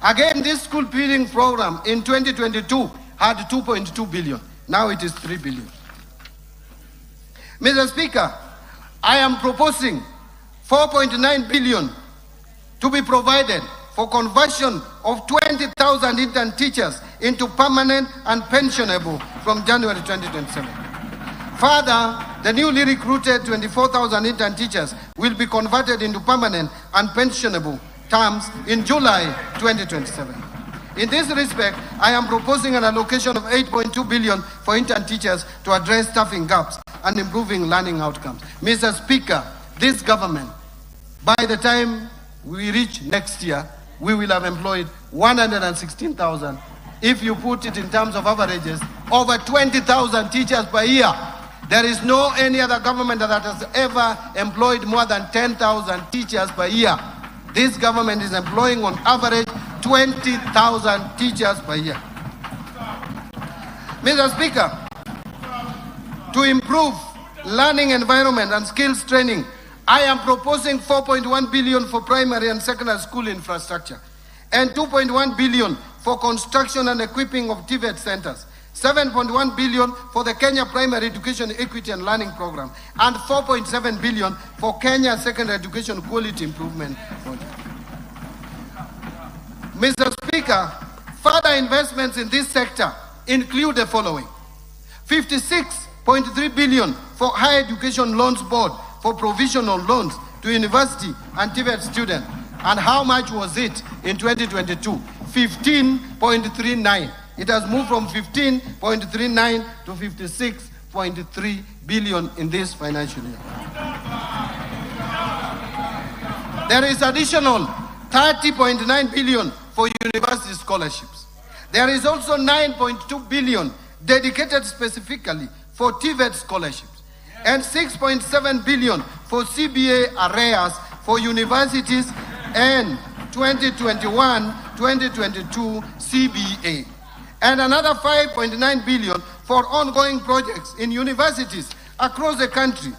Again, this school feeding program in 2022 had 2.2 billion. Now it is 3 billion. Mr. Speaker, I am proposing 4.9 billion to be provided for conversion of 20,000 intern teachers into permanent and pensionable from January 2027. Further, the newly recruited 24,000 intern teachers will be converted into permanent and pensionable terms in July 2027. In this respect, I am proposing an allocation of 8.2 billion for intern teachers to address staffing gaps and improving learning outcomes. Mr. Speaker, this government, by the time we reach next year, we will have employed 116,000. If you put it in terms of averages, over 20,000 teachers per year. There is no any other government that has ever employed more than 10,000 teachers per year. This government is employing on average 20,000 teachers per year. Mr. Speaker, to improve learning environment and skills training, I am proposing 4.1 billion for primary and secondary school infrastructure and 2.1 billion for construction and equipping of TVET centers, 7.1 billion for the Kenya Primary Education Equity and Learning Program, and 4.7 billion for Kenya Secondary Education Quality Improvement Project. Mr. Speaker, further investments in this sector include the following: 56.3 billion for Higher Education Loans Board for provisional loans to university and TVET students. And how much was it in 2022? 15.39. It has moved from 15.39 to 56.3 billion in this financial year. There is additional 30.9 billion for university scholarships. There is also 9.2 billion dedicated specifically for TVET scholarships, and 6.7 billion for CBA arrears for universities and 2021-2022 CBA, and another 5.9 billion for ongoing projects in universities across the country,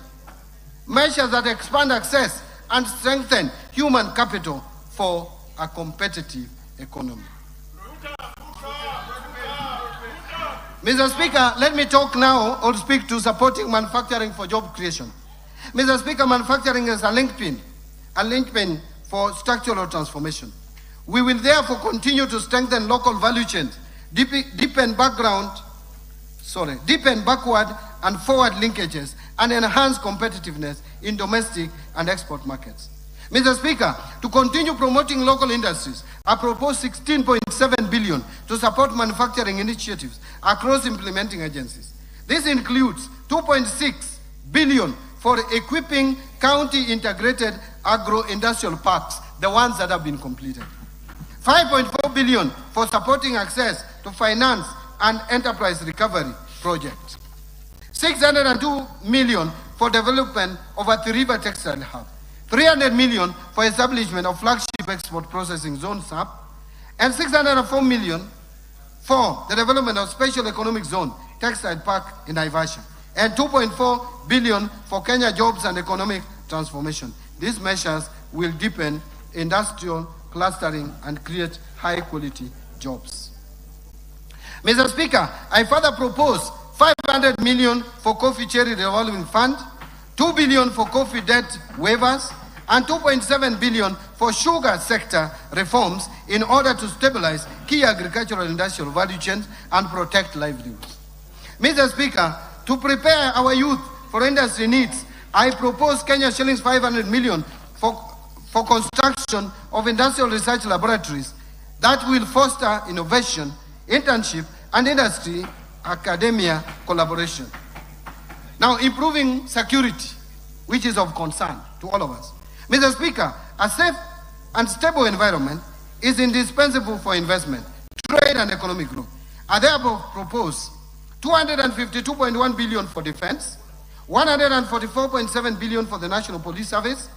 measures that expand access and strengthen human capital for a competitive economy. Mr. Speaker, let me talk now or speak to supporting manufacturing for job creation. Mr. Speaker, manufacturing is a linchpin for structural transformation. We will therefore continue to strengthen local value chains, deepen backward and forward linkages, and enhance competitiveness in domestic and export markets. Mr. Speaker, to continue promoting local industries, I propose 16.7 billion to support manufacturing initiatives across implementing agencies. This includes 2.6 billion for equipping county integrated agro-industrial parks, the ones that have been completed. 5.4 billion for supporting access to finance and enterprise recovery projects. 602 million for development of a three-river textile hub. 300 million for establishment of flagship export processing zone (SAP), and 604 million for the development of special economic zone textile park in Naivasha, and 2.4 billion for Kenya jobs and economic transformation. These measures will deepen industrial clustering and create high-quality jobs. Mr. Speaker, I further propose 500 million for Coffee Cherry Revolving Fund, 2 billion for coffee debt waivers, and 2.7 billion for sugar sector reforms in order to stabilize key agricultural industrial value chains and protect livelihoods. Mr. Speaker, to prepare our youth for industry needs, I propose Kenya shillings 500 million for construction of industrial research laboratories that will foster innovation, internship, and industry academia collaboration. Now, improving security, which is of concern to all of us. Mr. Speaker, a safe and stable environment is indispensable for investment, trade, and economic growth. I therefore propose 252.1 billion for defense, 144.7 billion for the National Police Service,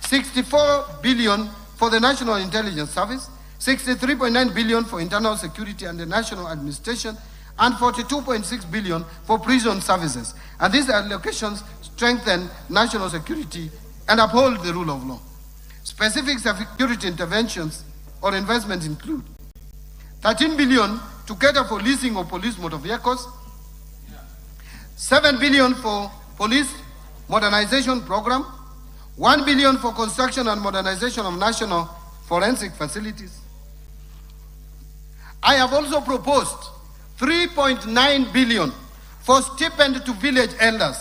64 billion for the National Intelligence Service, 63.9 billion for internal security and the national administration, and 42.6 billion for prison services. And these allocations strengthen national security and uphold the rule of law. Specific security interventions or investments include 13 billion to cater for leasing of police motor vehicles, 7 billion for police modernization program, 1 billion for construction and modernization of national forensic facilities. I have also proposed 3.9 billion for stipend to village elders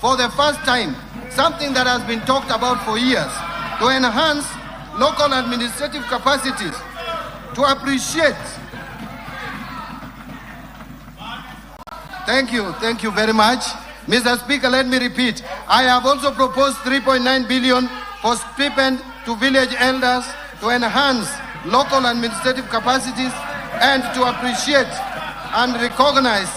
for the first time, something that has been talked about for years, to enhance local administrative capacities, to appreciate. Thank you very much. Mr. Speaker, let me repeat. I have also proposed 3.9 billion for stipend to village elders to enhance local administrative capacities and to appreciate and recognize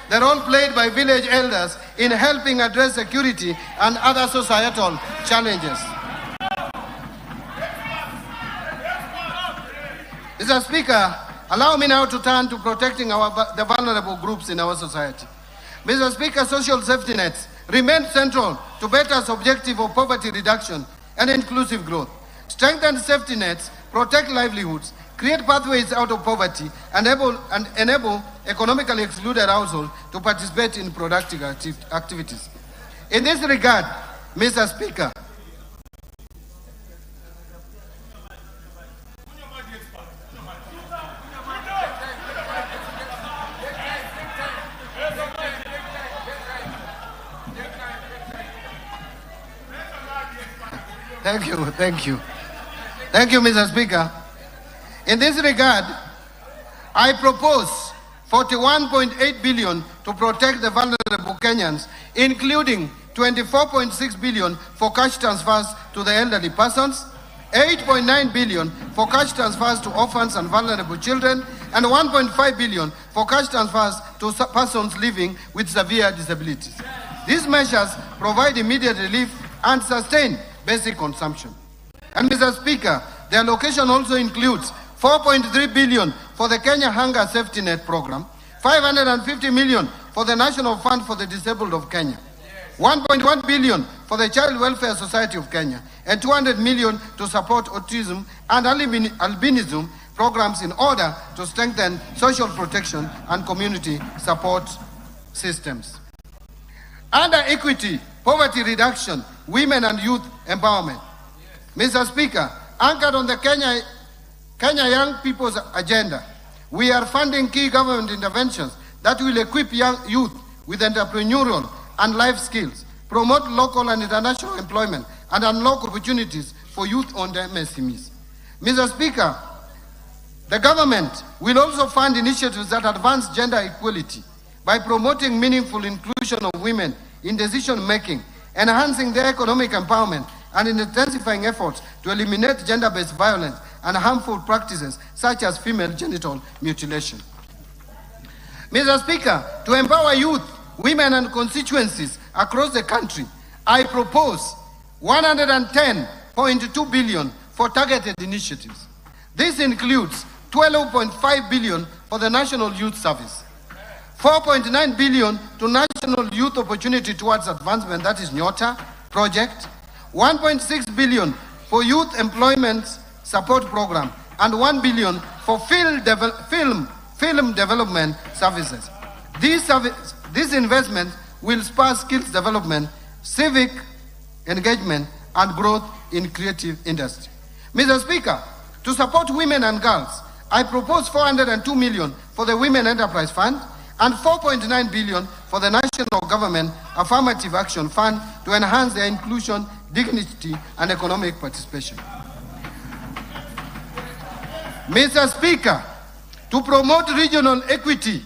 the role played by village elders in helping address security and other societal challenges. Mr. Speaker, allow me now to turn to protecting the vulnerable groups in our society. Mr. Speaker, social safety nets remain central to BETA's objective of poverty reduction and inclusive growth. Strengthen safety nets, protect livelihoods, create pathways out of poverty, and enable economically excluded households to participate in productive activities. In this regard, Mr. Speaker, Thank you, Mr. Speaker. In this regard, I propose 41.8 billion to protect the vulnerable Kenyans, including 24.6 billion for cash transfers to the elderly persons, 8.9 billion for cash transfers to orphans and vulnerable children, and 1.5 billion for cash transfers to persons living with severe disabilities. These measures provide immediate relief and sustain basic consumption. And Mr. Speaker, the allocation also includes 4.3 billion for the Kenya Hunger Safety Net Program, 550 million for the National Fund for the Disabled of Kenya, 1.1 billion for the Child Welfare Society of Kenya, and 200 million to support autism and albinism programs in order to strengthen social protection and community support systems. Under equity, poverty reduction, women and youth empowerment. Mr. Speaker, anchored on the Kenya Young People's Agenda, we are funding key government interventions that will equip young youth with entrepreneurial and life skills, promote local and international employment, and unlock opportunities for youth-owned MSMEs. Mr. Speaker, The government will also fund initiatives that advance gender equality by promoting meaningful inclusion of women in decision-making, enhancing their economic empowerment, and intensifying efforts to eliminate gender-based violence and harmful practices such as female genital mutilation. Mr. Speaker, to empower youth, women, and constituencies across the country, I propose 110.2 billion for targeted initiatives. This includes 12.5 billion for the National Youth Service, 4.9 billion to National Youth Opportunity Towards Advancement, that is NYOTA project, 1.6 billion for Youth Employment Support Program, and 1 billion for film development services. These investments will spur skills development, civic engagement, and growth in creative industry. Mr. Speaker, to support women and girls, I propose 402 million for the Women Enterprise Fund and 4.9 billion for the National Government Affirmative Action Fund to enhance their inclusion, dignity, and economic participation. Mr. Speaker, to promote regional equity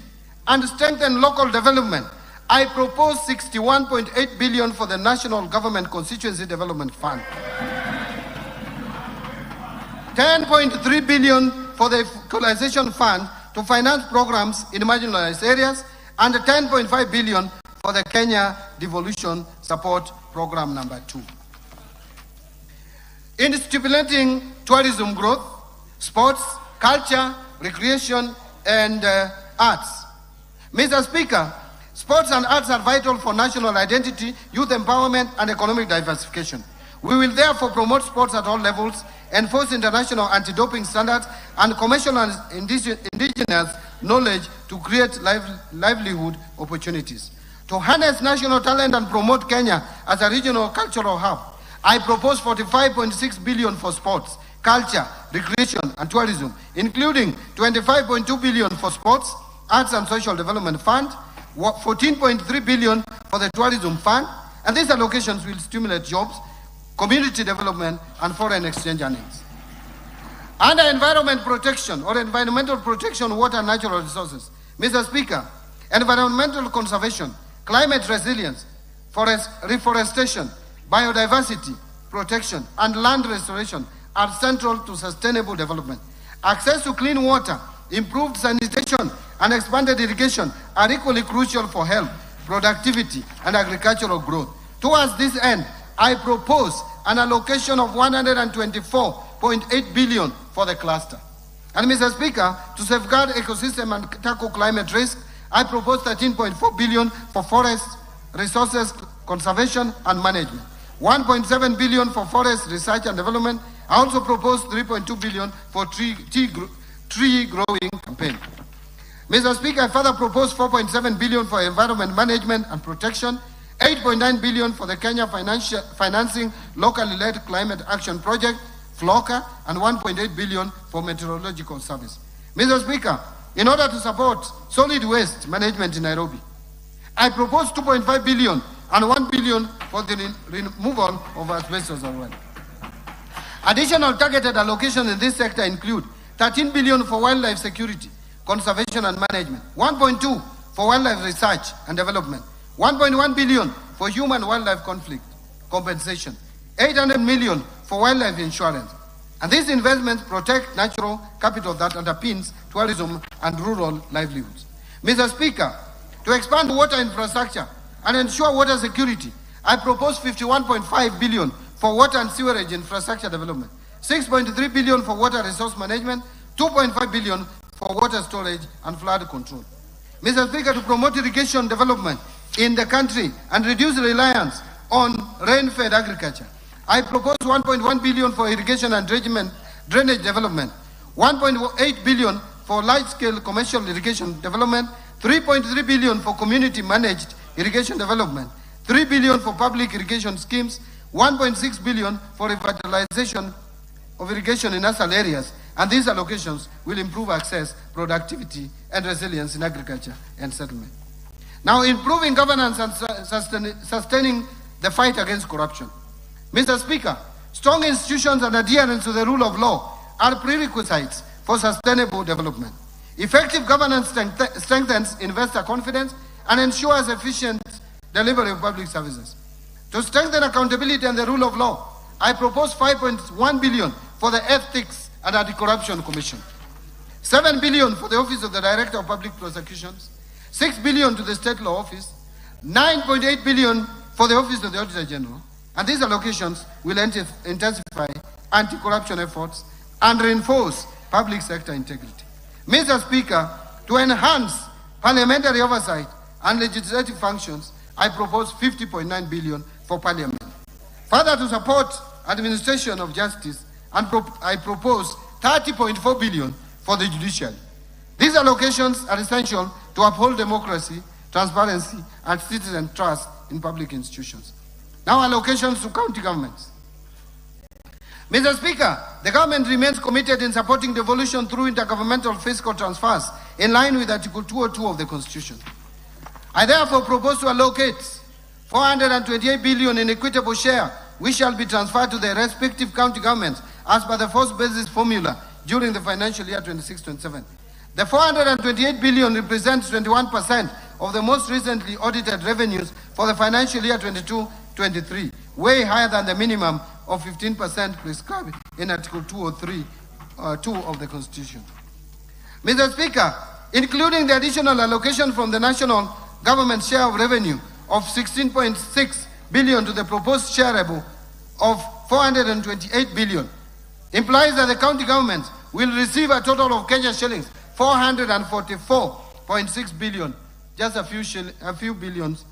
and strengthen local development, I propose 61.8 billion for the National Government Constituency Development Fund, 10.3 billion for the Equalization Fund to finance programs in marginalized areas, and 10.5 billion for the Kenya Devolution Support Program number 2. In stimulating tourism growth, sports, culture, recreation, and arts. Mr. Speaker, sports and arts are vital for national identity, youth empowerment, and economic diversification. We will therefore promote sports at all levels, enforce international anti-doping standards, and commercial and indigenous knowledge to create livelihood opportunities. To harness national talent and promote Kenya as a regional cultural hub, I propose 45.6 billion for sports, culture, recreation, and tourism, including 25.2 billion for sports, arts and social development fund, 14.3 billion for the tourism fund, and these allocations will stimulate jobs, community development, and foreign exchange earnings. Under environment protection or environmental protection, water and natural resources, Mr. Speaker, environmental conservation, climate resilience, forest reforestation, biodiversity protection, and land restoration are central to sustainable development. Access to clean water, improved sanitation, and expanded irrigation are equally crucial for health, productivity, and agricultural growth. Towards this end, I propose an allocation of 124.8 billion for the cluster. And Mr. Speaker, to safeguard ecosystem and tackle climate risk, I propose 13.4 billion for forest resources conservation and management, 1.7 billion for forest research and development. I also propose 3.2 billion for tree growing campaign. Mr. Speaker, I further propose 4.7 billion for environment management and protection, 8.9 billion for the Kenya Financing Locally Led Climate Action Project, FLOCA, and 1.8 billion for meteorological service. Mr. Speaker, in order to support solid waste management in Nairobi, I propose 2.5 billion and 1 billion for the removal of asbestos as well. Additional targeted allocations in this sector include 13 billion for wildlife security, conservation and management, 1.2 for wildlife research and development, 1.1 billion for human wildlife conflict compensation, 800 million for wildlife insurance. And these investments protect natural capital that underpins tourism and rural livelihoods. Mr. Speaker, to expand water infrastructure and ensure water security, I propose 51.5 billion for water and sewerage infrastructure development, 6.3 billion for water resource management, 2.5 billion for water storage and flood control. Mr. Speaker, to promote irrigation development in the country and reduce reliance on rain-fed agriculture, I propose 1.1 billion for irrigation and drainage development, 1.8 billion for large-scale commercial irrigation development, 3.3 billion for community-managed irrigation development, 3 billion for public irrigation schemes, 1.6 billion for revitalization of irrigation in rural areas, and these allocations will improve access, productivity, and resilience in agriculture and settlement. Now, improving governance and sustaining the fight against corruption. Mr. Speaker, strong institutions and adherence to the rule of law are prerequisites for for sustainable development. Effective governance strengthens investor confidence and ensures efficient delivery of public services. To strengthen accountability and the rule of law, I propose 5.1 billion for the Ethics and Anti-Corruption Commission, 7 billion for the Office of the Director of Public Prosecutions, 6 billion to the State Law Office, 9.8 billion for the Office of the Auditor General, and these allocations will intensify anti-corruption efforts and reinforce public sector integrity. Mr. Speaker, to enhance parliamentary oversight and legislative functions, I propose 50.9 billion for Parliament. Further, to support administration of justice, I propose 30.4 billion for the judiciary. These allocations are essential to uphold democracy, transparency, and citizen trust in public institutions. Now, allocations to county governments. Mr. Speaker, the government remains committed in supporting devolution through intergovernmental fiscal transfers in line with Article 202 of the Constitution. I therefore propose to allocate 428 billion in equitable share, which shall be transferred to the respective county governments as per the first basis formula during the financial year 26-27. The 428 billion represents 21% of the most recently audited revenues for the financial year 22-23, way higher than the minimum of 15% prescribed in Article 203 2 of the Constitution. Mr. Speaker, including the additional allocation from the national government share of revenue of 16.6 billion to the proposed shareable of 428 billion, implies that the county governments will receive a total of Kenya shillings 444.6 billion, just a few billions,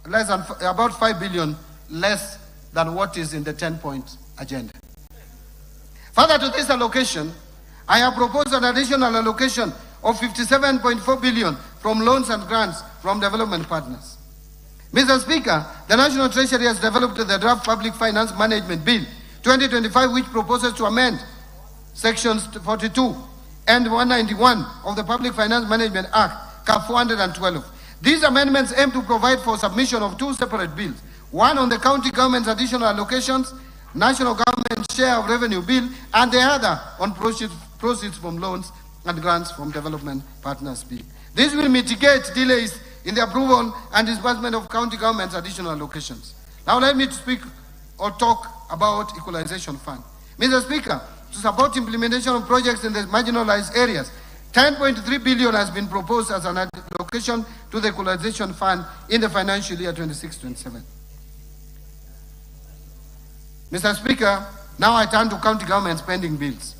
less than about 5 billion less than what is in the 10-point agenda. Further to this allocation, I have proposed an additional allocation of 57.4 billion from loans and grants from development partners. Mr. Speaker, the National Treasury has developed the draft Public Finance Management Bill 2025, which proposes to amend Sections 42 and 191 of the Public Finance Management Act, Cap 412. These amendments aim to provide for submission of two separate bills, one on the county government's additional allocations, national government share of revenue bill, and the other on proceeds from loans and grants from development partners bill. This will mitigate delays in the approval and disbursement of county government's additional allocations. Now let me speak or talk about equalization fund. Mr. Speaker, to support implementation of projects in the marginalized areas, 10.3 billion has been proposed as an allocation to the equalization fund in the financial year 26-27. Mr. Speaker, now I turn to county government pending bills.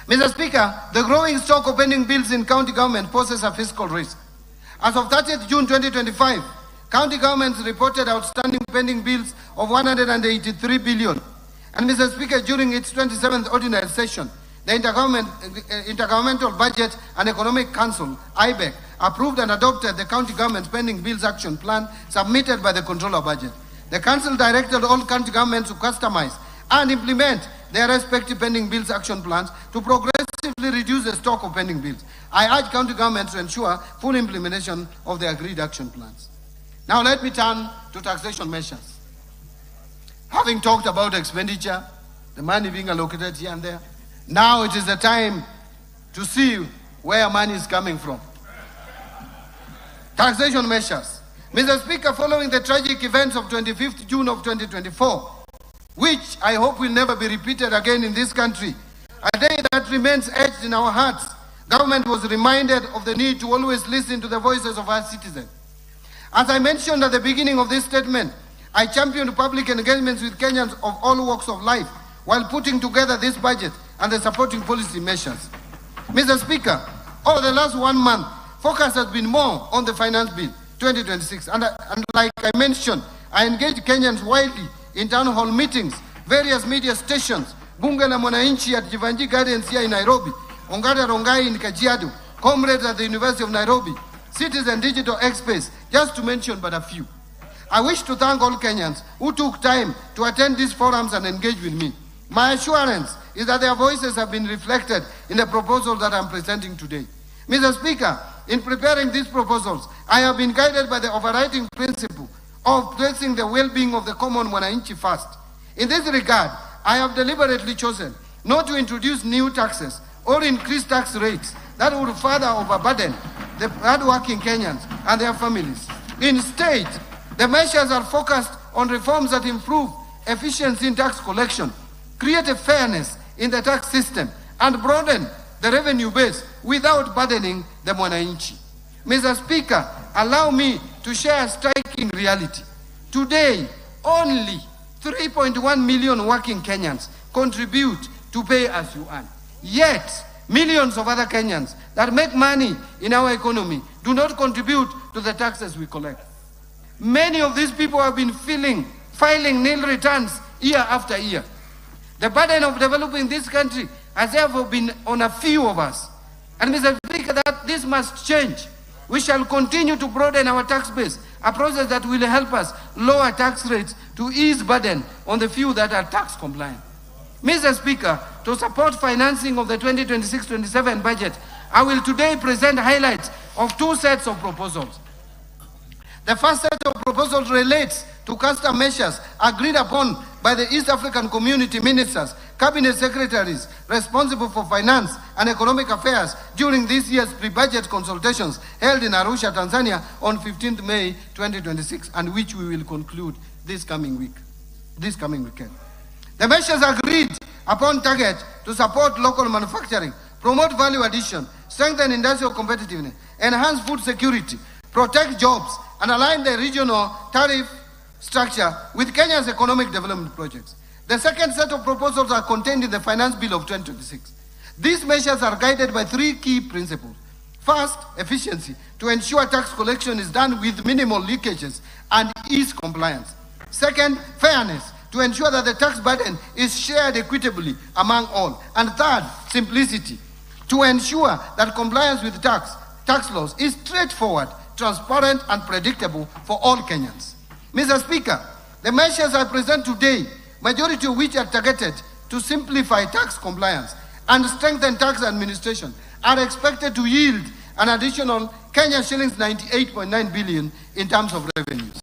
Mr. Speaker, the growing stock of pending bills in county government poses a fiscal risk. As of 30th June 2025, county governments reported outstanding pending bills of 183 billion. And Mr. Speaker, during its 27th ordinary session, the Intergovernmental Budget and Economic Council, IBEC, approved and adopted the county government's pending bills action plan submitted by the Controller Budget. The Council directed all county governments to customize and implement their respective pending bills action plans to progressively reduce the stock of pending bills. I urge county governments to ensure full implementation of the agreed action plans. Now let me turn to taxation measures. Having talked about expenditure, the money being allocated here and there, now it is the time to see where money is coming from. Taxation measures. Mr. Speaker, following the tragic events of 25th June of 2024, which I hope will never be repeated again in this country, a day that remains etched in our hearts, government was reminded of the need to always listen to the voices of our citizens. As I mentioned at the beginning of this statement, I championed public engagements with Kenyans of all walks of life while putting together this budget and the supporting policy measures. Mr. Speaker, over the last 1 month, focus has been more on the Finance Bill 2026. And like I mentioned, I engaged Kenyans widely in town hall meetings, various media stations, Bunge la Mwananchi at Jivanji Gardens here in Nairobi, Ongata Rongai in Kajiado, comrades at the University of Nairobi, Citizen Digital Express, just to mention but a few. I wish to thank all Kenyans who took time to attend these forums and engage with me. My assurance is that their voices have been reflected in the proposal that I'm presenting today. Mr. Speaker, in preparing these proposals, I have been guided by the overriding principle of placing the well-being of the common Mwananchi first. In this regard, I have deliberately chosen not to introduce new taxes or increase tax rates that would further overburden the hardworking Kenyans and their families. Instead, the measures are focused on reforms that improve efficiency in tax collection, create a fairness in the tax system, and broaden the revenue base without burdening the mwananchi. Mr. Speaker, allow me to share a striking reality. Today, only 3.1 million working Kenyans contribute to pay as you earn. Yet, millions of other Kenyans that make money in our economy do not contribute to the taxes we collect. Many of these people have been filing nil returns year after year. The burden of developing this country has therefore been on a few of us. And Mr. Speaker, that this must change. We shall continue to broaden our tax base, a process that will help us lower tax rates to ease burden on the few that are tax compliant. Mr. Speaker, to support financing of the 2026-27 budget, I will today present highlights of two sets of proposals. The first set of proposals relates to custom measures agreed upon by the East African Community Ministers, Cabinet Secretaries responsible for finance and economic affairs during this year's pre-budget consultations held in Arusha, Tanzania on 15th May 2026, and which we will conclude this coming weekend. The measures agreed upon target to support local manufacturing, promote value addition, strengthen industrial competitiveness, enhance food security, protect jobs, and align the regional tariff structure with Kenya's economic development projects. The second set of proposals are contained in the Finance Bill of 2026. These measures are guided by three key principles. First, efficiency, to ensure tax collection is done with minimal leakages and ease compliance. Second, fairness, to ensure that the tax burden is shared equitably among all. And third, simplicity, to ensure that compliance with tax laws is straightforward, transparent, and predictable for all Kenyans. Mr. Speaker, the measures I present today, majority of which are targeted to simplify tax compliance and strengthen tax administration, are expected to yield an additional Kenya shillings 98.9 billion in terms of revenues.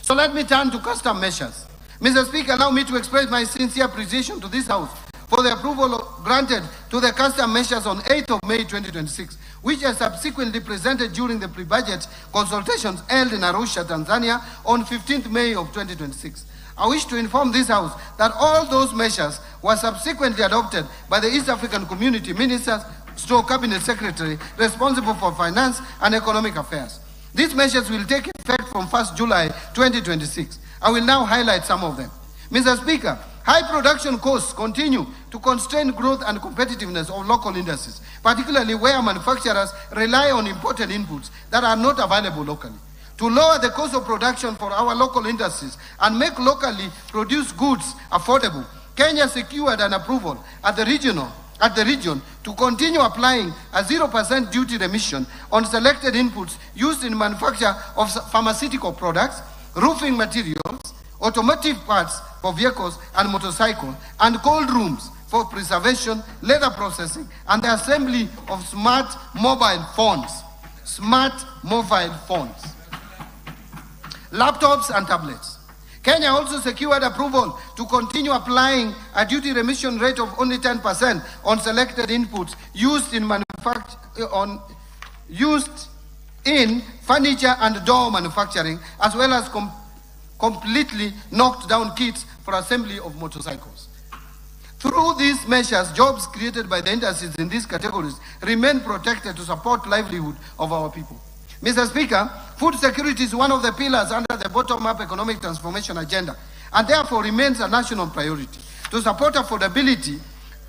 So let me turn to custom measures. Mr. Speaker, allow me to express my sincere appreciation to this House for the approval granted to the custom measures on 8th of May 2026, which are subsequently presented during the pre-budget consultations held in Arusha, Tanzania on 15th May of 2026. I wish to inform this House that all those measures were subsequently adopted by the East African Community Ministers, Cabinet Secretary responsible for finance and economic affairs. These measures will take effect from 1st July 2026. I will now highlight some of them. Mr. Speaker, high production costs continue to constrain growth and competitiveness of local industries, particularly where manufacturers rely on imported inputs that are not available locally. To lower the cost of production for our local industries and make locally produced goods affordable, Kenya secured an approval at the region to continue applying a 0% duty remission on selected inputs used in manufacture of pharmaceutical products, roofing materials, automotive parts for vehicles and motorcycles, and cold rooms for preservation, leather processing, and the assembly of smart mobile phones, laptops and tablets. Kenya also secured approval to continue applying a duty remission rate of only 10% on selected inputs used in furniture and door manufacturing, as well as completely knocked down kits for assembly of motorcycles. Through these measures, jobs created by the industries in these categories remain protected to support livelihood of our people. Mr. Speaker, food security is one of the pillars under the bottom-up economic transformation agenda, and therefore remains a national priority. To support affordability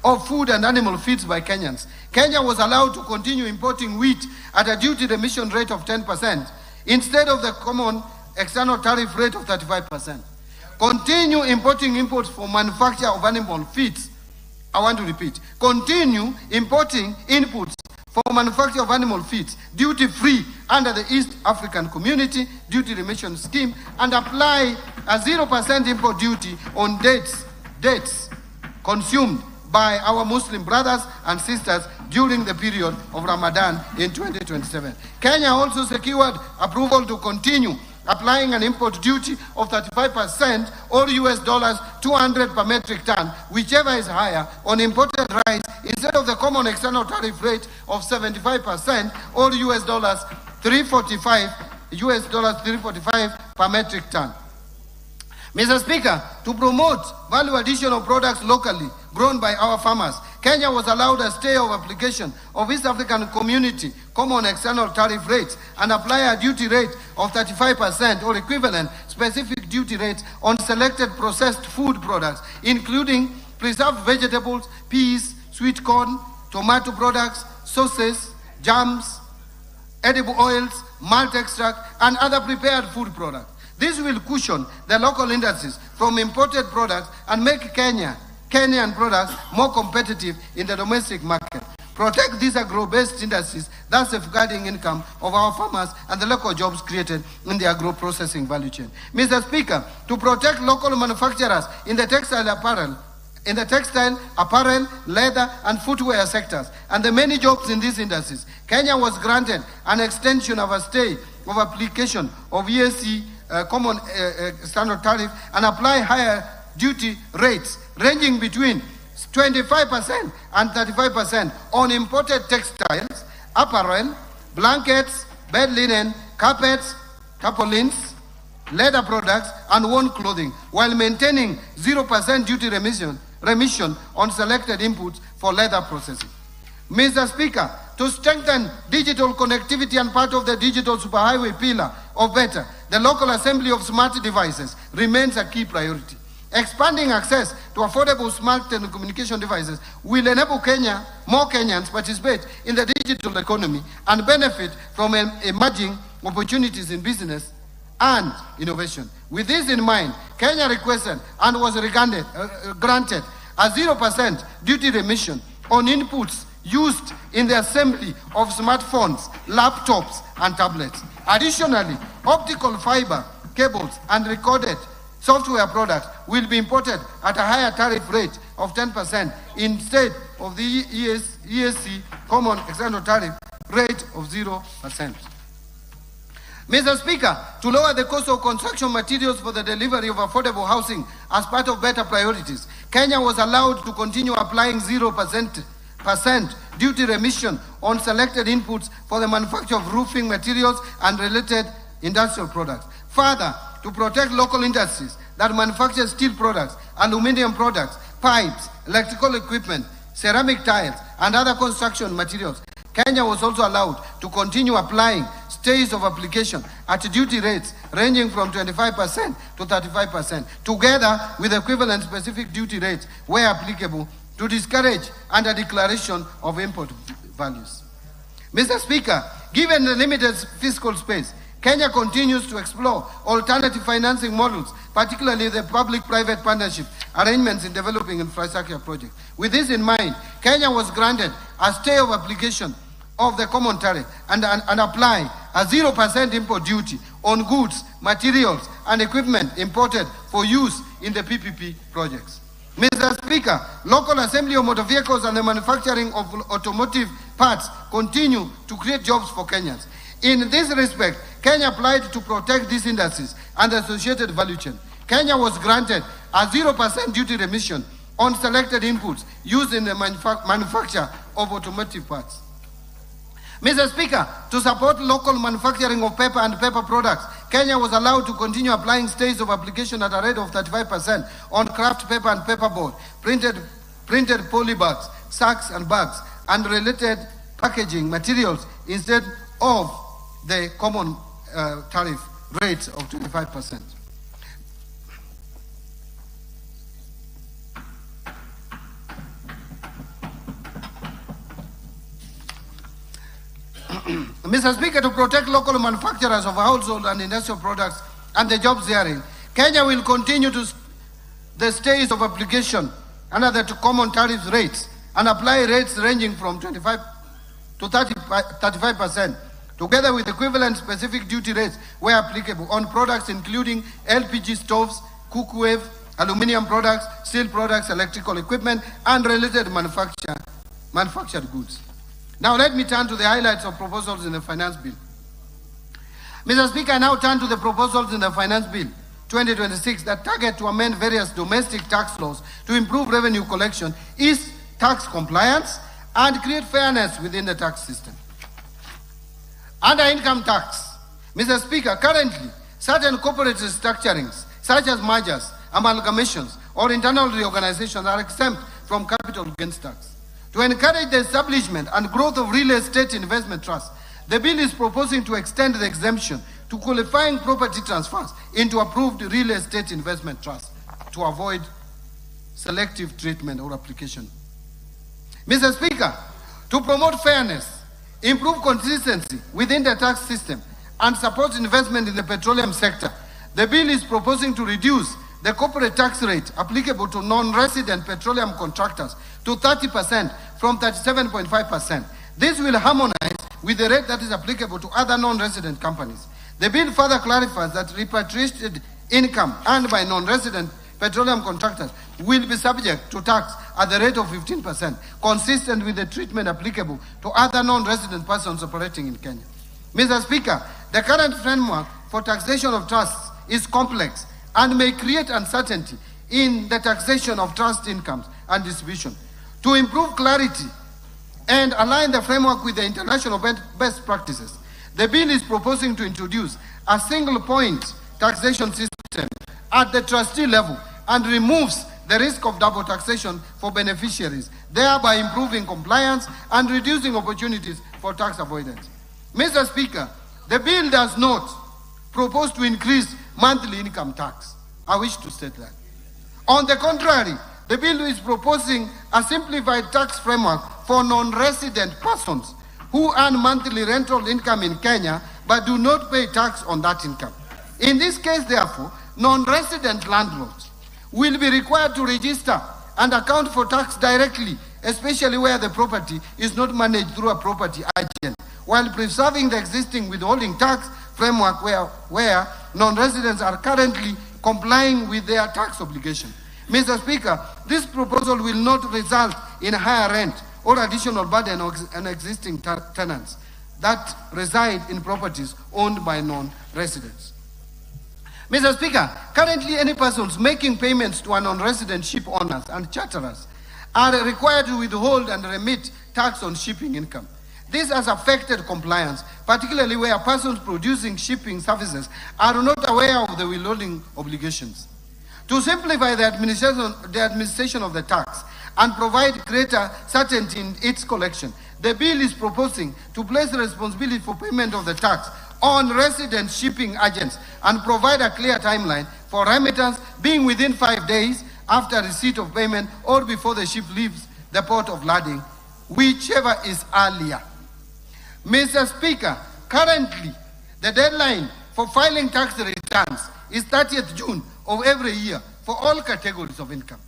of food and animal feeds by Kenyans, Kenya was allowed to continue importing wheat at a duty remission rate of 10% instead of the common external tariff rate of 35%. Continue importing imports for manufacture of animal feeds. I want to repeat. Continue importing inputs for manufacture of animal feeds duty-free under the East African Community Duty Remission Scheme, and apply a 0% import duty on dates consumed by our Muslim brothers and sisters during the period of Ramadan in 2027. Kenya also secured approval to continue applying an import duty of 35% or US $200 per metric ton, whichever is higher, on imported rice instead of the common external tariff rate of 75% or $345 per metric ton. Mr. Speaker, to promote value addition of products locally grown by our farmers, Kenya was allowed a stay of application of East African Community common external tariff rates and apply a duty rate of 35% or equivalent specific duty rates on selected processed food products, including preserved vegetables, peas, sweet corn, tomato products, sauces, jams, edible oils, malt extract, and other prepared food products. This will cushion the local industries from imported products and make Kenyan products more competitive in the domestic market. Protect these agro-based industries, thus safeguarding income of our farmers and the local jobs created in the agro-processing value chain. Mr. Speaker, to protect local manufacturers in the textile, apparel, leather, and footwear sectors, and the many jobs in these industries, Kenya was granted an extension of a stay of application of EAC common standard tariff and apply higher duty rates ranging between 25% and 35% on imported textiles, apparel, blankets, bed linen, carpets, tarpaulins, leather products, and worn clothing, while maintaining 0% duty remission on selected inputs for leather processing. Mr. Speaker, to strengthen digital connectivity and part of the digital superhighway pillar of BETTER, the local assembly of smart devices remains a key priority. Expanding access to affordable smart telecommunication devices will enable more Kenyans participate in the digital economy and benefit from emerging opportunities in business and innovation. With this in mind, Kenya requested and was granted a 0% duty remission on inputs used in the assembly of smartphones, laptops, and tablets. Additionally, optical fiber cables and recorded software products will be imported at a higher tariff rate of 10% instead of the EAC common external tariff rate of 0%. Mr. Speaker, to lower the cost of construction materials for the delivery of affordable housing as part of BETTER priorities, Kenya was allowed to continue applying 0% duty remission on selected inputs for the manufacture of roofing materials and related industrial products. Further, to protect local industries that manufacture steel products, aluminum products, pipes, electrical equipment, ceramic tiles, and other construction materials, Kenya was also allowed to continue applying stays of application at duty rates ranging from 25% to 35%, together with equivalent specific duty rates where applicable, to discourage under declaration of import values. Mr. Speaker, given the limited fiscal space, Kenya continues to explore alternative financing models, particularly the public-private partnership arrangements in developing infrastructure projects. With this in mind, Kenya was granted a stay of application of the common tariff and apply a 0% import duty on goods, materials, and equipment imported for use in the PPP projects. Mr. Speaker, local assembly of motor vehicles and the manufacturing of automotive parts continue to create jobs for Kenyans. In this respect, Kenya applied to protect these industries and the associated value chain. Kenya was granted a 0% duty remission on selected inputs used in the manufacture of automotive parts. Mr. Speaker, to support local manufacturing of paper and paper products, Kenya was allowed to continue applying stays of application at a rate of 35% on craft paper and paperboard, printed polybags, sacks and bags, and related packaging materials instead of the common tariff rate of 25%. Mr. Speaker, to protect local manufacturers of household and industrial products and the jobs therein, Kenya will continue to the stays of application under the common tariff rates and apply rates ranging from 25 to 35%, together with equivalent specific duty rates where applicable on products including LPG stoves, cookware, aluminum products, steel products, electrical equipment, and related manufactured goods. Now let me turn to the highlights of proposals in the Finance Bill. Mr. Speaker, I now turn to the proposals in the Finance Bill 2026 that target to amend various domestic tax laws to improve revenue collection, ease tax compliance, and create fairness within the tax system. Under income tax, Mr. Speaker, currently certain corporate restructurings, such as mergers, amalgamations, or internal reorganizations are exempt from capital gains tax. To encourage the establishment and growth of real estate investment trusts, the bill is proposing to extend the exemption to qualifying property transfers into approved real estate investment trusts to avoid selective treatment or application. Mr. Speaker, to promote fairness, improve consistency within the tax system, and support investment in the petroleum sector, the bill is proposing to reduce the corporate tax rate applicable to non-resident petroleum contractors to 30% from 37.5%. This will harmonize with the rate that is applicable to other non-resident companies. The bill further clarifies that repatriated income earned by non-resident petroleum contractors will be subject to tax at the rate of 15%, consistent with the treatment applicable to other non-resident persons operating in Kenya. Mr. Speaker, the current framework for taxation of trusts is complex and may create uncertainty in the taxation of trust incomes and distribution. To improve clarity and align the framework with the international best practices, the bill is proposing to introduce a single point taxation system at the trustee level and removes the risk of double taxation for beneficiaries, thereby improving compliance and reducing opportunities for tax avoidance. Mr. Speaker, the bill does not propose to increase monthly income tax. I wish to state that. On the contrary, the bill is proposing a simplified tax framework for non-resident persons who earn monthly rental income in Kenya but do not pay tax on that income. In this case, therefore, non-resident landlords will be required to register and account for tax directly, especially where the property is not managed through a property agent, while preserving the existing withholding tax framework where non-residents are currently complying with their tax obligation. Mr. Speaker, this proposal will not result in higher rent or additional burden on existing tenants that reside in properties owned by non-residents. Mr. Speaker, currently any persons making payments to non-resident ship owners and charterers are required to withhold and remit tax on shipping income. This has affected compliance, particularly where persons producing shipping services are not aware of the withholding obligations. To simplify the administration of the tax and provide greater certainty in its collection, the bill is proposing to place the responsibility for payment of the tax on resident shipping agents and provide a clear timeline for remittance being within 5 days after receipt of payment or before the ship leaves the port of landing, whichever is earlier. Mr. Speaker, currently the deadline for filing tax returns is 30th June of every year for all categories of income,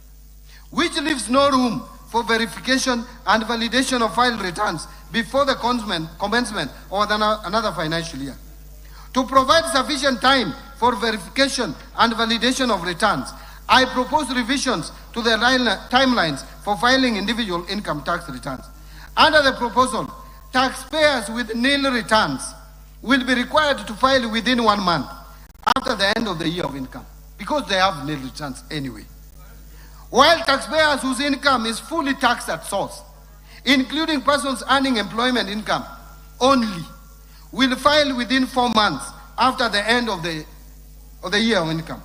which leaves no room for verification and validation of filed returns before the commencement of another financial year. To provide sufficient time for verification and validation of returns, I propose revisions to the timelines for filing individual income tax returns. Under the proposal, taxpayers with nil returns will be required to file within 1 month after the end of the year of income, because they have nil returns anyway. While taxpayers whose income is fully taxed at source, including persons earning employment income only, will file within 4 months after the end of the year of income.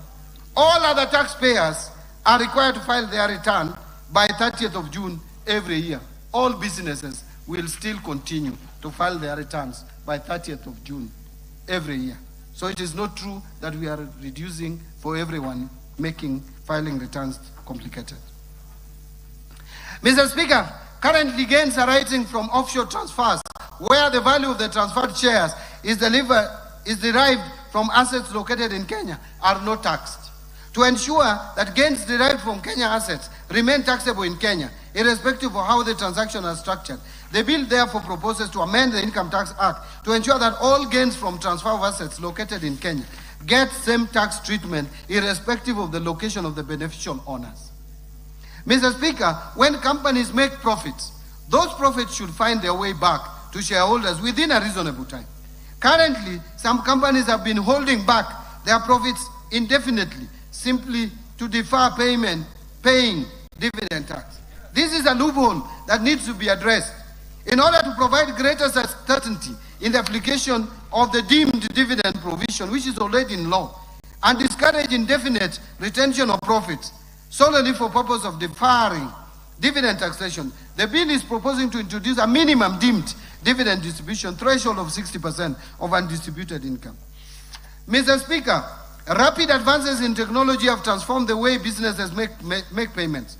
All other taxpayers are required to file their return by 30th of June every year. All businesses will still continue to file their returns by 30th of June every year. So it is not true that we are reducing for everyone, making filing returns complicated. Mr. Speaker, currently gains arising from offshore transfers, where the value of the transferred shares is derived from assets located in Kenya, are not taxed. To ensure that gains derived from Kenya assets remain taxable in Kenya, irrespective of how the transaction is structured, the bill therefore proposes to amend the Income Tax Act to ensure that all gains from transfer of assets located in Kenya get same tax treatment irrespective of the location of the beneficial owners. Mr. Speaker, when companies make profits, those profits should find their way back to shareholders within a reasonable time. Currently, some companies have been holding back their profits indefinitely, simply to defer paying dividend tax. This is a a loophole that needs to be addressed. In order to provide greater certainty in the application of the deemed dividend provision, which is already in law, and discourage indefinite retention of profits solely for purpose of deferring dividend taxation, the bill is proposing to introduce a minimum deemed dividend distribution threshold of 60% of undistributed income. Mr. Speaker, rapid advances in technology have transformed the way businesses make payments,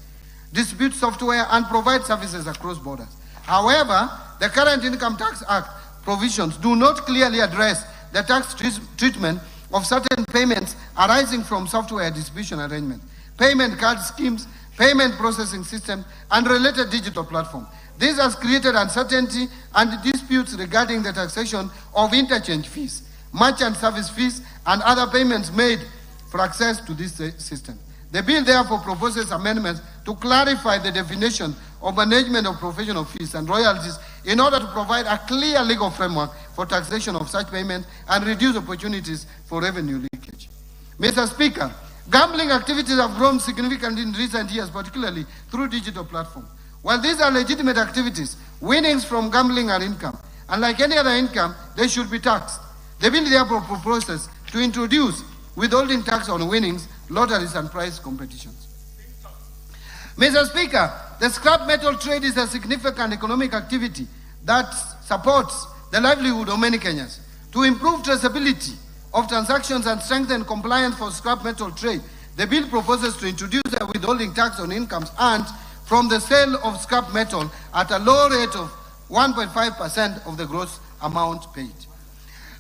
distribute software, and provide services across borders. However, the current Income Tax Act provisions do not clearly address the tax treatment of certain payments arising from software distribution arrangements, payment card schemes, payment processing systems, and related digital platforms. This has created uncertainty and disputes regarding the taxation of interchange fees, merchant service fees, and other payments made for access to this system. The bill therefore proposes amendments to clarify the definition of management of professional fees and royalties in order to provide a clear legal framework for taxation of such payments and reduce opportunities for revenue leakage. Mr. Speaker, gambling activities have grown significantly in recent years, particularly through digital platforms. While these are legitimate activities, winnings from gambling are income, and like any other income, they should be taxed. The bill therefore proposes to introduce withholding tax on winnings, lotteries, and prize competitions. Mr. Speaker, the scrap metal trade is a significant economic activity that supports the livelihood of many Kenyans. To improve traceability of transactions and strengthen compliance for scrap metal trade, the bill proposes to introduce a withholding tax on incomes earned from the sale of scrap metal at a low rate of 1.5% of the gross amount paid.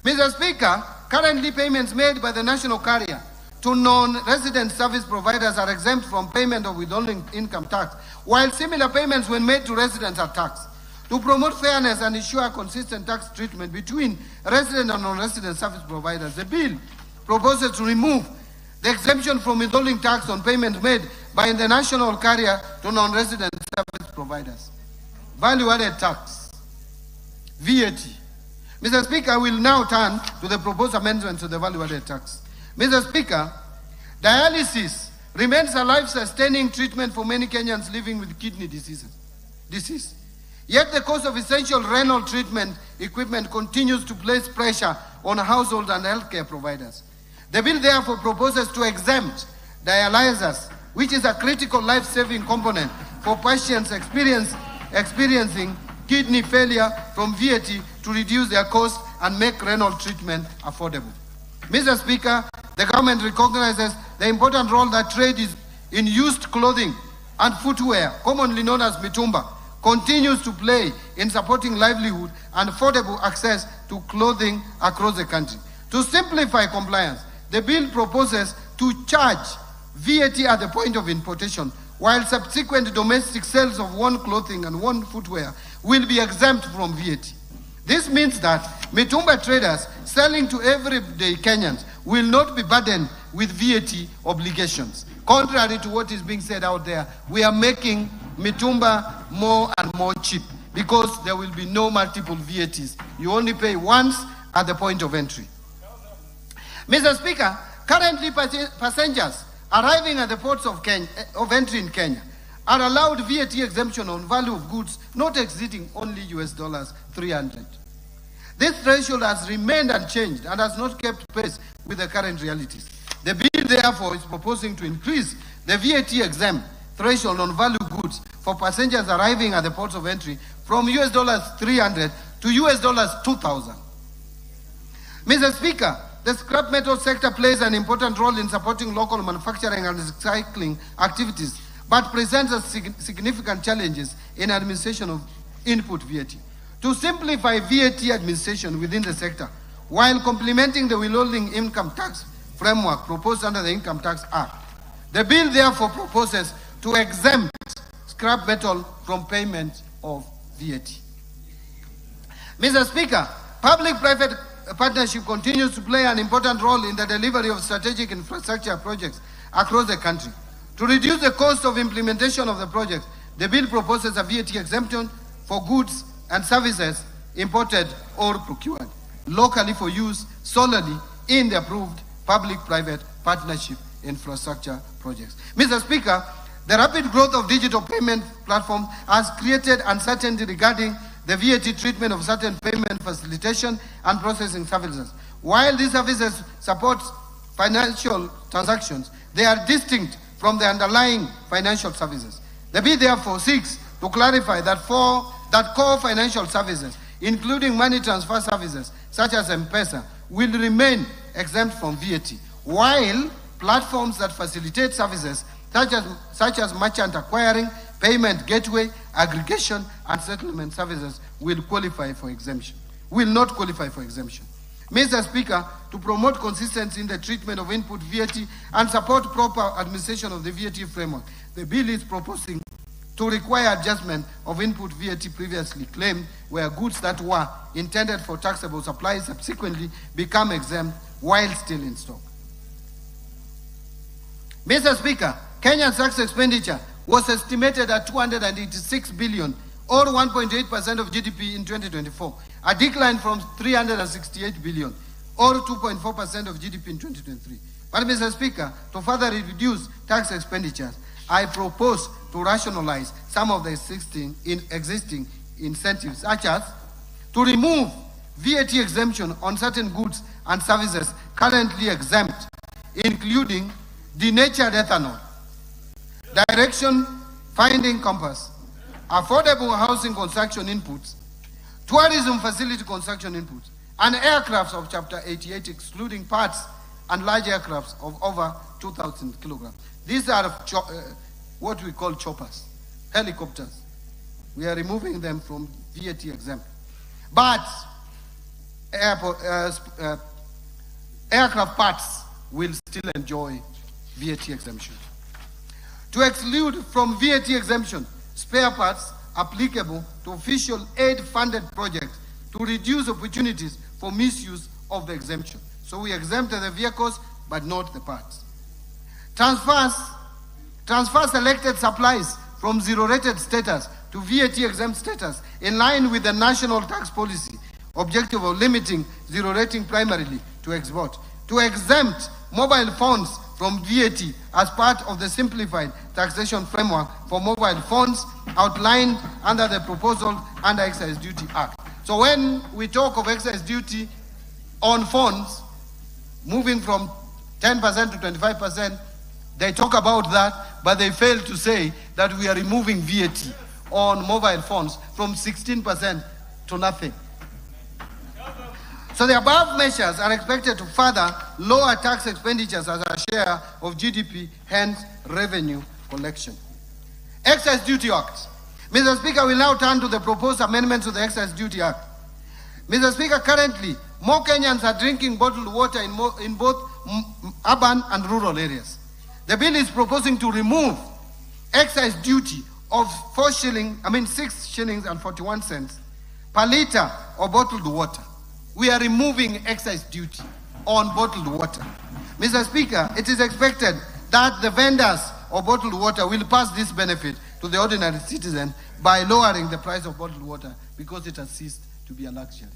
Mr. Speaker, currently payments made by the national carrier to non-resident service providers are exempt from payment of withholding income tax, while similar payments when made to residents are taxed. To promote fairness and ensure consistent tax treatment between resident and non-resident service providers, the bill proposes to remove the exemption from withholding tax on payments made by the national carrier to non-resident service providers. Value-added tax, VAT. Mr. Speaker, I will now turn to the proposed amendments to the value-added tax. Mr. Speaker, dialysis remains a life-sustaining treatment for many Kenyans living with kidney disease. Yet the cost of essential renal treatment equipment continues to place pressure on households and healthcare providers. The bill therefore proposes to exempt dialyzers, which is a critical life-saving component for patients experiencing kidney failure, from VAT to reduce their cost and make renal treatment affordable. Mr. Speaker, the government recognizes the important role that trade is in used clothing and footwear, commonly known as mitumba, continues to play in supporting livelihood and affordable access to clothing across the country. To simplify compliance, the bill proposes to charge VAT at the point of importation, while subsequent domestic sales of worn clothing and worn footwear will be exempt from VAT. This means that mitumba traders selling to everyday Kenyans will not be burdened with VAT obligations. Contrary to what is being said out there, we are making mitumba more and more cheap because there will be no multiple VATs. You only pay once at the point of entry. Mr. Speaker, currently passengers arriving at the ports of entry in Kenya are allowed VAT exemption on value of goods not exceeding only $300. This threshold has remained unchanged and has not kept pace with the current realities. The bill therefore is proposing to increase the VAT exempt threshold on value goods for passengers arriving at the ports of entry from $300 to $2,000. Mr. Speaker, the scrap metal sector plays an important role in supporting local manufacturing and recycling activities, but presents significant challenges in administration of input VAT. To simplify VAT administration within the sector, while complementing the withholding income tax framework proposed under the Income Tax Act, the bill therefore proposes to exempt scrap metal from payment of VAT. Mr. Speaker, public-private partnership continues to play an important role in the delivery of strategic infrastructure projects across the country. To reduce the cost of implementation of the project, the bill proposes a VAT exemption for goods and services imported or procured locally for use solely in the approved public-private partnership infrastructure projects. Mr. Speaker, The rapid growth of digital payment platforms has created uncertainty regarding the VAT treatment of certain payment facilitation and processing services. While these services support financial transactions, they are distinct from the underlying financial services. The bill therefore seeks to clarify that core financial services, including money transfer services such as M-Pesa, will remain exempt from VAT, while platforms that facilitate services such as merchant acquiring, payment gateway, aggregation, and settlement services will not qualify for exemption. Mr. Speaker, to promote consistency in the treatment of input VAT and support proper administration of the VAT framework, the bill is proposing to require adjustment of input VAT previously claimed where goods that were intended for taxable supply subsequently become exempt while still in stock. Mr. Speaker, Kenya's tax expenditure was estimated at 286 billion or 1.8% of GDP in 2024, a decline from 368 billion or 2.4% of GDP in 2023. But Mr. Speaker, to further reduce tax expenditures, I propose to rationalize some of the existing incentives, such as to remove VAT exemption on certain goods and services currently exempt, including denatured ethanol, direction finding compass, affordable housing construction inputs, tourism facility construction inputs, and aircrafts of Chapter 88, excluding parts and large aircrafts of over 2,000 kilograms. These are what we call choppers, helicopters. We are removing them from VAT exempt. But aircraft parts will still enjoy VAT exemption. To exclude from VAT exemption spare parts applicable to official aid-funded projects to reduce opportunities for misuse of the exemption. So we exempted the vehicles, but not the parts. Transfer selected supplies from zero-rated status to VAT-exempt status in line with the national tax policy objective of limiting zero rating primarily to export. To exempt mobile phones from VAT as part of the simplified taxation framework for mobile phones outlined under the proposal under Excise Duty Act. So when we talk of excise duty on phones, moving from 10% to 25%, they talk about that, but they fail to say that we are removing VAT on mobile phones from 16% to nothing. So the above measures are expected to further lower tax expenditures as a share of GDP, hence revenue collection. Excise Duty Act. Mr. Speaker, we now turn to the proposed amendments to the Excise Duty Act. Mr. Speaker, currently, more Kenyans are drinking bottled water in both urban and rural areas. The bill is proposing to remove excise duty of 6 shillings and 41 cents per liter of bottled water. We are removing excise duty on bottled water. Mr. Speaker, it is expected that the vendors of bottled water will pass this benefit to the ordinary citizen by lowering the price of bottled water because it has ceased to be a luxury.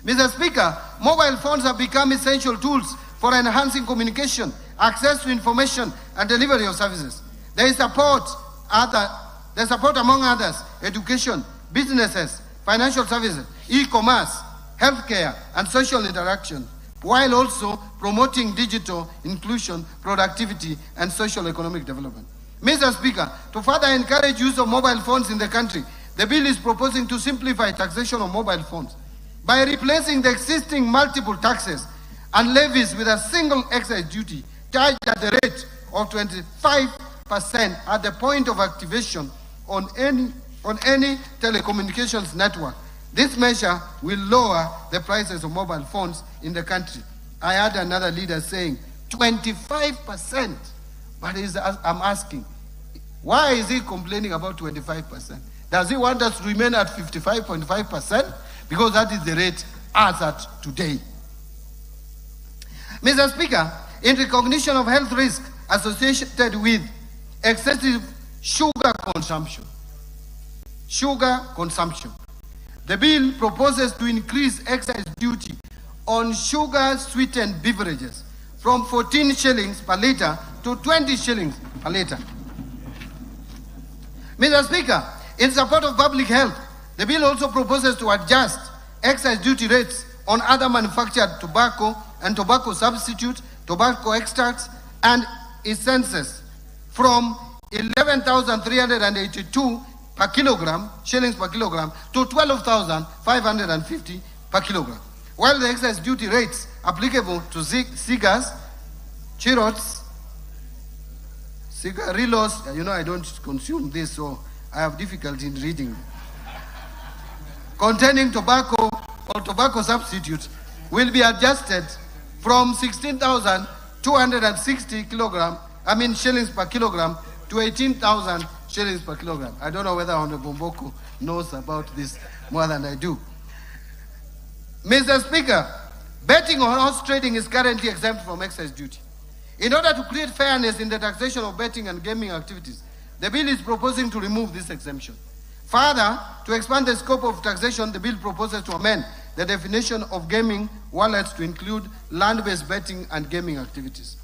Mr. Speaker, mobile phones have become essential tools for enhancing communication, access to information, and delivery of services. They support among others, education, businesses, financial services, e-commerce, healthcare, and social interaction, while also promoting digital inclusion, productivity, and social economic development. Mr. Speaker, to further encourage use of mobile phones in the country, the bill is proposing to simplify taxation of mobile phones by replacing the existing multiple taxes and levies with a single excise duty charged at the rate of 25% at the point of activation on any telecommunications network. This measure will lower the prices of mobile phones in the country. I heard another leader saying 25%, but I'm asking, why is he complaining about 25%? Does he want us to remain at 55.5%? Because that is the rate as at today. Mr. Speaker, in recognition of health risk associated with excessive sugar consumption, the bill proposes to increase excise duty on sugar-sweetened beverages from 14 shillings per litre to 20 shillings per litre. Mr. Speaker, in support of public health, the bill also proposes to adjust excise duty rates on other manufactured tobacco and tobacco substitutes, tobacco extracts, and essences from 11,382 per kilogram, shillings per kilogram, to 12,550 per kilogram. While the excise duty rates applicable to cigars, cherots, cigarillos, you know I don't consume this, so I have difficulty in reading, containing tobacco or tobacco substitutes will be adjusted from 16,260 shillings per kilogram to 18,000 shillings per kilogram. I don't know whether Honorable Mboko knows about this more than I do. Mr. Speaker, betting on horse trading is currently exempt from excise duty. In order to create fairness in the taxation of betting and gaming activities, the bill is proposing to remove this exemption. Further, to expand the scope of taxation, the bill proposes to amend the definition of gaming wallets to include land-based betting and gaming activities.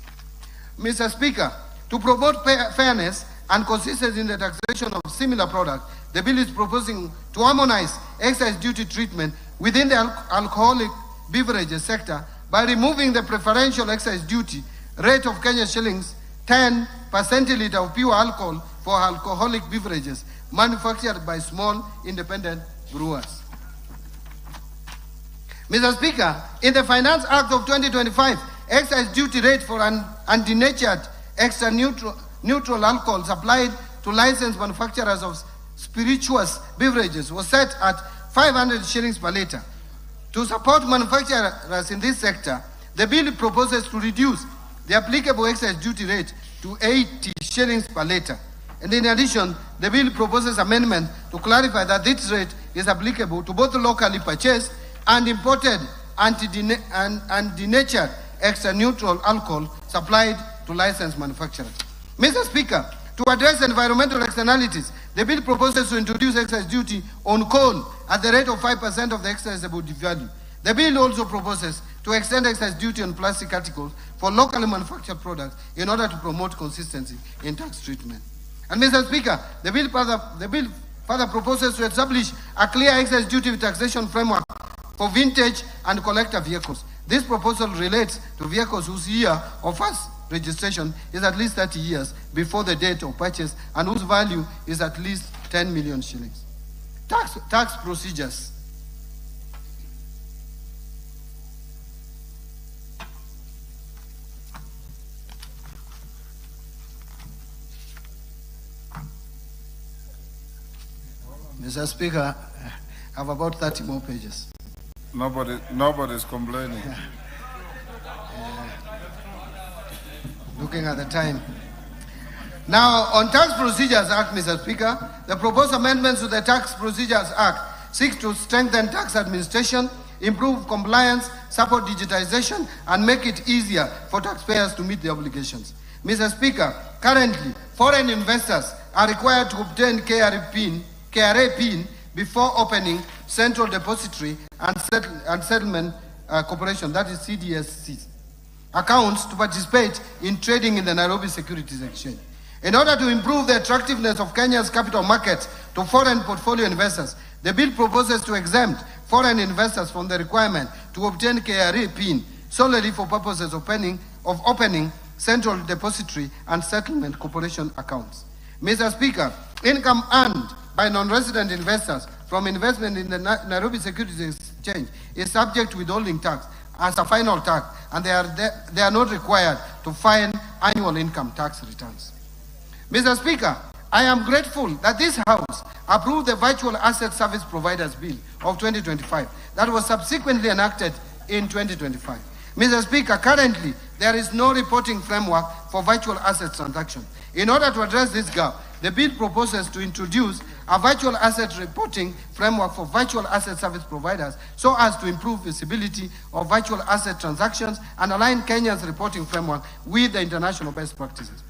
Mr. Speaker, to promote fairness and consistency in the taxation of similar products, the bill is proposing to harmonize excise duty treatment within the alcoholic beverages sector by removing the preferential excise duty rate of Kenya shillings 10 per centiliter of pure alcohol for alcoholic beverages manufactured by small independent brewers. Mr. Speaker, in the Finance Act of 2025, excise duty rate for undenatured extra neutral alcohol supplied to licensed manufacturers of spirituous beverages was set at 500 shillings per litre. To support manufacturers in this sector, the bill proposes to reduce the applicable excise duty rate to 80 shillings per litre. And in addition, the bill proposes amendment to clarify that this rate is applicable to both locally purchased and imported undenatured extra neutral alcohol supplied to licensed manufacturers. Mr. Speaker, to address environmental externalities, the bill proposes to introduce excise duty on coal at the rate of 5% of the excisable value. The bill also proposes to extend excise duty on plastic articles for locally manufactured products in order to promote consistency in tax treatment. And Mr. Speaker, the bill further proposes to establish a clear excise duty taxation framework for vintage and collector vehicles. This proposal relates to vehicles whose year of first registration is at least 30 years before the date of purchase and whose value is at least 10 million shillings. Tax procedures. Mr. Speaker, I have about 30 more pages. Nobody's complaining. Looking at the time. Now, on Tax Procedures Act, Mr. Speaker, the proposed amendments to the Tax Procedures Act seeks to strengthen tax administration, improve compliance, support digitization, and make it easier for taxpayers to meet their obligations. Mr. Speaker, currently, foreign investors are required to obtain KRA PIN before opening Central Depository and Settlement Corporation, that is CDSC, accounts to participate in trading in the Nairobi Securities Exchange. In order to improve the attractiveness of Kenya's capital market to foreign portfolio investors, the bill proposes to exempt foreign investors from the requirement to obtain KRA PIN solely for purposes of opening Central Depository and Settlement Corporation accounts. Mr. Speaker, income earned by non-resident investors from investment in the Nairobi Securities Exchange is subject to withholding tax as a final tax, and they are not required to file annual income tax returns. Mr. Speaker, I am grateful that this House approved the Virtual Asset Service Providers Bill of 2025 that was subsequently enacted in 2025. Mr. Speaker, currently there is no reporting framework for virtual asset transactions. In order to address this gap, the bill proposes to introduce a virtual asset reporting framework for virtual asset service providers so as to improve visibility of virtual asset transactions and align Kenya's reporting framework with the international best practices.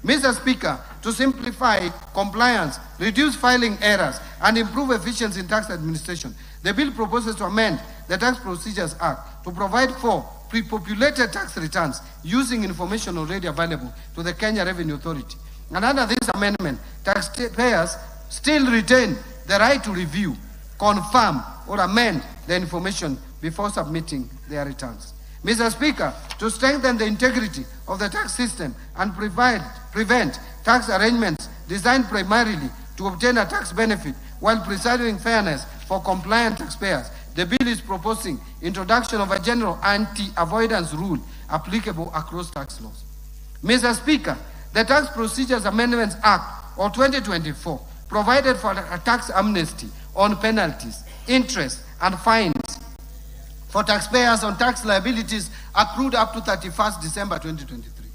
Mr. Speaker, to simplify compliance, reduce filing errors, and improve efficiency in tax administration, the bill proposes to amend the Tax Procedures Act to provide for pre-populated tax returns using information already available to the Kenya Revenue Authority. And under this amendment, taxpayers still retain the right to review, confirm, or amend the information before submitting their returns. Mr. Speaker, to strengthen the integrity of the tax system and prevent tax arrangements designed primarily to obtain a tax benefit while preserving fairness for compliant taxpayers, the bill is proposing introduction of a general anti-avoidance rule applicable across tax laws. Mr. Speaker, the Tax Procedures Amendments Act of 2024 provided for a tax amnesty on penalties, interest, and fines for taxpayers on tax liabilities accrued up to 31st December 2023.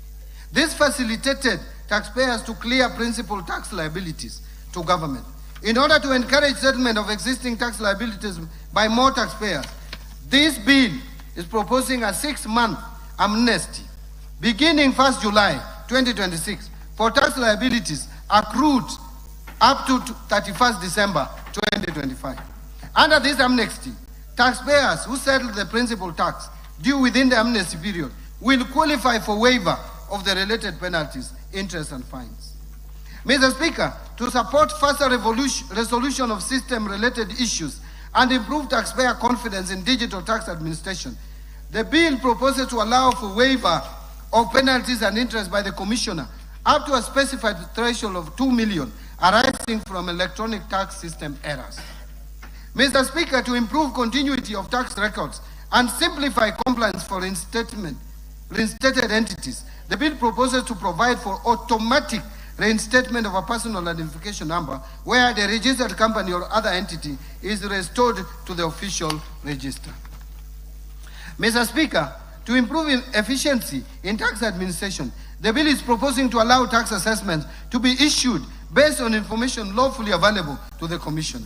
This facilitated taxpayers to clear principal tax liabilities to government. In order to encourage settlement of existing tax liabilities by more taxpayers, this bill is proposing a 6-month amnesty beginning 1st July 2026 for tax liabilities accrued up to 31st December 2025. Under this amnesty, taxpayers who settle the principal tax due within the amnesty period will qualify for waiver of the related penalties, interest, and fines. Mr. Speaker, to support faster resolution of system-related issues and improve taxpayer confidence in digital tax administration, the bill proposes to allow for waiver of penalties and interest by the Commissioner up to a specified threshold of 2 million arising from electronic tax system errors. Mr. Speaker, to improve continuity of tax records and simplify compliance for reinstated entities, the bill proposes to provide for automatic reinstatement of a personal identification number where the registered company or other entity is restored to the official register. Mr. Speaker, to improve efficiency in tax administration, the bill is proposing to allow tax assessments to be issued based on information lawfully available to the Commissioner.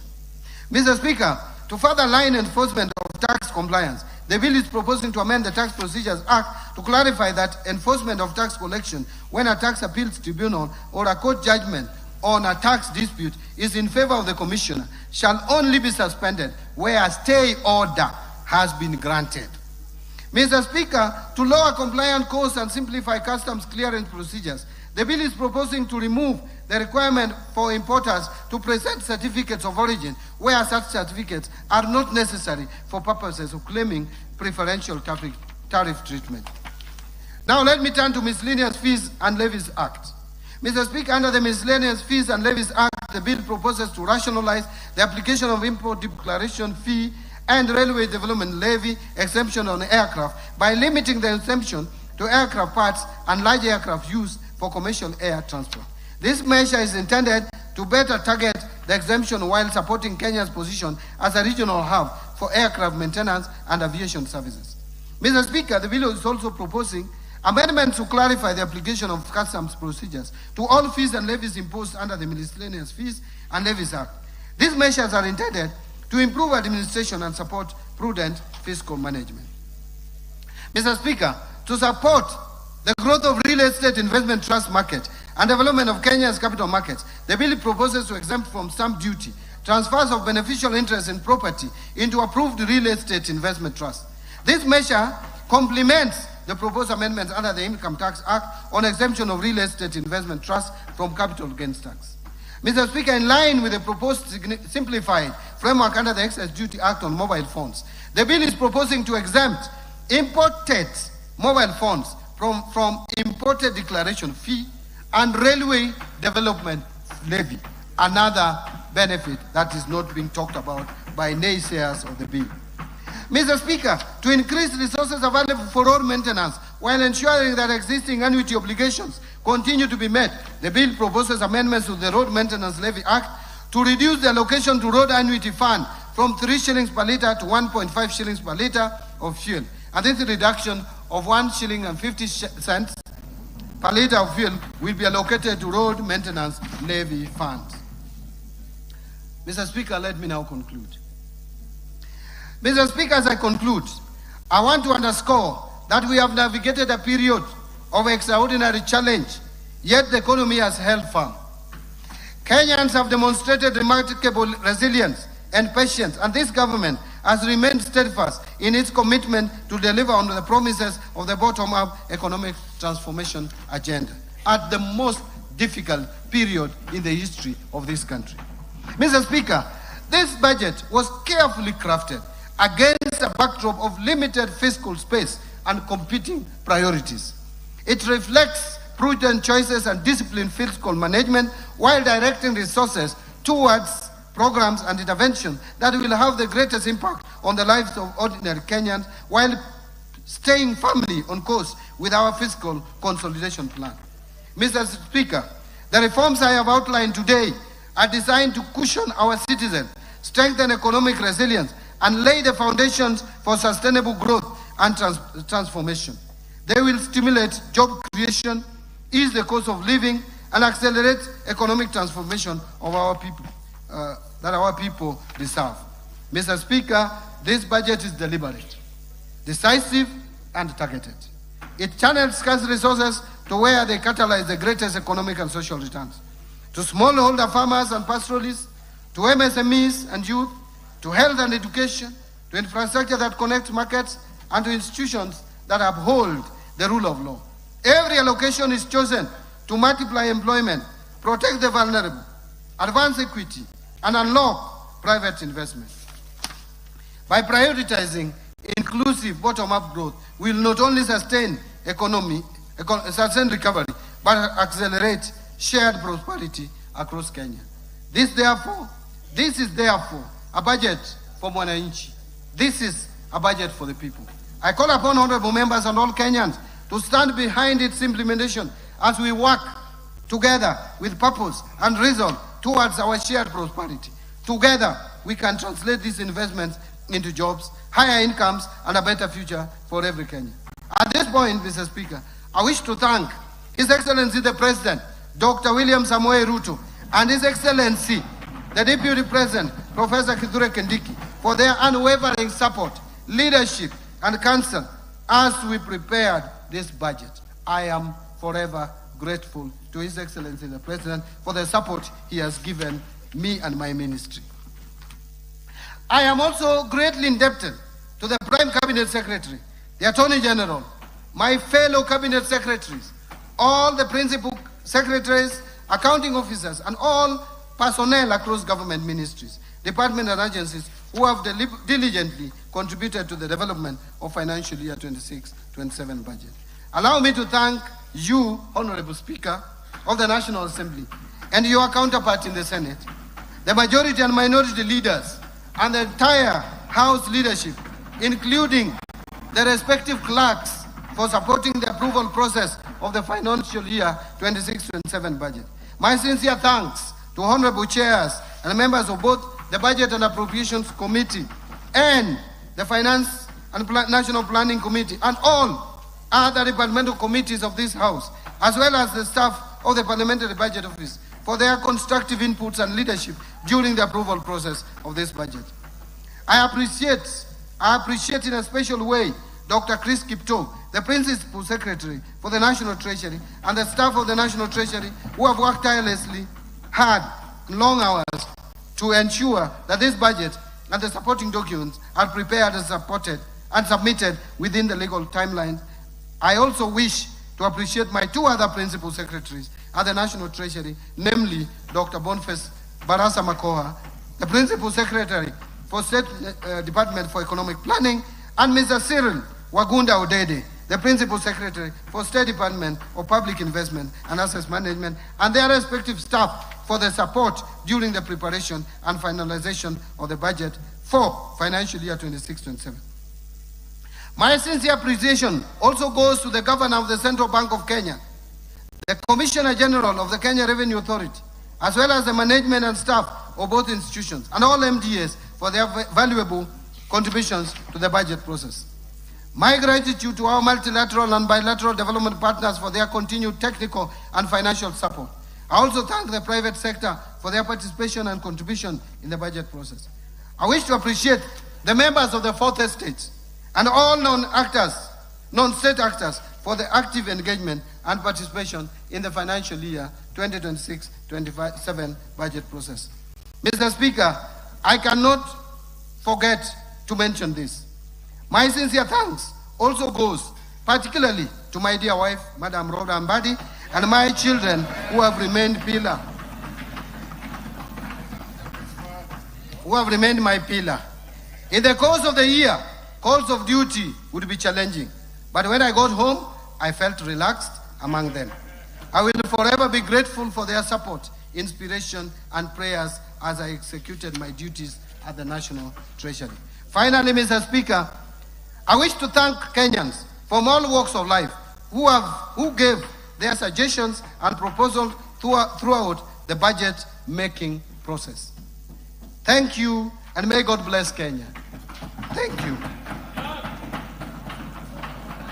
Mr. Speaker, to further align enforcement of tax compliance, the bill is proposing to amend the Tax Procedures Act to clarify that enforcement of tax collection when a tax appeals tribunal or a court judgment on a tax dispute is in favor of the Commissioner shall only be suspended where a stay order has been granted. Mr. Speaker, to lower compliance costs and simplify customs clearance procedures, the bill is proposing to remove the requirement for importers to present certificates of origin where such certificates are not necessary for purposes of claiming preferential tariff treatment. Now let me turn to Miscellaneous Fees and Levies Act. Mr. Speaker, under the Miscellaneous Fees and Levies Act, the bill proposes to rationalize the application of import declaration fee and railway development levy exemption on aircraft by limiting the exemption to aircraft parts and large aircraft used for commercial air transport. This measure is intended to better target the exemption while supporting Kenya's position as a regional hub for aircraft maintenance and aviation services. Mr. Speaker, the bill is also proposing amendments to clarify the application of customs procedures to all fees and levies imposed under the Miscellaneous Fees and Levies Act. These measures are intended to improve administration and support prudent fiscal management. Mr. Speaker, to support the growth of real estate investment trust market and development of Kenya's capital markets, the bill proposes to exempt from stamp duty transfers of beneficial interest in property into approved real estate investment trust. This measure complements the proposed amendments under the Income Tax Act on exemption of real estate investment trust from capital gains tax. Mr. Speaker, in line with the proposed simplified framework under the Excess Duty Act on mobile phones, the bill is proposing to exempt imported mobile phones from imported declaration fee and railway development levy, another benefit that is not being talked about by naysayers of the bill. Mr. Speaker, to increase resources available for road maintenance while ensuring that existing annuity obligations continue to be met, the bill proposes amendments to the Road Maintenance Levy Act to reduce the allocation to road annuity fund from 3 shillings per litre to 1.5 shillings per litre of fuel. And this reduction of 1 shilling and 50 cents per litre of fuel will be allocated to road maintenance levy funds. Mr. Speaker, let me now conclude. Mr. Speaker, as I conclude, I want to underscore that we have navigated a period of extraordinary challenge, yet the economy has held firm. Kenyans have demonstrated remarkable resilience and patience, and this government has remained steadfast in its commitment to deliver on the promises of the bottom-up economic transformation agenda at the most difficult period in the history of this country. Mr. Speaker, this budget was carefully crafted against a backdrop of limited fiscal space and competing priorities. It reflects prudent choices and disciplined fiscal management while directing resources towards programs and interventions that will have the greatest impact on the lives of ordinary Kenyans while staying firmly on course with our fiscal consolidation plan. Mr. Speaker, the reforms I have outlined today are designed to cushion our citizens, strengthen economic resilience, and lay the foundations for sustainable growth and transformation. They will stimulate job creation, ease the cost of living, and accelerate economic transformation of our people, that our people deserve. Mr. Speaker, this budget is deliberate, decisive, and targeted. It channels scarce resources to where they catalyze the greatest economic and social returns. To smallholder farmers and pastoralists, to MSMEs and youth, to health and education, to infrastructure that connects markets, and to institutions that uphold the rule of law. Every allocation is chosen to multiply employment, protect the vulnerable, advance equity, and unlock private investment. By prioritizing inclusive bottom-up growth, we will not only sustain recovery, but accelerate shared prosperity across Kenya. This is therefore a budget for mwananchi. This is a budget for the people. I call upon honorable members and all Kenyans to stand behind its implementation as we work together with purpose and resolve towards our shared prosperity. Together, we can translate these investments into jobs, higher incomes, and a better future for every Kenyan. At this point, Mr. Speaker, I wish to thank His Excellency the President, Dr. William Samoei Ruto, and His Excellency, the Deputy President, Professor Kithure Kindiki, for their unwavering support, leadership, and counsel as we prepared this budget. I am forever grateful to His Excellency the President for the support he has given me and my ministry. I am also greatly indebted to the Prime Cabinet Secretary, the Attorney General, my fellow Cabinet Secretaries, all the Principal Secretaries, accounting officers, and all personnel across government ministries, departments, and agencies who have diligently contributed to the development of financial year 26-27 budget. Allow me to thank you, Honorable Speaker of the National Assembly, and your counterpart in the Senate, the majority and minority leaders, and the entire House leadership, including the respective clerks, for supporting the approval process of the financial year 26-27 budget. My sincere thanks to honorable chairs and members of both the Budget and Appropriations Committee and the Finance and National Planning Committee and all other departmental committees of this House, as well as the staff of the Parliamentary Budget Office, for their constructive inputs and leadership during the approval process of this budget. I appreciate in a special way Dr. Chris Kipto, the Principal Secretary for the National Treasury, and the staff of the National Treasury who have worked tirelessly hard, long hours, to ensure that this budget and the supporting documents are prepared and supported and submitted within the legal timeline. I also wish to appreciate my two other Principal Secretaries at the National Treasury, namely Dr. Boniface Barasa Makoha, the Principal Secretary for State Department for Economic Planning, and Mr. Cyril Wagunda Odede, the Principal Secretary for State Department of Public Investment and Assets Management, and their respective staff for the support during the preparation and finalization of the budget for financial year 26-27. My sincere appreciation also goes to the Governor of the Central Bank of Kenya, the Commissioner General of the Kenya Revenue Authority, as well as the management and staff of both institutions, and all MDAs for their valuable contributions to the budget process. My gratitude to our multilateral and bilateral development partners for their continued technical and financial support. I also thank the private sector for their participation and contribution in the budget process. I wish to appreciate the members of the fourth estate and all non-state actors for the active engagement and participation in the financial year 2026-27 budget process. Mr. Speaker, I cannot forget to mention this. My sincere thanks also goes particularly to my dear wife, Madam Rhoda Mbadi, and my children who have remained pillar who have remained my pillar. In the course of the year, calls of duty would be challenging, but when I got home, I felt relaxed among them. I will forever be grateful for their support, inspiration, and prayers as I executed my duties at the National Treasury. Finally, Mr. Speaker, I wish to thank Kenyans from all walks of life who gave their suggestions and proposals throughout the budget-making process. Thank you, and may God bless Kenya. Thank you.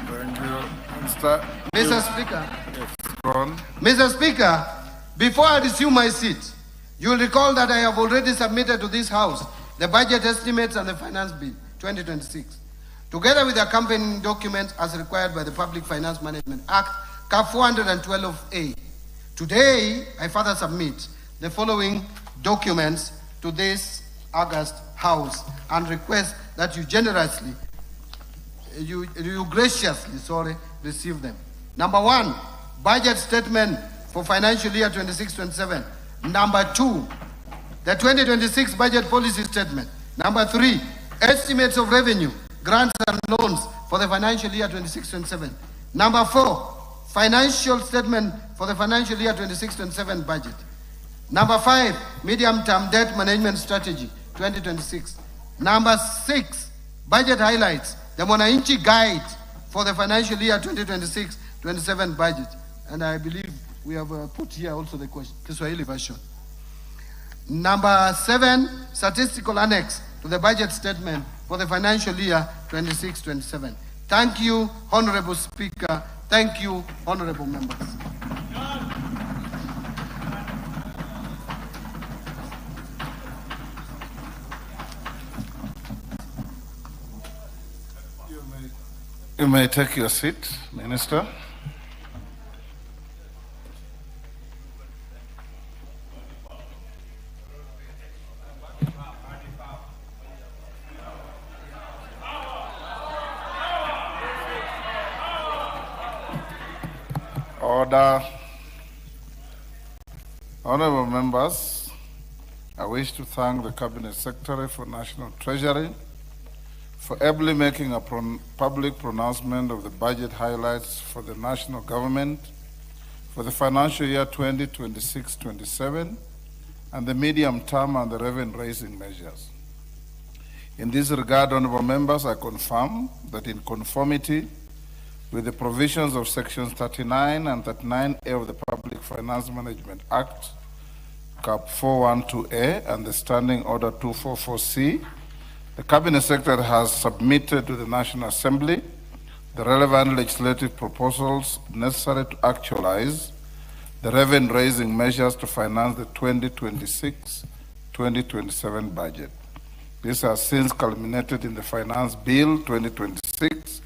Thank you. Mr. Speaker. Yes, go on. Mr. Speaker, before I resume my seat, you will recall that I have already submitted to this House the budget estimates and the Finance Bill 2026, together with the accompanying documents as required by the Public Finance Management Act, CAP 412A. Today, I further submit the following documents to this August House and request that you graciously receive them. Number 1, budget statement for financial year 26-27. Number 2, the 2026 budget policy statement. Number 3, estimates of revenue, grants and loans for the financial year 26-27. Number 4, financial statement for the financial year 26-27 budget. Number 5, medium-term debt management strategy 2026. Number 6, budget highlights, the Mwananchi guide for the financial year 2026-27 budget. And I believe we have put here also the Kiswahili version. Number 7, statistical annex to the budget statement for the financial year 26-27. Thank you, Honorable Speaker. Thank you, honorable members. You may take your seat, Minister. Order. Honorable members, I wish to thank the Cabinet Secretary for National Treasury for ably making a public pronouncement of the budget highlights for the national government for the financial year 2026-27 and the medium term and the revenue-raising measures. In this regard, honorable members, I confirm that in conformity with the provisions of sections 39 and 39A of the Public Finance Management Act, CAP 412A, and the Standing Order 244C, the Cabinet Secretary has submitted to the National Assembly the relevant legislative proposals necessary to actualize the revenue-raising measures to finance the 2026-2027 budget. This has since culminated in the Finance Bill 2026,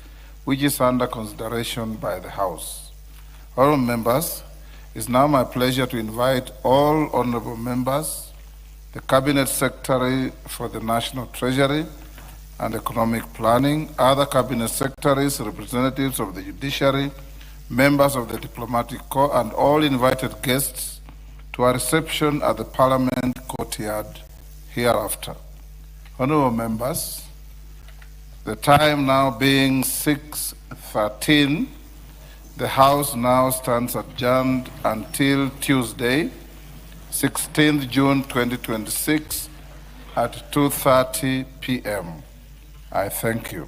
which is under consideration by the House. Honorable members, it is now my pleasure to invite all honorable members, the Cabinet Secretary for the National Treasury and Economic Planning, other Cabinet Secretaries, representatives of the Judiciary, members of the Diplomatic Corps, and all invited guests to a reception at the Parliament courtyard hereafter. Honorable members, the time now being 6:13, the House now stands adjourned until Tuesday, 16th June 2026 at 2:30 p.m. I thank you.